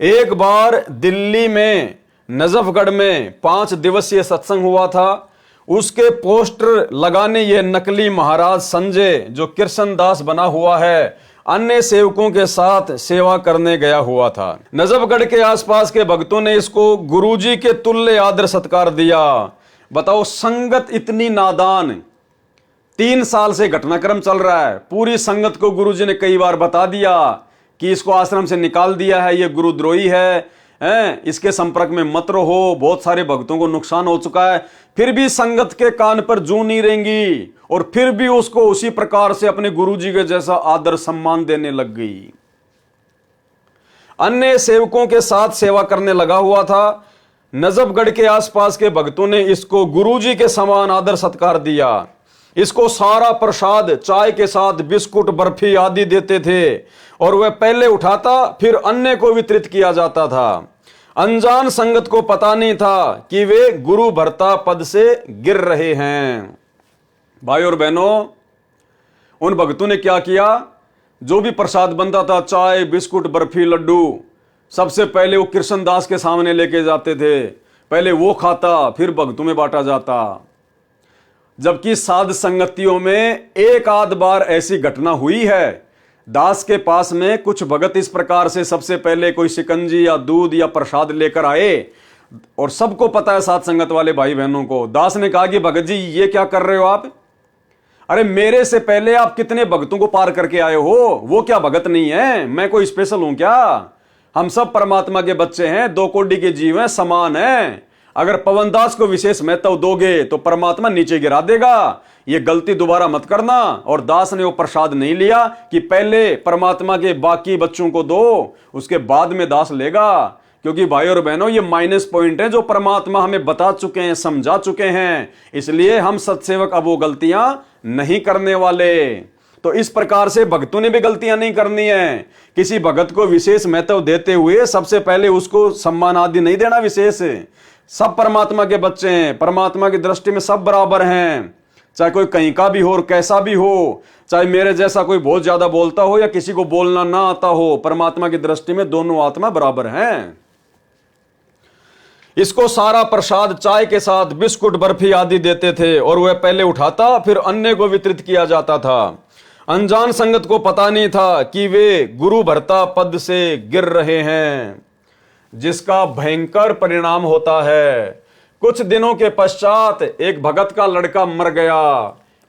एक बार दिल्ली में नजफगढ़ में 5 दिवसीय सत्संग हुआ था। उसके पोस्टर लगाने ये नकली महाराज संजय, जो कृष्णदास बना हुआ है, अन्य सेवकों के साथ सेवा करने गया हुआ था। नजफगढ़ के आसपास के भक्तों ने इसको गुरुजी के तुल्य आदर सत्कार दिया। बताओ, संगत इतनी नादान। 3 साल से घटनाक्रम चल रहा है। पूरी संगत को गुरुजी ने कई बार बता दिया कि इसको आश्रम से निकाल दिया है, ये गुरुद्रोही है, इसके संपर्क में मत रहो, बहुत सारे भक्तों को नुकसान हो चुका है। फिर भी संगत के कान पर जूं नहीं रहेंगी और फिर भी उसको उसी प्रकार से अपने गुरुजी के जैसा आदर सम्मान देने लग गई। अन्य सेवकों के साथ सेवा करने लगा हुआ था। नजफगढ़ के आसपास के भक्तों ने इसको गुरुजी के समान आदर सत्कार दिया। इसको सारा प्रसाद चाय के साथ बिस्कुट, बर्फी आदि देते थे और वह पहले उठाता फिर अन्य को वितरित किया जाता था। अनजान संगत को पता नहीं था कि वे गुरु भर्ता पद से गिर रहे हैं। भाई और बहनों, उन भक्तों ने क्या किया? जो भी प्रसाद बनता था, चाय, बिस्कुट, बर्फी, लड्डू, सबसे पहले वो कृष्णदास के सामने लेके जाते थे। पहले वो खाता, फिर भक्तों में बांटा जाता। जबकि साध संगतियों में एक आध बार ऐसी घटना हुई है। दास के पास में कुछ भगत इस प्रकार से सबसे पहले कोई शिकंजी या दूध या प्रसाद लेकर आए और सबको पता है, साध संगत वाले भाई बहनों को। दास ने कहा कि भगत जी, ये क्या कर रहे हो आप? अरे मेरे से पहले आप कितने भक्तों को पार करके आए हो, वो क्या भगत नहीं है? मैं कोई स्पेशल हूं क्या? हम सब परमात्मा के बच्चे हैं, 2 कोटि के जीव हैं, समान हैं। अगर पवनदास को विशेष महत्व दोगे तो परमात्मा नीचे गिरा देगा। ये गलती दोबारा मत करना। और दास ने वो प्रसाद नहीं लिया कि पहले परमात्मा के बाकी बच्चों को दो, उसके बाद में दास लेगा। क्योंकि भाई और बहनों, ये माइनस पॉइंट है जो परमात्मा हमें बता चुके हैं, समझा चुके हैं। इसलिए हम सत्सेवक अब वो गलतियां नहीं करने वाले। तो इस प्रकार से भक्तों ने भी गलतियां नहीं करनी है। किसी भगत को विशेष महत्व देते हुए सबसे पहले उसको सम्मान आदि नहीं देना विशेष। सब परमात्मा के बच्चे हैं, परमात्मा की दृष्टि में सब बराबर हैं। चाहे कोई कहीं का भी हो और कैसा भी हो, चाहे मेरे जैसा कोई बहुत ज्यादा बोलता हो या किसी को बोलना ना आता हो, परमात्मा की दृष्टि में दोनों आत्मा बराबर हैं। इसको सारा प्रसाद चाय के साथ बिस्कुट, बर्फी आदि देते थे और वह पहले उठाता फिर अन्य को वितरित किया जाता था। अनजान संगत को पता नहीं था कि वे गुरु भर्ता पद से गिर रहे हैं, जिसका भयंकर परिणाम होता है। कुछ दिनों के पश्चात एक भगत का लड़का मर गया।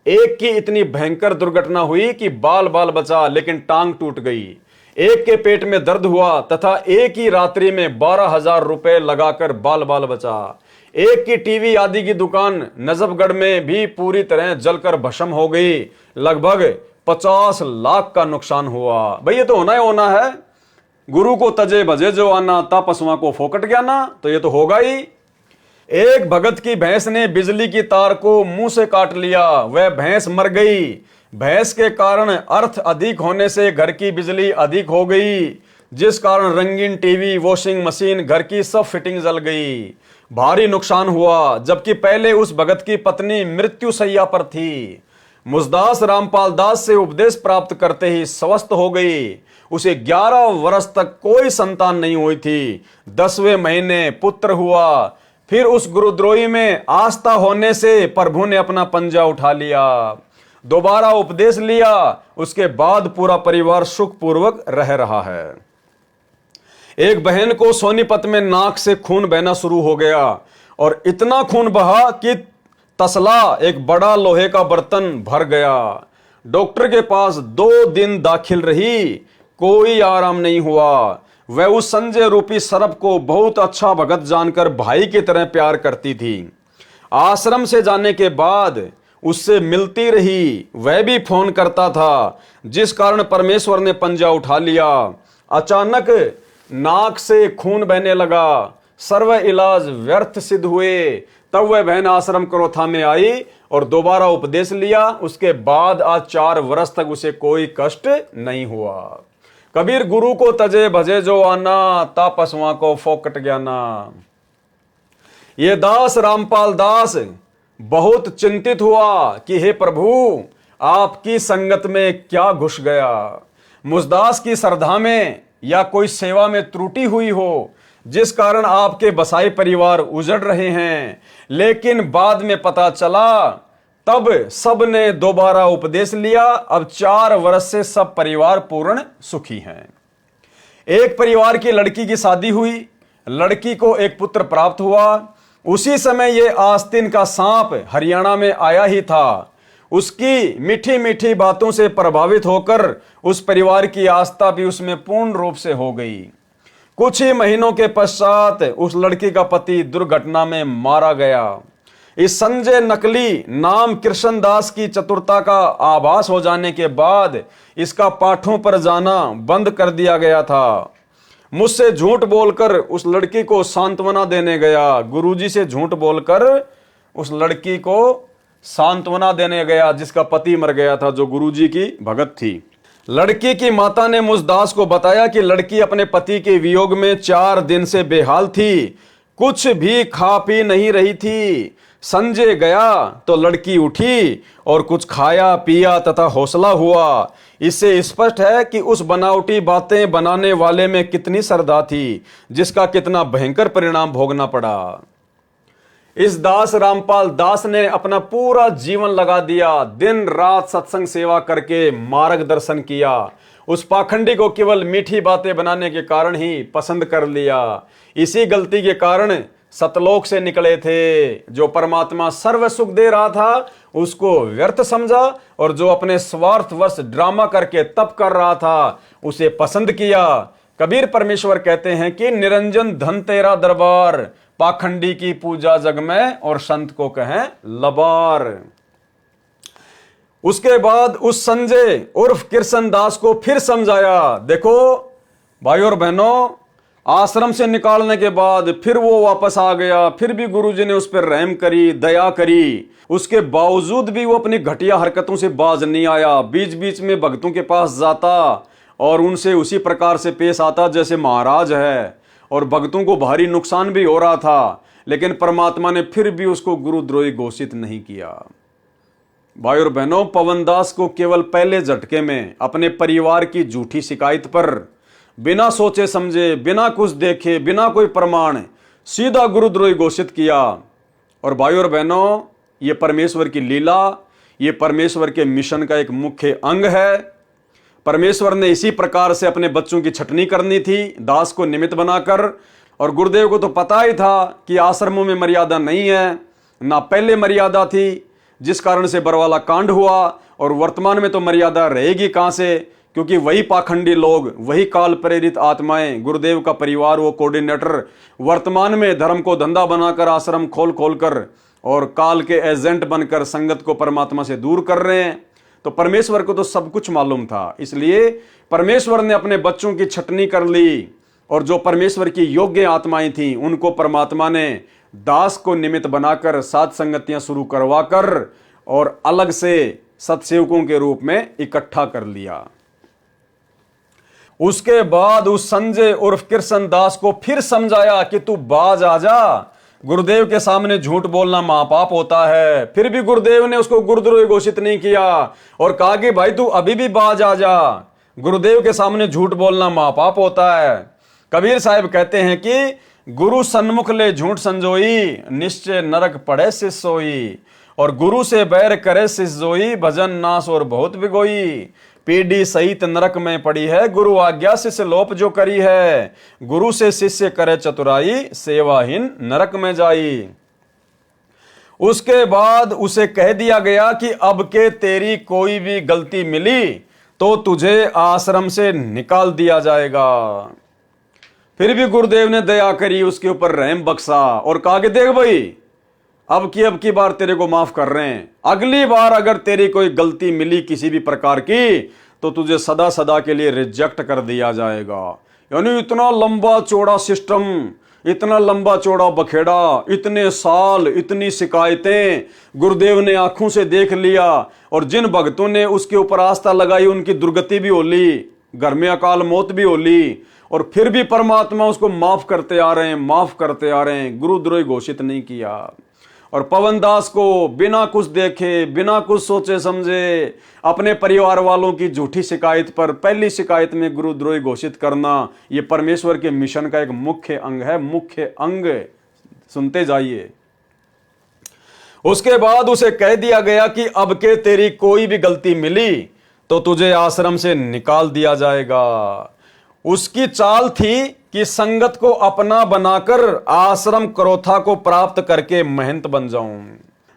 एक की इतनी भयंकर दुर्घटना हुई कि बाल बाल बचा, लेकिन टांग टूट गई। एक के पेट में दर्द हुआ तथा एक ही रात्रि में 12,000 रुपए लगाकर बाल बाल बचा। एक की टीवी आदि की दुकान नजफगढ़ में भी पूरी तरह जलकर भस्म हो गई। लगभग 50 लाख का नुकसान हुआ। भाई ये तो होना है। गुरु को तजे भजे जो आना, ता पशुओं को फोकट गया ना, तो ये तो होगा ही। एक भगत की भैंस ने बिजली की तार को मुंह से काट लिया। वह भैंस मर गई। भैंस के कारण अर्थ अधिक होने से घर की बिजली अधिक हो गई, जिस कारण रंगीन टीवी, वॉशिंग मशीन, घर की सब फिटिंग जल गई। भारी नुकसान हुआ। जबकि पहले उस भगत की पत्नी मृत्यु शैया पर थी। मुसदास रामपाल दास से उपदेश प्राप्त करते ही स्वस्थ हो गई। उसे 11 वर्ष तक कोई संतान नहीं हुई थी। 10वें महीने पुत्र हुआ। फिर उस गुरुद्रोही में आस्था होने से प्रभु ने अपना पंजा उठा लिया। दोबारा उपदेश लिया, उसके बाद पूरा परिवार सुखपूर्वक रह रहा है। एक बहन को सोनीपत में नाक से खून बहना शुरू हो गया और इतना खून बहा कि तसला, एक बड़ा लोहे का बर्तन, भर गया। डॉक्टर के पास 2 दिन दाखिल रही, कोई आराम नहीं हुआ। वह उस संजय रूपी सर्प को बहुत अच्छा भगत जानकर भाई की तरह प्यार करती थी। आश्रम से जाने के बाद उससे मिलती रही, वह भी फोन करता था, जिस कारण परमेश्वर ने पंजा उठा लिया। अचानक नाक से खून बहने लगा, सर्व इलाज व्यर्थ सिद्ध हुए। तब वह बहन आश्रम क्रोथा में आई और दोबारा उपदेश लिया। उसके बाद आज 4 वर्ष तक उसे कोई कष्ट नहीं हुआ। कबीर गुरु को तजे भजे जो आना, तापसवा को फोकट ज्ञाना। ये दास रामपाल दास बहुत चिंतित हुआ कि हे प्रभु, आपकी संगत में क्या घुस गया। मुझदास की श्रद्धा में या कोई सेवा में त्रुटि हुई हो, जिस कारण आपके बसाई परिवार उजड़ रहे हैं। लेकिन बाद में पता चला, तब सब ने दोबारा उपदेश लिया। अब 4 वर्ष से सब परिवार पूर्ण सुखी हैं। एक परिवार की लड़की की शादी हुई, लड़की को एक पुत्र प्राप्त हुआ। उसी समय यह आस्तीन का सांप हरियाणा में आया ही था। उसकी मीठी मीठी बातों से प्रभावित होकर उस परिवार की आस्था भी उसमें पूर्ण रूप से हो गई। कुछ ही महीनों के पश्चात उस लड़की का पति दुर्घटना में मारा गया। इस संजय नकली नाम कृष्णदास की चतुरता का आभास हो जाने के बाद इसका पाठों पर जाना बंद कर दिया गया था। मुझसे झूठ बोलकर उस लड़की को सांत्वना देने गया, गुरुजी से झूठ बोलकर उस लड़की को सांत्वना देने गया जिसका पति मर गया था, जो गुरुजी की भगत थी। लड़की की माता ने मुझ दास को बताया कि लड़की अपने पति के वियोग में 4 दिन से बेहाल थी, कुछ भी खा पी नहीं रही थी। संजय गया तो लड़की उठी और कुछ खाया पिया तथा हौसला हुआ। इससे स्पष्ट है कि उस बनावटी बातें बनाने वाले में कितनी श्रद्धा थी, जिसका कितना भयंकर परिणाम भोगना पड़ा। इस दास रामपाल दास ने अपना पूरा जीवन लगा दिया, दिन रात सत्संग सेवा करके मार्गदर्शन किया। उस पाखंडी को केवल मीठी बातें बनाने के कारण ही पसंद कर लिया। इसी गलती के कारण सतलोक से निकले थे। जो परमात्मा सर्व सुख दे रहा था उसको व्यर्थ समझा, और जो अपने स्वार्थवश ड्रामा करके तप कर रहा था उसे पसंद किया। कबीर परमेश्वर कहते हैं कि निरंजन धन तेरा दरबार, पाखंडी की पूजा जग में और संत को कहें लबार। उसके बाद उस संजय उर्फ कृष्णदास को फिर समझाया। देखो भाइयों और बहनों, आश्रम से निकालने के बाद फिर वो वापस आ गया, फिर भी गुरुजी ने उस पर रहम करी, दया करी। उसके बावजूद भी वो अपनी घटिया हरकतों से बाज नहीं आया। बीच बीच में भक्तों के पास जाता और उनसे उसी प्रकार से पेश आता जैसे महाराज है, और भक्तों को भारी नुकसान भी हो रहा था। लेकिन परमात्मा ने फिर भी उसको गुरुद्रोही घोषित नहीं किया। भाई और बहनों, पवनदास को केवल पहले झटके में अपने परिवार की झूठी शिकायत पर बिना सोचे समझे, बिना कुछ देखे, बिना कोई प्रमाण सीधा गुरुद्रोही घोषित किया। और भाई और बहनों, ये परमेश्वर की लीला, ये परमेश्वर के मिशन का एक मुख्य अंग है। परमेश्वर ने इसी प्रकार से अपने बच्चों की छटनी करनी थी, दास को निमित्त बनाकर। और गुरुदेव को तो पता ही था कि आश्रमों में मर्यादा नहीं है, ना पहले मर्यादा थी, जिस कारण से बरवाला कांड हुआ। और वर्तमान में तो मर्यादा रहेगी कहां से, क्योंकि वही पाखंडी लोग, वही काल प्रेरित आत्माएं, गुरुदेव का परिवार, वो कोऑर्डिनेटर वर्तमान में धर्म को धंधा बनाकर आश्रम खोल खोल कर और काल के एजेंट बनकर संगत को परमात्मा से दूर कर रहे हैं। तो परमेश्वर को तो सब कुछ मालूम था, इसलिए परमेश्वर ने अपने बच्चों की छटनी कर ली। और जो परमेश्वर की योग्य आत्माएं थीं उनको परमात्मा ने दास को निमित्त बनाकर सात संगतियां शुरू करवाकर और अलग से सत्सेवकों के रूप में इकट्ठा कर लिया। उसके बाद उस संजय उर्फ कृष्णदास को फिर समझाया कि तू बाज आ जा, गुरुदेव के सामने झूठ बोलना महापाप होता है। फिर भी गुरुदेव ने उसको गुरुद्रोही घोषित नहीं किया और कहा कि भाई तू अभी भी बाज आ जा, गुरुदेव के सामने झूठ बोलना महापाप होता है। कबीर साहब कहते हैं कि गुरु सन्मुख ले झूठ संजोई, निश्चय नरक पड़े से सोई। और गुरु से बैर करे शिष्य जोई, भजन नाश और बहुत बिगोई। पीढ़ी सहित नरक में पड़ी है, गुरु आज्ञा शिष्य लोप जो करी है। गुरु से शिष्य करे चतुराई, सेवाहीन नरक में जाई। उसके बाद उसे कह दिया गया कि अब के तेरी कोई भी गलती मिली तो तुझे आश्रम से निकाल दिया जाएगा। फिर भी गुरुदेव ने दया करी, उसके ऊपर रहम बख्शा और कहा कि देख भाई, अब की बार तेरे को माफ कर रहे हैं, अगली बार अगर तेरी कोई गलती मिली किसी भी प्रकार की तो तुझे सदा सदा के लिए रिजेक्ट कर दिया जाएगा। यानी इतना लंबा चौड़ा सिस्टम, इतना लंबा चौड़ा बखेड़ा, इतने साल, इतनी शिकायतें गुरुदेव ने आंखों से देख लिया। और जिन भक्तों ने उसके ऊपर आस्था लगाई उनकी दुर्गति भी होली, घर में अकाल मौत भी होली, और फिर भी परमात्मा उसको माफ करते आ रहे हैं, माफ करते आ रहे हैं, गुरुद्रोही घोषित नहीं किया। और पवन दास को बिना कुछ देखे, बिना कुछ सोचे समझे, अपने परिवार वालों की झूठी शिकायत पर पहली शिकायत में गुरुद्रोही घोषित करना, यह परमेश्वर के मिशन का एक मुख्य अंग है, मुख्य अंग। सुनते जाइए। उसके बाद उसे कह दिया गया कि अब के तेरी कोई भी गलती मिली तो तुझे आश्रम से निकाल दिया जाएगा। उसकी चाल थी कि संगत को अपना बनाकर आश्रम क्रोथा को प्राप्त करके महंत बन जाऊं।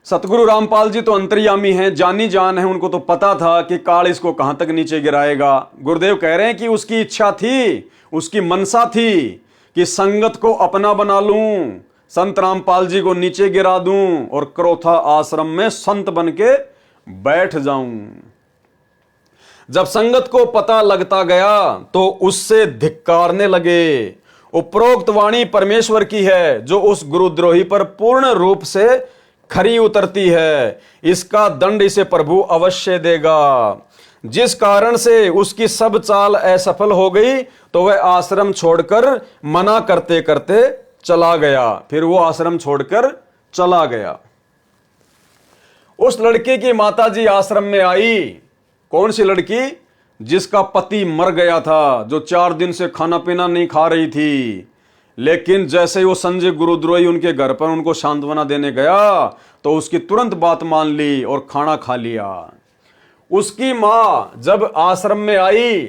सतगुरु रामपाल जी तो अंतर्यामी हैं, जानी जान है, उनको तो पता था कि काल इसको कहां तक नीचे गिराएगा। गुरुदेव कह रहे हैं कि उसकी इच्छा थी, उसकी मनसा थी कि संगत को अपना बना लूं, संत रामपाल जी को नीचे गिरा दूं और क्रोथा आश्रम में संत बन के बैठ जाऊं। जब संगत को पता लगता गया तो उससे धिक्कारने लगे। उपरोक्त वाणी परमेश्वर की है जो उस गुरुद्रोही पर पूर्ण रूप से खरी उतरती है। इसका दंड इसे प्रभु अवश्य देगा। जिस कारण से उसकी सब चाल असफल हो गई तो वह आश्रम छोड़कर मना करते करते चला गया। फिर वो आश्रम छोड़कर चला गया। उस लड़के की माताजी आश्रम में आई। कौन सी लड़की? जिसका पति मर गया था, जो 4 दिन से खाना पीना नहीं खा रही थी। लेकिन जैसे ही वो संजय गुरुद्रोही उनके घर पर उनको सांत्वना देने गया तो उसकी तुरंत बात मान ली और खाना खा लिया। उसकी मां जब आश्रम में आई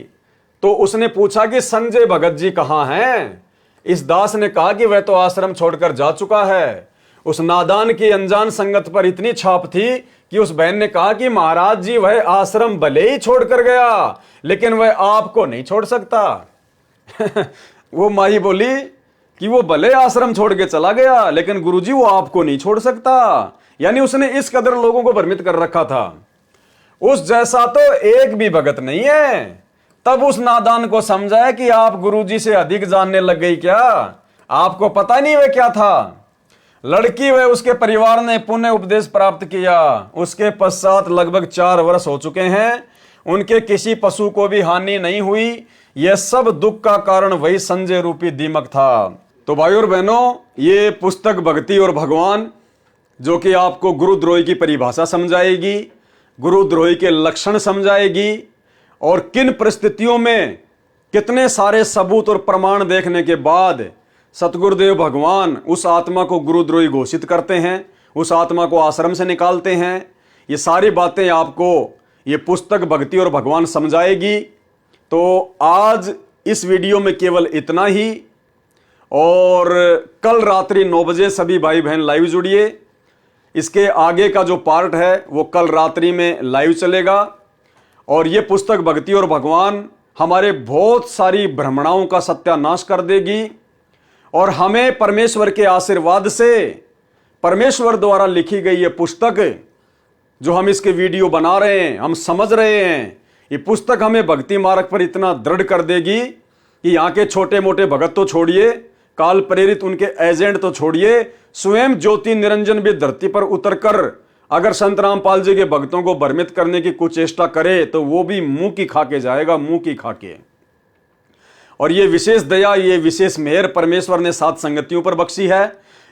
तो उसने पूछा कि संजय भगत जी कहां हैं? इस दास ने कहा कि वह तो आश्रम छोड़कर जा चुका है। उस नादान की अनजान संगत पर इतनी छाप थी कि उस बहन ने कहा कि महाराज जी वह आश्रम भले ही छोड़कर गया लेकिन वह आपको नहीं छोड़ सकता। वो माही बोली कि वो भले आश्रम छोड़ के चला गया लेकिन गुरुजी वो आपको नहीं छोड़ सकता। यानी उसने इस कदर लोगों को भ्रमित कर रखा था। उस जैसा तो एक भी भगत नहीं है। तब उस नादान को समझाया कि आप गुरुजी से अधिक जानने लग गई क्या? आपको पता नहीं वह क्या था। लड़की व उसके परिवार ने पुण्य उपदेश प्राप्त किया। उसके पश्चात लगभग 4 वर्ष हो चुके हैं। उनके किसी पशु को भी हानि नहीं हुई। यह सब दुख का कारण वही संजय रूपी दीमक था। तो भाइयों और बहनों, ये पुस्तक भक्ति और भगवान जो कि आपको गुरुद्रोही की परिभाषा समझाएगी, गुरुद्रोही के लक्षण समझाएगी और किन परिस्थितियों में कितने सारे सबूत और प्रमाण देखने के बाद सतगुरुदेव भगवान उस आत्मा को गुरुद्रोही घोषित करते हैं, उस आत्मा को आश्रम से निकालते हैं। ये सारी बातें आपको ये पुस्तक भक्ति और भगवान समझाएगी। तो आज इस वीडियो में केवल इतना ही। और कल रात्रि 9 बजे सभी भाई बहन लाइव जुड़िए। इसके आगे का जो पार्ट है वो कल रात्रि में लाइव चलेगा। और ये पुस्तक भक्ति और भगवान हमारे बहुत सारी भ्रमणाओं का सत्यानाश कर देगी और हमें परमेश्वर के आशीर्वाद से, परमेश्वर द्वारा लिखी गई ये पुस्तक जो हम इसके वीडियो बना रहे हैं, हम समझ रहे हैं, ये पुस्तक हमें भक्ति मार्ग पर इतना दृढ़ कर देगी कि यहाँ के छोटे मोटे भगत तो छोड़िए, काल प्रेरित उनके एजेंट तो छोड़िए, स्वयं ज्योति निरंजन भी धरती पर उतरकर अगर संत रामपाल जी के भक्तों को भ्रमित करने की कुछ चेष्टा करे तो वो भी मुंह की खा के जाएगा, मुंह की खा के। और ये विशेष दया, ये विशेष मेहर परमेश्वर ने 7 संगतियों पर बख्शी है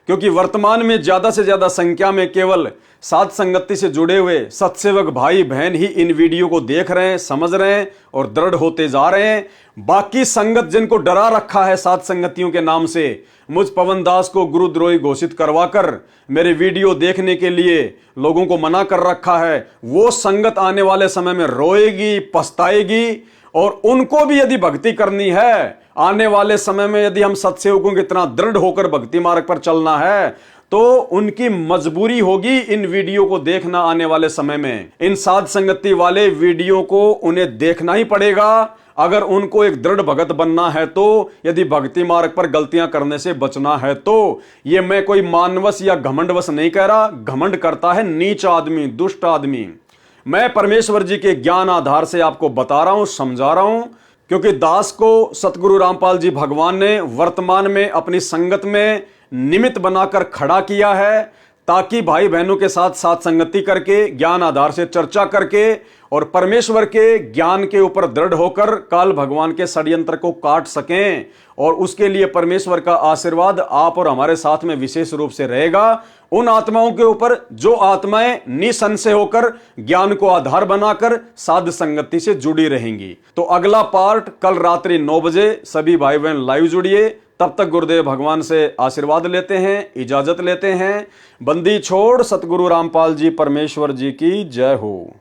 क्योंकि वर्तमान में ज्यादा से ज्यादा संख्या में केवल साध संगति से जुड़े हुए सत्सेवक भाई बहन ही इन वीडियो को देख रहे हैं, समझ रहे हैं और दृढ़ होते जा रहे हैं। बाकी संगत जिनको डरा रखा है साध संगतियों के नाम से, मुझ पवन दास को गुरुद्रोही घोषित करवाकर मेरे वीडियो देखने के लिए लोगों को मना कर रखा है, वो संगत आने वाले समय में रोएगी, पछताएगी। और उनको भी यदि भक्ति करनी है, आने वाले समय में यदि हम सत्सेवकों की तरह दृढ़ होकर भक्ति मार्ग पर चलना है, तो उनकी मजबूरी होगी इन वीडियो को देखना। आने वाले समय में इन साध संगति वाले वीडियो को उन्हें देखना ही पड़ेगा अगर उनको एक दृढ़ भगत बनना है, तो यदि भक्ति मार्ग पर गलतियां करने से बचना है। तो ये मैं कोई मानवश या घमंडवश नहीं कह रहा, घमंड करता है नीच आदमी, दुष्ट आदमी। मैं परमेश्वर जी के ज्ञान आधार से आपको बता रहा हूं, समझा रहा हूं, क्योंकि दास को सतगुरु रामपाल जी भगवान ने वर्तमान में अपनी संगत में निमित्त बनाकर खड़ा किया है, ताकि भाई बहनों के साथ साथ संगति करके ज्ञान आधार से चर्चा करके और परमेश्वर के ज्ञान के ऊपर दृढ़ होकर काल भगवान के षड्यंत्र को काट सकें। और उसके लिए परमेश्वर का आशीर्वाद आप और हमारे साथ में विशेष रूप से रहेगा उन आत्माओं के ऊपर जो आत्माएं निसंशय होकर ज्ञान को आधार बनाकर साध संगति से जुड़ी रहेंगी। तो अगला पार्ट कल रात्रि 9 बजे सभी भाई बहन लाइव जुड़िए। तब तक गुरुदेव भगवान से आशीर्वाद लेते हैं, इजाजत लेते हैं। बंदी छोड़ सतगुरु रामपाल जी परमेश्वर जी की जय हो।